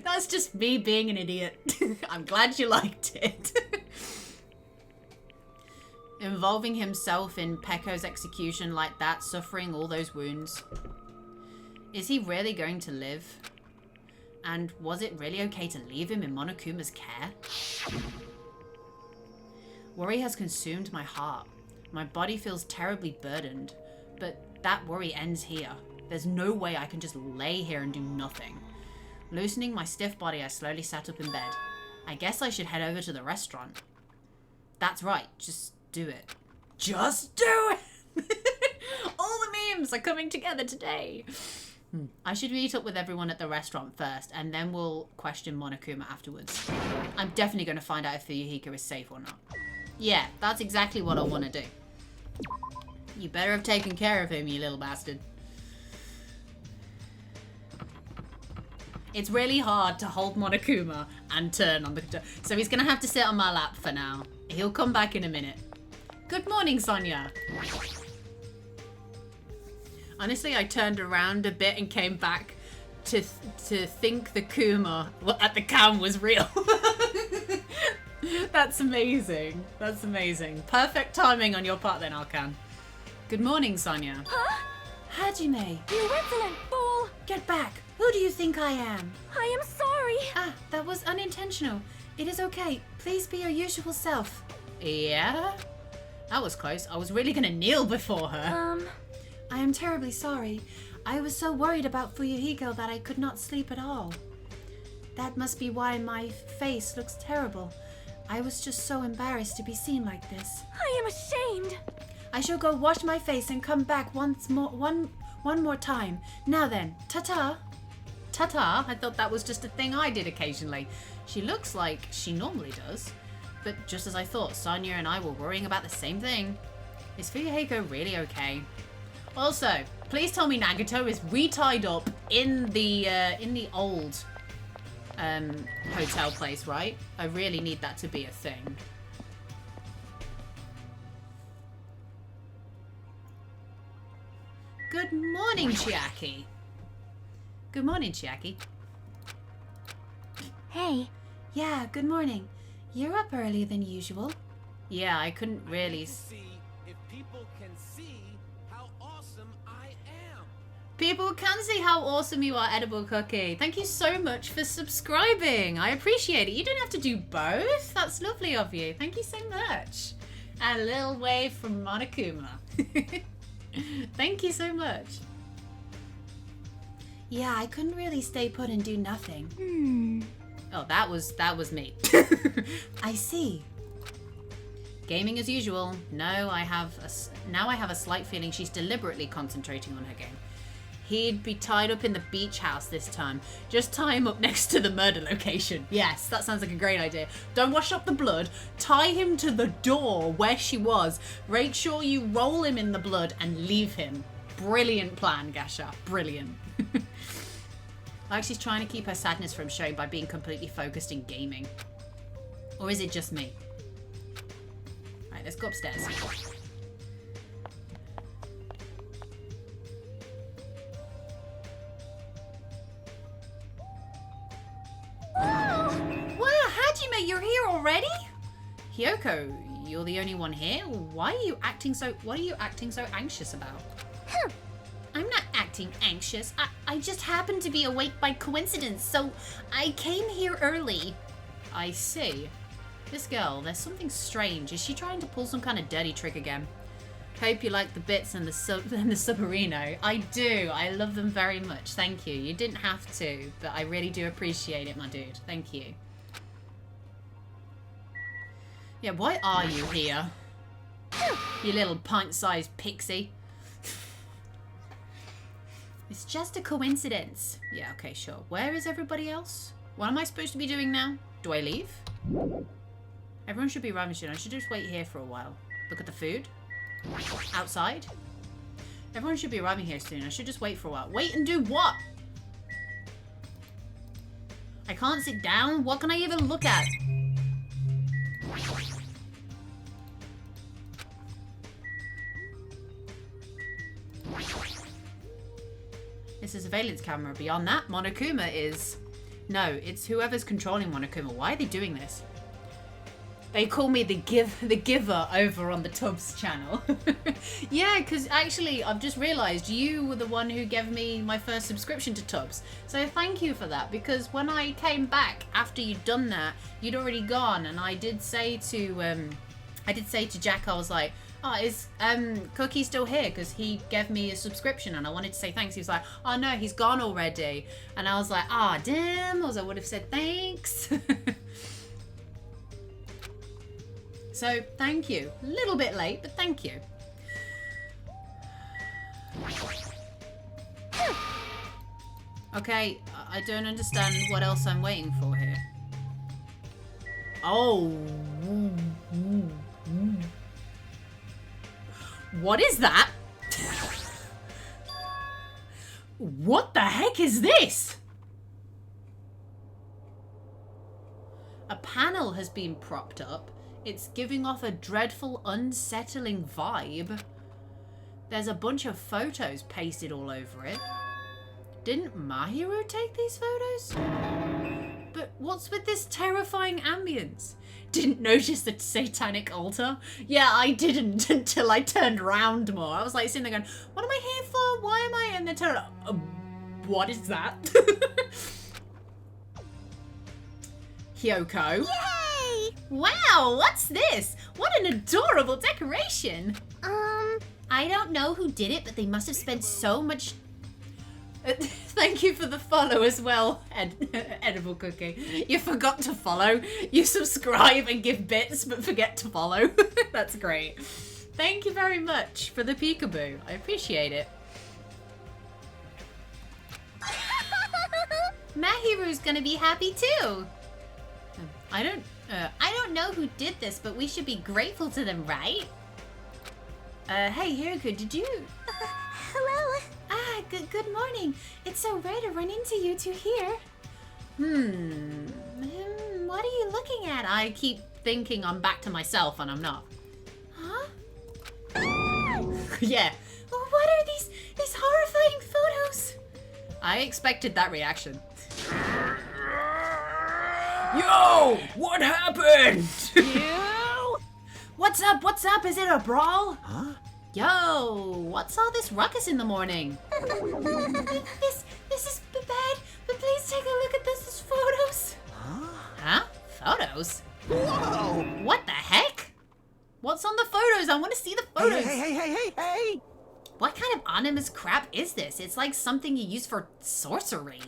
That's just me being an idiot. I'm glad you liked it. Involving himself in Pekko's execution like that, suffering all those wounds. Is he really going to live? And was it really okay to leave him in Monokuma's care? Worry has consumed my heart. My body feels terribly burdened, but that worry ends here. There's no way I can just lay here and do nothing. Loosening my stiff body, I slowly sat up in bed. I guess I should head over to the restaurant. That's right, just do it. Just do it! All the memes are coming together today. I should meet up with everyone at the restaurant first, and then we'll question Monokuma afterwards. I'm definitely going to find out if Fuyuhiko is safe or not. Yeah, that's exactly what I want to do. You better have taken care of him, you little bastard. It's really hard to hold Monokuma and turn on the... So he's going to have to sit on my lap for now. He'll come back in a minute. Good morning, Sonia. Honestly, I turned around a bit and came back to think the Kuma at the cam was real. That's amazing. That's amazing. Perfect timing on your part then, Arkan. Good morning, Sonia. Huh? Hajime! You insolent fool! Get back! Who do you think I am? I am sorry! Ah, that was unintentional. It is okay. Please be your usual self. Yeah? That was close. I was really gonna kneel before her. I am terribly sorry. I was so worried about Fuyuhiko that I could not sleep at all. That must be why my face looks terrible. I was just so embarrassed to be seen like this. I am ashamed! I shall go wash my face and come back one more time. Now then, ta-ta. Ta-ta? I thought that was just a thing I did occasionally. She looks like she normally does. But just as I thought, Sonia and I were worrying about the same thing. Is Fuyuhiko really okay? Also, please tell me Nagato is re-tied up in the old hotel place, right? I really need that to be a thing. Good morning, Chiaki. Good morning, Chiaki. Hey. Yeah, good morning. You're up earlier than usual. Yeah, I couldn't really see if people can see how awesome I am. People can see how awesome you are, Edible Cookie. Thank you so much for subscribing. I appreciate it. You don't have to do both. That's lovely of you. Thank you so much. And a little wave from Monokuma. Thank you so much. Yeah, I couldn't really stay put and do nothing. Oh, that was me. I see. Gaming as usual. Now I have a slight feeling she's deliberately concentrating on her game. He'd be tied up in the beach house this time. Just tie him up next to the murder location. Yes, that sounds like a great idea. Don't wash up the blood. Tie him to the door where she was. Make sure you roll him in the blood and leave him. Brilliant plan, Gasha. Brilliant. Like she's trying to keep her sadness from showing by being completely focused in gaming. Or is it just me? Right, let's go upstairs. Wow, Hajime, you're here already? Hyoko, you're the only one here? What are you acting so anxious about? I'm not acting anxious. I just happened to be awake by coincidence, so I came here early. I see. This girl, there's something strange. Is she trying to pull some kind of dirty trick again? Hope you like the bits and the submarino. I do. I love them very much. Thank you. You didn't have to, but I really do appreciate it, my dude. Thank you. Yeah, why are you here? You little pint-sized pixie. It's just a coincidence. Yeah, okay, sure. Where is everybody else? What am I supposed to be doing now? Do I leave? Everyone should be arriving soon. I should just wait here for a while. Look at the food. Outside. Everyone should be arriving here soon. I should just wait for a while. Wait and do what? I can't sit down? What can I even look at? This is a surveillance camera. Beyond that, Monokuma is... No, it's whoever's controlling Monokuma. Why are they doing this? They call me the giver over on the Tubbs channel. Yeah, because actually, I've just realised you were the one who gave me my first subscription to Tubbs. So thank you for that, because when I came back after you'd done that, you'd already gone, and I did say to Jack, I was like, oh, is Cookie still here? Because he gave me a subscription and I wanted to say thanks. He was like, oh no, he's gone already. And I was like, ah, oh, damn, I would have said thanks. So thank you. A little bit late, but thank you. Okay, I don't understand what else I'm waiting for here. Oh. What is that? What the heck is this? A panel has been propped up. It's giving off a dreadful, unsettling vibe. There's a bunch of photos pasted all over it. Didn't Mahiru take these photos? But what's with this terrifying ambience? Didn't notice the satanic altar? Yeah, I didn't until I turned around more. I was like sitting there going, what am I here for? Why am I in the turn? What is that? Hyoko. Yay! Wow, what's this? What an adorable decoration. I don't know who did it, but they must have spent so much... Thank you for the follow as well, Edible Cookie. You forgot to follow. You subscribe and give bits, but forget to follow. That's great. Thank you very much for the peekaboo. I appreciate it. Mahiru's gonna be happy too. I don't know who did this, but we should be grateful to them, right? Hey, Hiroko, did you... Hello? Good morning. It's so rare to run into you two here. What are you looking at? I keep thinking I'm back to myself and I'm not. Huh? Yeah. What are these horrifying photos? I expected that reaction. Yo! What happened? You? What's up? What's up? Is it a brawl? Huh? Yo, what's all this ruckus in the morning? This is bad, but please take a look at these photos. Huh? Photos? Whoa! What the heck? What's on the photos? I want to see the photos. Hey! What kind of animus crap is this? It's like something you use for sorcery.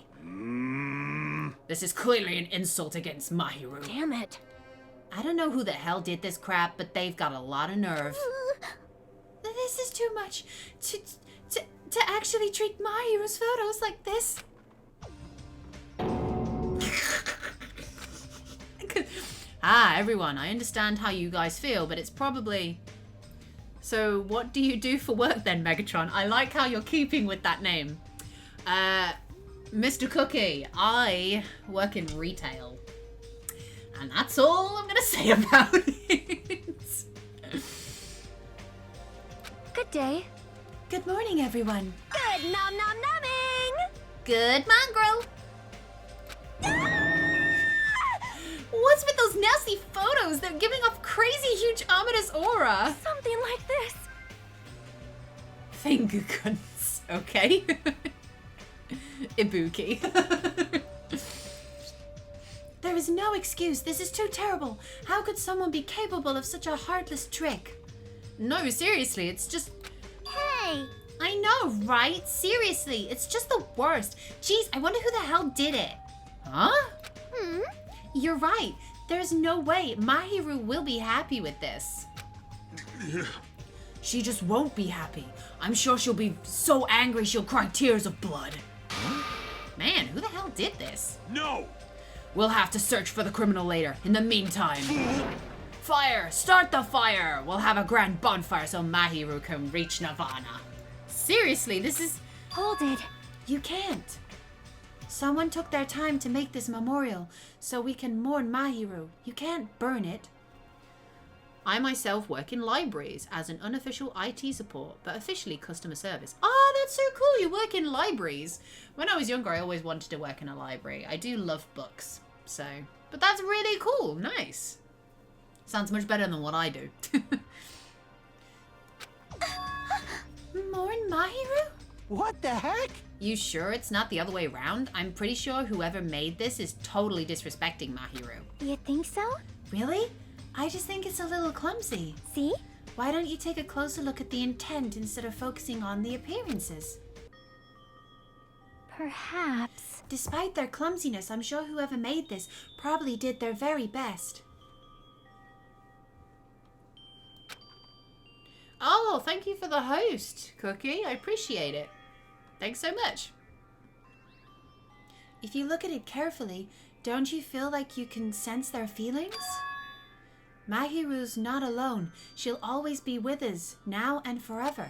This is clearly an insult against Mahiru. Damn it. I don't know who the hell did this crap, but they've got a lot of nerve. This is too much to actually treat Mahiru's photos like this. Everyone, I understand how you guys feel, but it's probably... So, what do you do for work then, Megatron? I like how you're keeping with that name. Mr. Cookie, I work in retail. And that's all I'm gonna say about it. Good day. Good morning, everyone. Good nom nom nomming! Good mongrel. What's with those nasty photos? They're giving off crazy huge ominous aura. Something like this. Finger guns, okay? Ibuki. There is no excuse. This is too terrible. How could someone be capable of such a heartless trick? No, seriously, it's just... Hey! I know, right? Seriously, it's just the worst. Jeez, I wonder who the hell did it. Huh? You're right. There's no way Mahiru will be happy with this. She just won't be happy. I'm sure she'll be so angry she'll cry tears of blood. Man, who the hell did this? No! We'll have to search for the criminal later. In the meantime... Fire! Start the fire! We'll have a grand bonfire so Mahiru can reach Nirvana. Seriously, this is... Hold it. You can't. Someone took their time to make this memorial so we can mourn Mahiru. You can't burn it. I myself work in libraries as an unofficial IT support, but officially customer service. Oh, that's so cool. You work in libraries. When I was younger, I always wanted to work in a library. I do love books, so... But that's really cool. Nice. Sounds much better than what I do. Mourn Mahiru? What the heck? You sure it's not the other way around? I'm pretty sure whoever made this is totally disrespecting Mahiru. You think so? Really? I just think it's a little clumsy. See? Why don't you take a closer look at the intent instead of focusing on the appearances? Perhaps. Despite their clumsiness, I'm sure whoever made this probably did their very best. Oh, thank you for the host, Cookie. I appreciate it. Thanks so much. If you look at it carefully, don't you feel like you can sense their feelings? Mahiru's not alone. She'll always be with us, now and forever.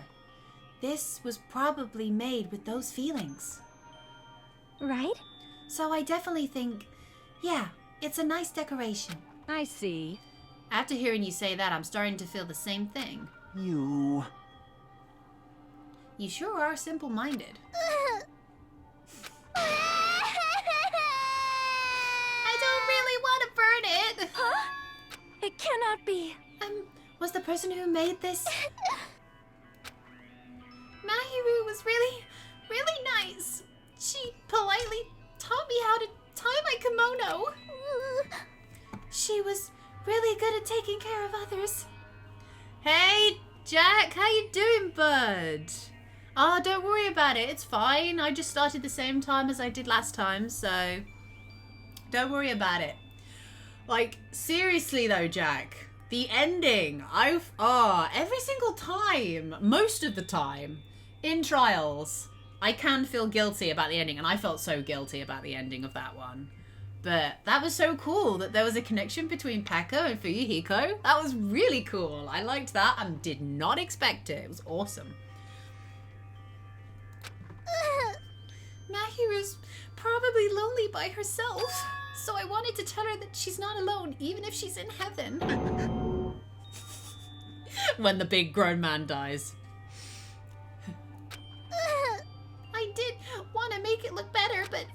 This was probably made with those feelings. Right? So I definitely think, yeah, it's a nice decoration. I see. After hearing you say that, I'm starting to feel the same thing. You... You sure are simple-minded. I don't really want to burn it. Huh? It cannot be. Was the person who made this... Mahiru was really nice. She politely taught me how to tie my kimono. She was really good at taking care of others. Hey, Jack, how you doing, bud? Oh, don't worry about it. It's fine. I just started the same time as I did last time, so don't worry about it. Like, seriously though, Jack, the ending, every single time, most of the time, in trials, I can feel guilty about the ending, and I felt so guilty about the ending of that one. But that was so cool that there was a connection between Peko and Fuyuhiko. That was really cool. I liked that and did not expect it. It was awesome. Mahiru's probably lonely by herself, so I wanted to tell her that she's not alone, even if she's in heaven. When the big grown man dies. I did want to make it look better, but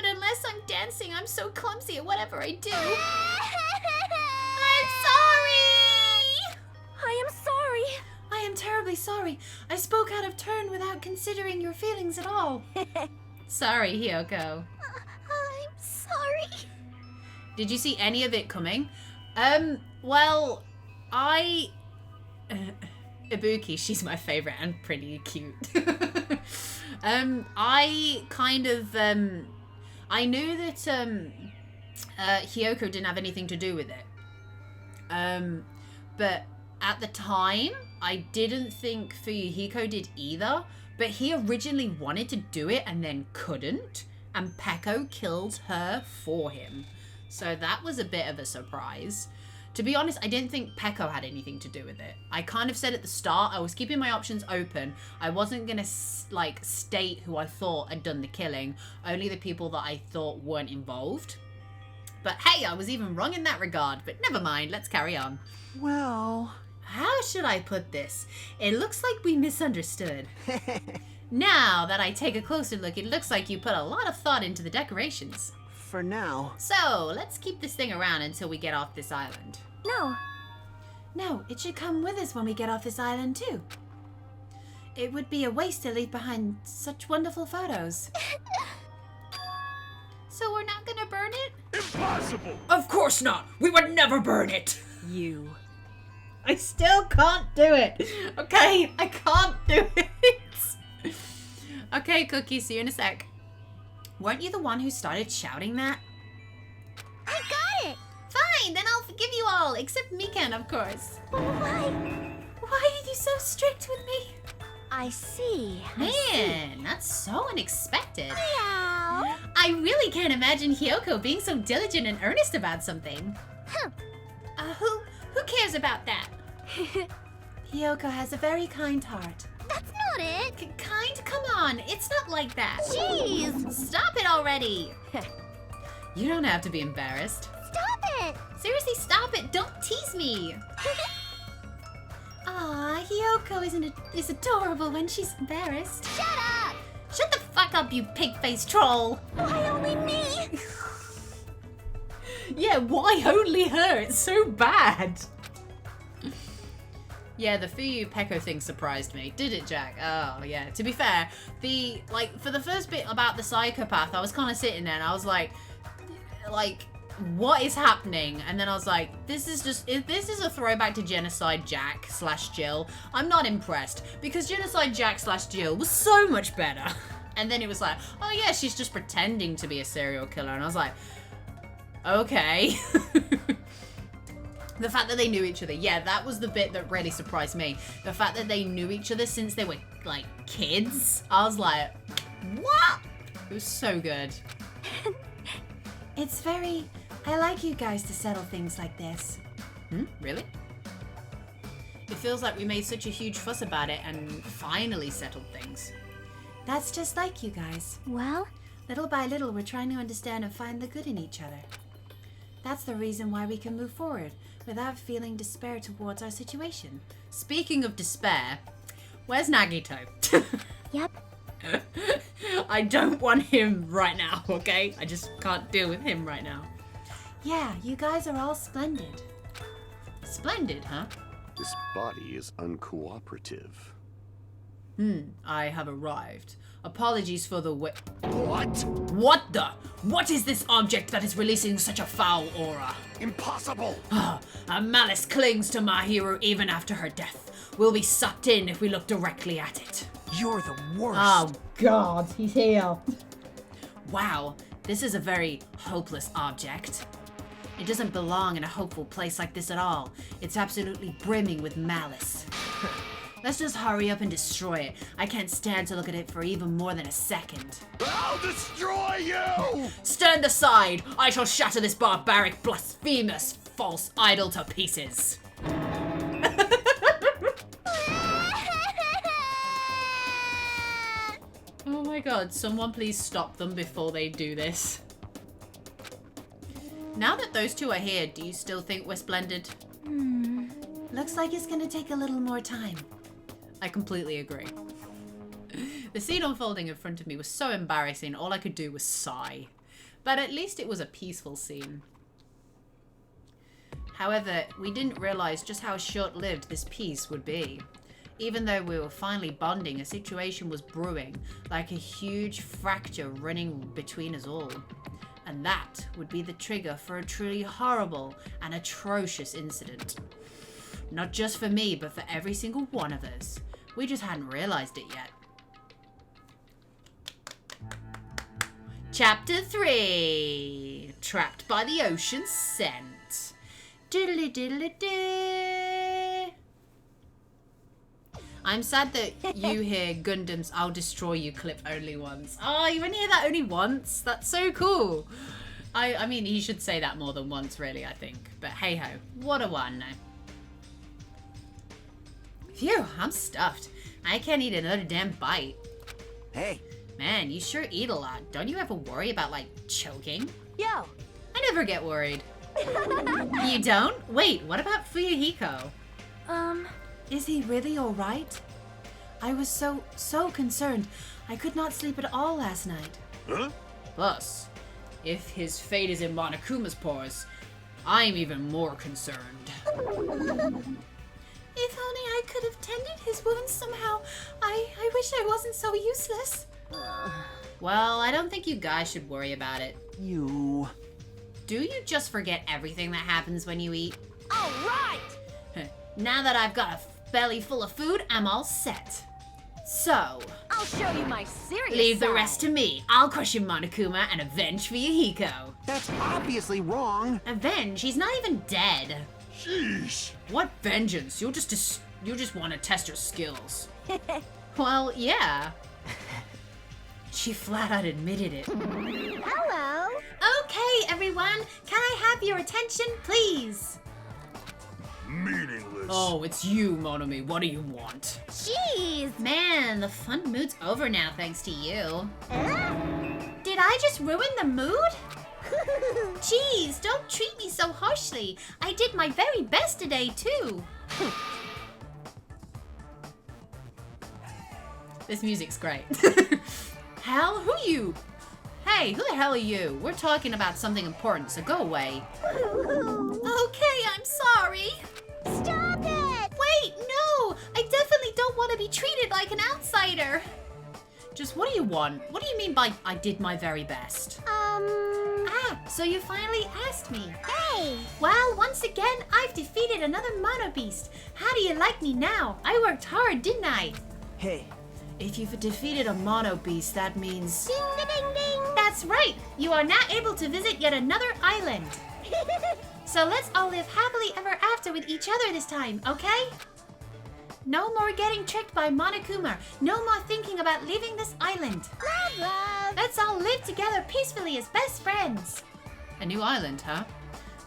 unless I'm dancing, I'm so clumsy at whatever I do. I'm sorry! I am sorry. I am terribly sorry. I spoke out of turn without considering your feelings at all. Sorry, Hiyoko. I'm sorry. Did you see any of it coming? Well, Ibuki, she's my favorite and pretty cute. I kind of, I knew that, Hiyoko didn't have anything to do with it. But at the time, I didn't think Fuyuhiko did either, but he originally wanted to do it and then couldn't, and Peko killed her for him. So that was a bit of a surprise. To be honest, I didn't think Peko had anything to do with it. I kind of said at the start, I was keeping my options open. I wasn't going to, like, state who I thought had done the killing, only the people that I thought weren't involved. But hey, I was even wrong in that regard, but never mind, let's carry on. Well... How should I put this? It looks like we misunderstood. Now that I take a closer look, it looks like you put a lot of thought into the decorations. For now. So, let's keep this thing around until we get off this island. No, it should come with us when we get off this island too. It would be a waste to leave behind such wonderful photos. So we're not gonna burn it? Impossible! Of course not! We would never burn it! You. I still can't do it! Okay, I can't do it! Okay, Cookie, see you in a sec. Weren't you the one who started shouting that? I got it. Fine, then I'll forgive you all, except Mikan, of course. Why? Why are you so strict with me? I see. Man, that's so unexpected. Meow. I really can't imagine Hiyoko being so diligent and earnest about something. Who cares about that? Hiyoko has a very kind heart. That's not it. Kind? Come on, it's not like that. Jeez. Stop it already. You don't have to be embarrassed. Stop it. Seriously, stop it. Don't tease me. Aw, Hiyoko is adorable when she's embarrassed. Shut up. Shut the fuck up, you pig-faced troll. Why only me? Yeah, why only her? It's so bad. Yeah, the Fuyu Peko thing surprised me. Did it, Jack? Oh, yeah. To be fair, for the first bit about the psychopath, I was kind of sitting there and I was like, what is happening? And then I was like, this is a throwback to Genocide Jack / Jill. I'm not impressed because Genocide Jack / Jill was so much better. And then it was like, oh yeah, she's just pretending to be a serial killer. And I was like, okay. The fact that they knew each other, yeah, that was the bit that really surprised me. The fact that they knew each other since they were, like, kids. I was like, what? It was so good. I like you guys to settle things like this. Really? It feels like we made such a huge fuss about it and finally settled things. That's just like you guys. Well, Little by little, we're trying to understand and find the good in each other. That's the reason why we can move forward without feeling despair towards our situation. Speaking of despair, Where's Nagito? Yep. I don't want him right now, okay? I just can't deal with him right now. Yeah, you guys are all splendid. Splendid, huh? This body is uncooperative. I have arrived. Apologies for the way. What? What the? What is this object that is releasing such a foul aura? Impossible! A malice clings to Mahiru even after her death. We'll be sucked in if we look directly at it. You're the worst. Oh god, he's here. Wow, this is a very hopeless object. It doesn't belong in a hopeful place like this at all. It's absolutely brimming with malice. Let's just hurry up and destroy it. I can't stand to look at it for even more than a second. I'll destroy you! Stand aside! I shall shatter this barbaric, blasphemous, false idol to pieces. Oh my god, someone please stop them before they do this. Now that those two are here, do you still think we're splendid? Looks like it's gonna take a little more time. I completely agree. The scene unfolding in front of me was so embarrassing, all I could do was sigh. But at least it was a peaceful scene. However, we didn't realize just how short-lived this peace would be. Even though we were finally bonding, a situation was brewing, like a huge fracture running between us all. And that would be the trigger for a truly horrible and atrocious incident. Not just for me, but for every single one of us. We just hadn't realized it yet. Chapter 3. Trapped by the ocean scent. Diddly diddly dee. I'm sad that you hear Gundam's I'll Destroy You clip only once. Oh, you even hear that only once? That's so cool. I mean, he should say that more than once, really, I think. But hey ho, what do I know? Phew, I'm stuffed. I can't eat another damn bite. Hey, Man, you sure eat a lot. Don't you ever worry about, like, choking? Yo, I never get worried. You don't? Wait, what about Fuyuhiko? Is he really alright? I was so concerned. I could not sleep at all last night. Huh? Plus, if his fate is in Monokuma's paws, I'm even more concerned. If only I could have tended his wounds somehow. I wish I wasn't so useless. Well, I don't think you guys should worry about it. you... Do you just forget everything that happens when you eat? All right! Now that I've got a belly full of food, I'm all set. So, I'll show you my serious leave the side. rest to me. I'll crush your Monokuma and avenge Fuyuhiko. That's obviously wrong. Avenge? He's not even dead. Sheesh. What vengeance? You just want to test your skills. Well, yeah. She flat out admitted it. Hello. Okay, everyone. Can I have your attention, please? Meaningless. Oh, it's you, Monomi. What do you want? Jeez. Man, the fun mood's over now thanks to you. Did I just ruin the mood? Jeez, don't treat me so harshly. I did my very best today, too. This music's great. Hell, who you? Hey, who the hell are you? We're talking about something important, so go away. Okay, I'm sorry. Stop it. Wait, no! I definitely don't want to be treated like an outsider. Just what do you want? What do you mean by I did my very best? Ah, so you finally asked me. Hey. Well, once again, I've defeated another Mono Beast. How do you like me now? I worked hard, didn't I? Hey, If you've defeated a Mono Beast, that means... Ding a ding ding. That's right. You are now able to visit yet another island. So let's all live happily ever after with each other this time, okay? No more getting tricked by Monokuma. No more thinking about leaving this island. Love, love. Let's all live together peacefully as best friends. A new island, huh?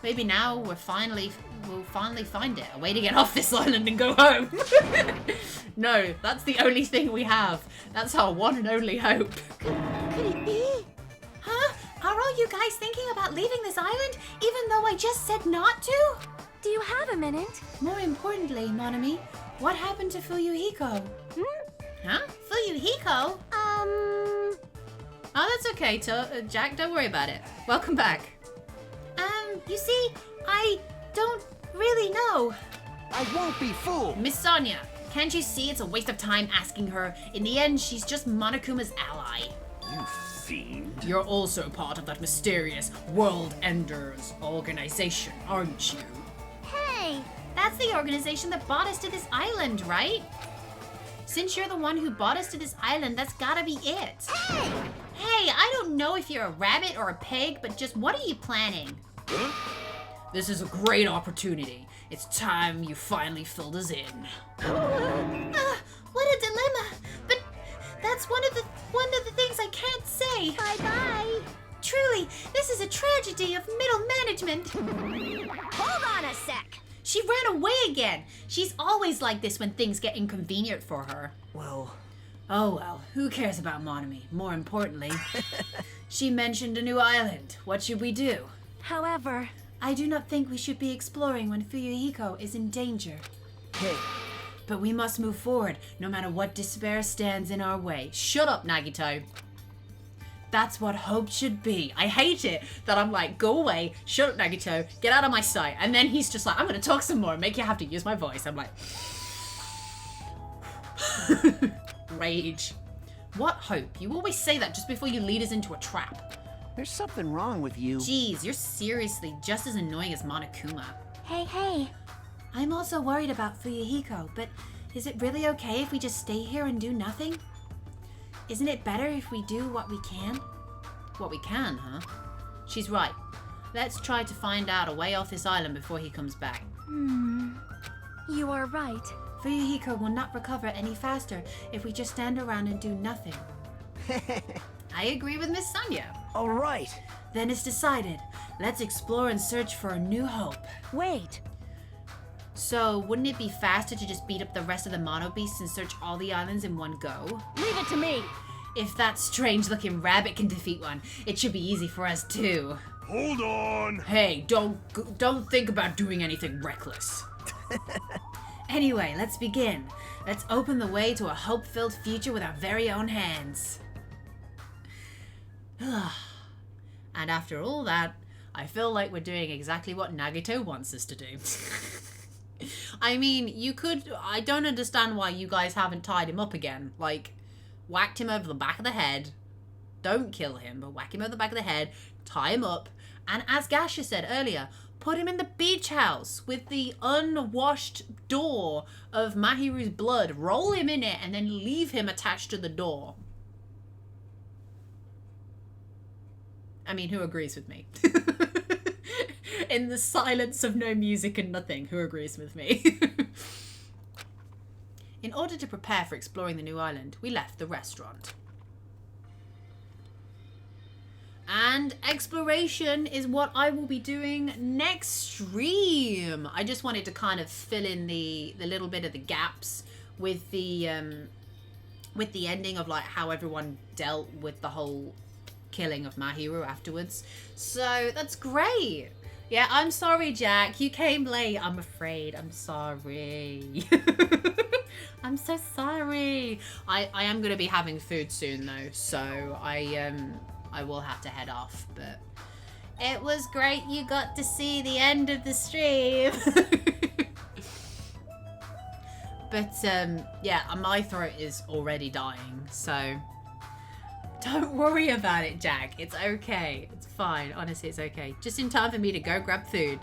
Maybe now we'll finally find it. A way to get off this island and go home. No, that's the only thing we have. That's our one and only hope. Could it be? Huh? Are all you guys thinking about leaving this island even though I just said not to? Do you have a minute? More importantly, Monami, What happened to Fuyuhiko? Huh? Fuyuhiko? Oh, that's okay, Jack. Don't worry about it. Welcome back. You see, I don't really know. I won't be fooled. Miss Sonia, can't you see it's a waste of time asking her? In the end, she's just Monokuma's ally. You fiend. You're also part of that mysterious World Enders organization, aren't you? Hey, that's the organization that brought us to this island, right? Since you're the one who brought us to this island, that's gotta be it. Hey, I don't know if you're a rabbit or a pig, but just what are you planning? This is a great opportunity. It's time you finally filled us in. What a dilemma! But that's one of the things I can't say. Bye-bye. Truly, this is a tragedy of middle management. Hold on a sec. She ran away again. She's always like this when things get inconvenient for her. Well... Oh well, who cares about Monomi? More importantly, she mentioned a new island. What should we do? However, I do not think we should be exploring when Fuyuhiko is in danger. Hey, But we must move forward, no matter what despair stands in our way. Shut up, Nagito. That's what hope should be. I hate it that I'm like, go away, shut up, Nagito, get out of my sight. And then he's just like, I'm gonna talk some more, make you have to use my voice. I'm like... Rage. What hope? You always say that just before you lead us into a trap. There's something wrong with you. Jeez, you're seriously just as annoying as Monokuma. hey. I'm also worried about Fuyuhiko, but is it really okay if we just stay here and do nothing? Isn't it better if we do what we can? What we can, huh? She's right. Let's try to find out a way off this island before he comes back. You are right. Fuyuhiko will not recover any faster if we just stand around and do nothing. I agree with Miss Sonia. all right. Then it's decided. Let's explore and search for a new hope. Wait. So, wouldn't it be faster to just beat up the rest of the Mono Beasts and search all the islands in one go? Leave it to me. If that strange-looking rabbit can defeat one, it should be easy for us too. Hold on. Hey, don't think about doing anything reckless. Anyway, let's begin. Let's open the way to a hope-filled future with our very own hands. And after all that, I feel like we're doing exactly what Nagito wants us to do. I mean, I don't understand why you guys haven't tied him up again. Like, whacked him over the back of the head. Don't kill him, but whack him over the back of the head, tie him up, and as Gasha said earlier, put him in the beach house with the unwashed door of Mahiru's blood. Roll him in it and then leave him attached to the door. I mean, who agrees with me? In the silence of no music and nothing, who agrees with me? In order to prepare for exploring the new island, we left the restaurant. And exploration is what I will be doing next stream. I just wanted to kind of fill in the little bit of the gaps with the ending of like how everyone dealt with the whole killing of Mahiru afterwards. So that's great. Yeah, I'm sorry, Jack. You came late, I'm afraid. I'm sorry. I'm so sorry. I am going to be having food soon though, so I will have to head off, but it was great you got to see the end of the stream. But yeah, my throat is already dying, so don't worry about it, Jack. It's okay. It's fine. Honestly, it's okay. Just in time for me to go grab food.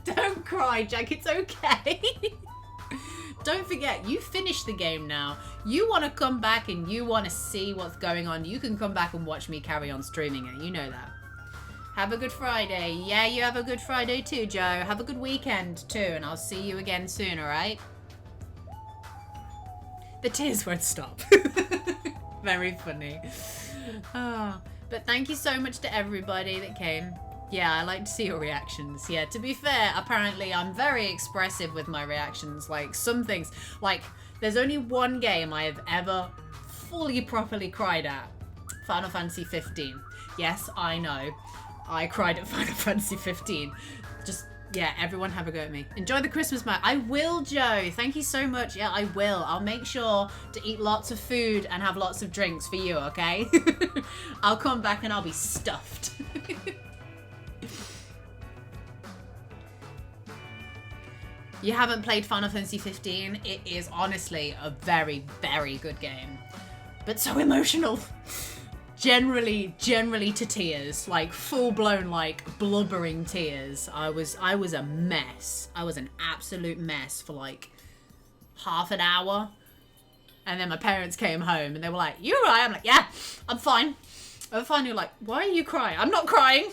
Don't cry, Jack. It's okay. Don't forget, you finished the game now. You want to come back and you want to see what's going on, you can come back and watch me carry on streaming it. You know that. Have a good Friday. Yeah, you have a good Friday too, Joe. Have a good weekend too, and I'll see you again soon, alright? The tears won't stop. Very funny. Oh, but thank you so much to everybody that came. Yeah, I like to see your reactions. Yeah, to be fair, apparently I'm very expressive with my reactions. Like, some things, like, there's only one game I have ever fully properly cried at. Final Fantasy 15. Yes, I know. I cried at Final Fantasy 15. Just Yeah, everyone have a go at me. Enjoy the Christmas market. I will, Joe. Thank you so much. Yeah, I will. I'll make sure to eat lots of food and have lots of drinks for you, okay? I'll come back and I'll be stuffed. You haven't played Final Fantasy 15? It is honestly a very, very good game. But so emotional. Generally to tears, like full-blown, like blubbering tears. I was a mess. I was an absolute mess for like half an hour, and then my parents came home and they were like, "You alright?" I'm like, "Yeah, I'm fine." I'm fine. You're like, "Why are you crying?" "I'm not crying.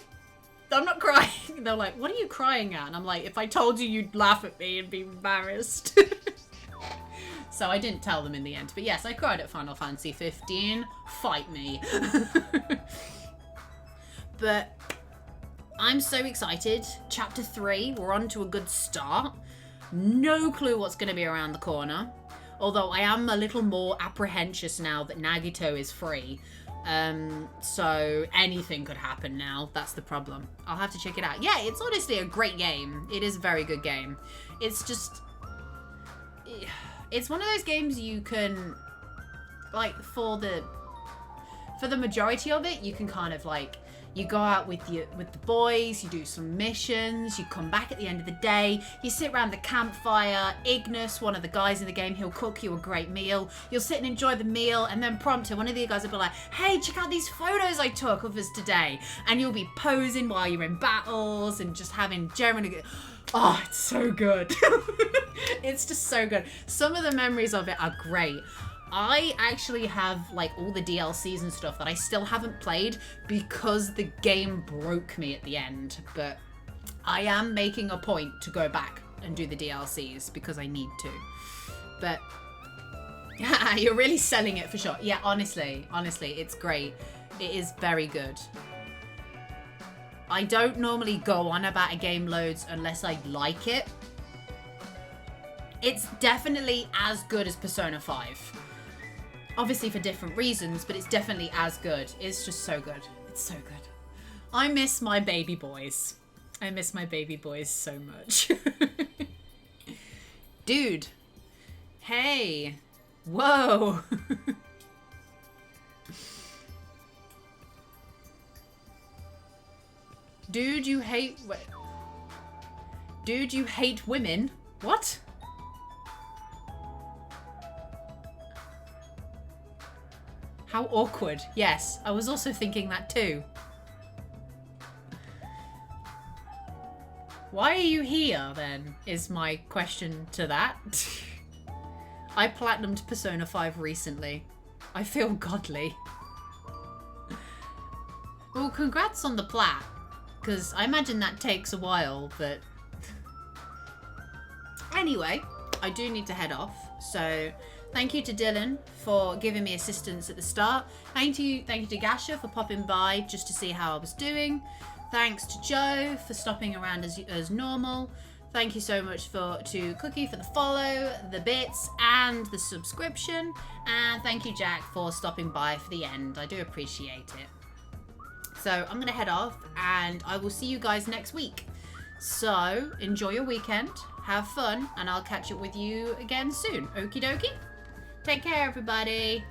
I'm not crying." They're like, "What are you crying at?" And I'm like, "If I told you, you'd laugh at me and be embarrassed." So I didn't tell them in the end. But yes, I cried at Final Fantasy 15. Fight me. But I'm so excited. Chapter 3, we're on to a good start. No clue what's going to be around the corner. Although I am a little more apprehensive now that Nagito is free. So anything could happen now. That's the problem. I'll have to check it out. Yeah, it's honestly a great game. It is a very good game. It's just... It's one of those games you can, like, for the majority of it, you can kind of, like, you go out with the boys, you do some missions, you come back at the end of the day, you sit around the campfire, Ignis, one of the guys in the game, he'll cook you a great meal, you'll sit and enjoy the meal, and then promptly one of the guys will be like, "Hey, check out these photos I took of us today," and you'll be posing while you're in battles, and just having generally good... Oh, it's so good. It's just so good. Some of the memories of it are great. I actually have like all the DLCs and stuff that I still haven't played because the game broke me at the end. But I am making a point to go back and do the DLCs because I need to. But yeah, you're really selling it for sure. Yeah, honestly, it's great. It is very good. I don't normally go on about a game loads unless I like it. It's definitely as good as Persona 5. Obviously for different reasons, but it's definitely as good. It's just so good. It's so good. I miss my baby boys. I miss my baby boys so much. Dude. Hey. Whoa. Dude, you hate... Dude, you hate women? What? How awkward. Yes, I was also thinking that too. Why are you here, then, is my question to that. I platinumed Persona 5 recently. I feel godly. Well, congrats on the plat. Because I imagine that takes a while, but... Anyway, I do need to head off. So, thank you to Dylan for giving me assistance at the start. Thank you to Gasha for popping by just to see how I was doing. Thanks to Joe for stopping around as normal. Thank you so much to Cookie for the follow, the bits, and the subscription. And thank you, Jack, for stopping by for the end. I do appreciate it. So I'm going to head off and I will see you guys next week. So enjoy your weekend, have fun, and I'll catch up with you again soon. Okie dokie. Take care, everybody.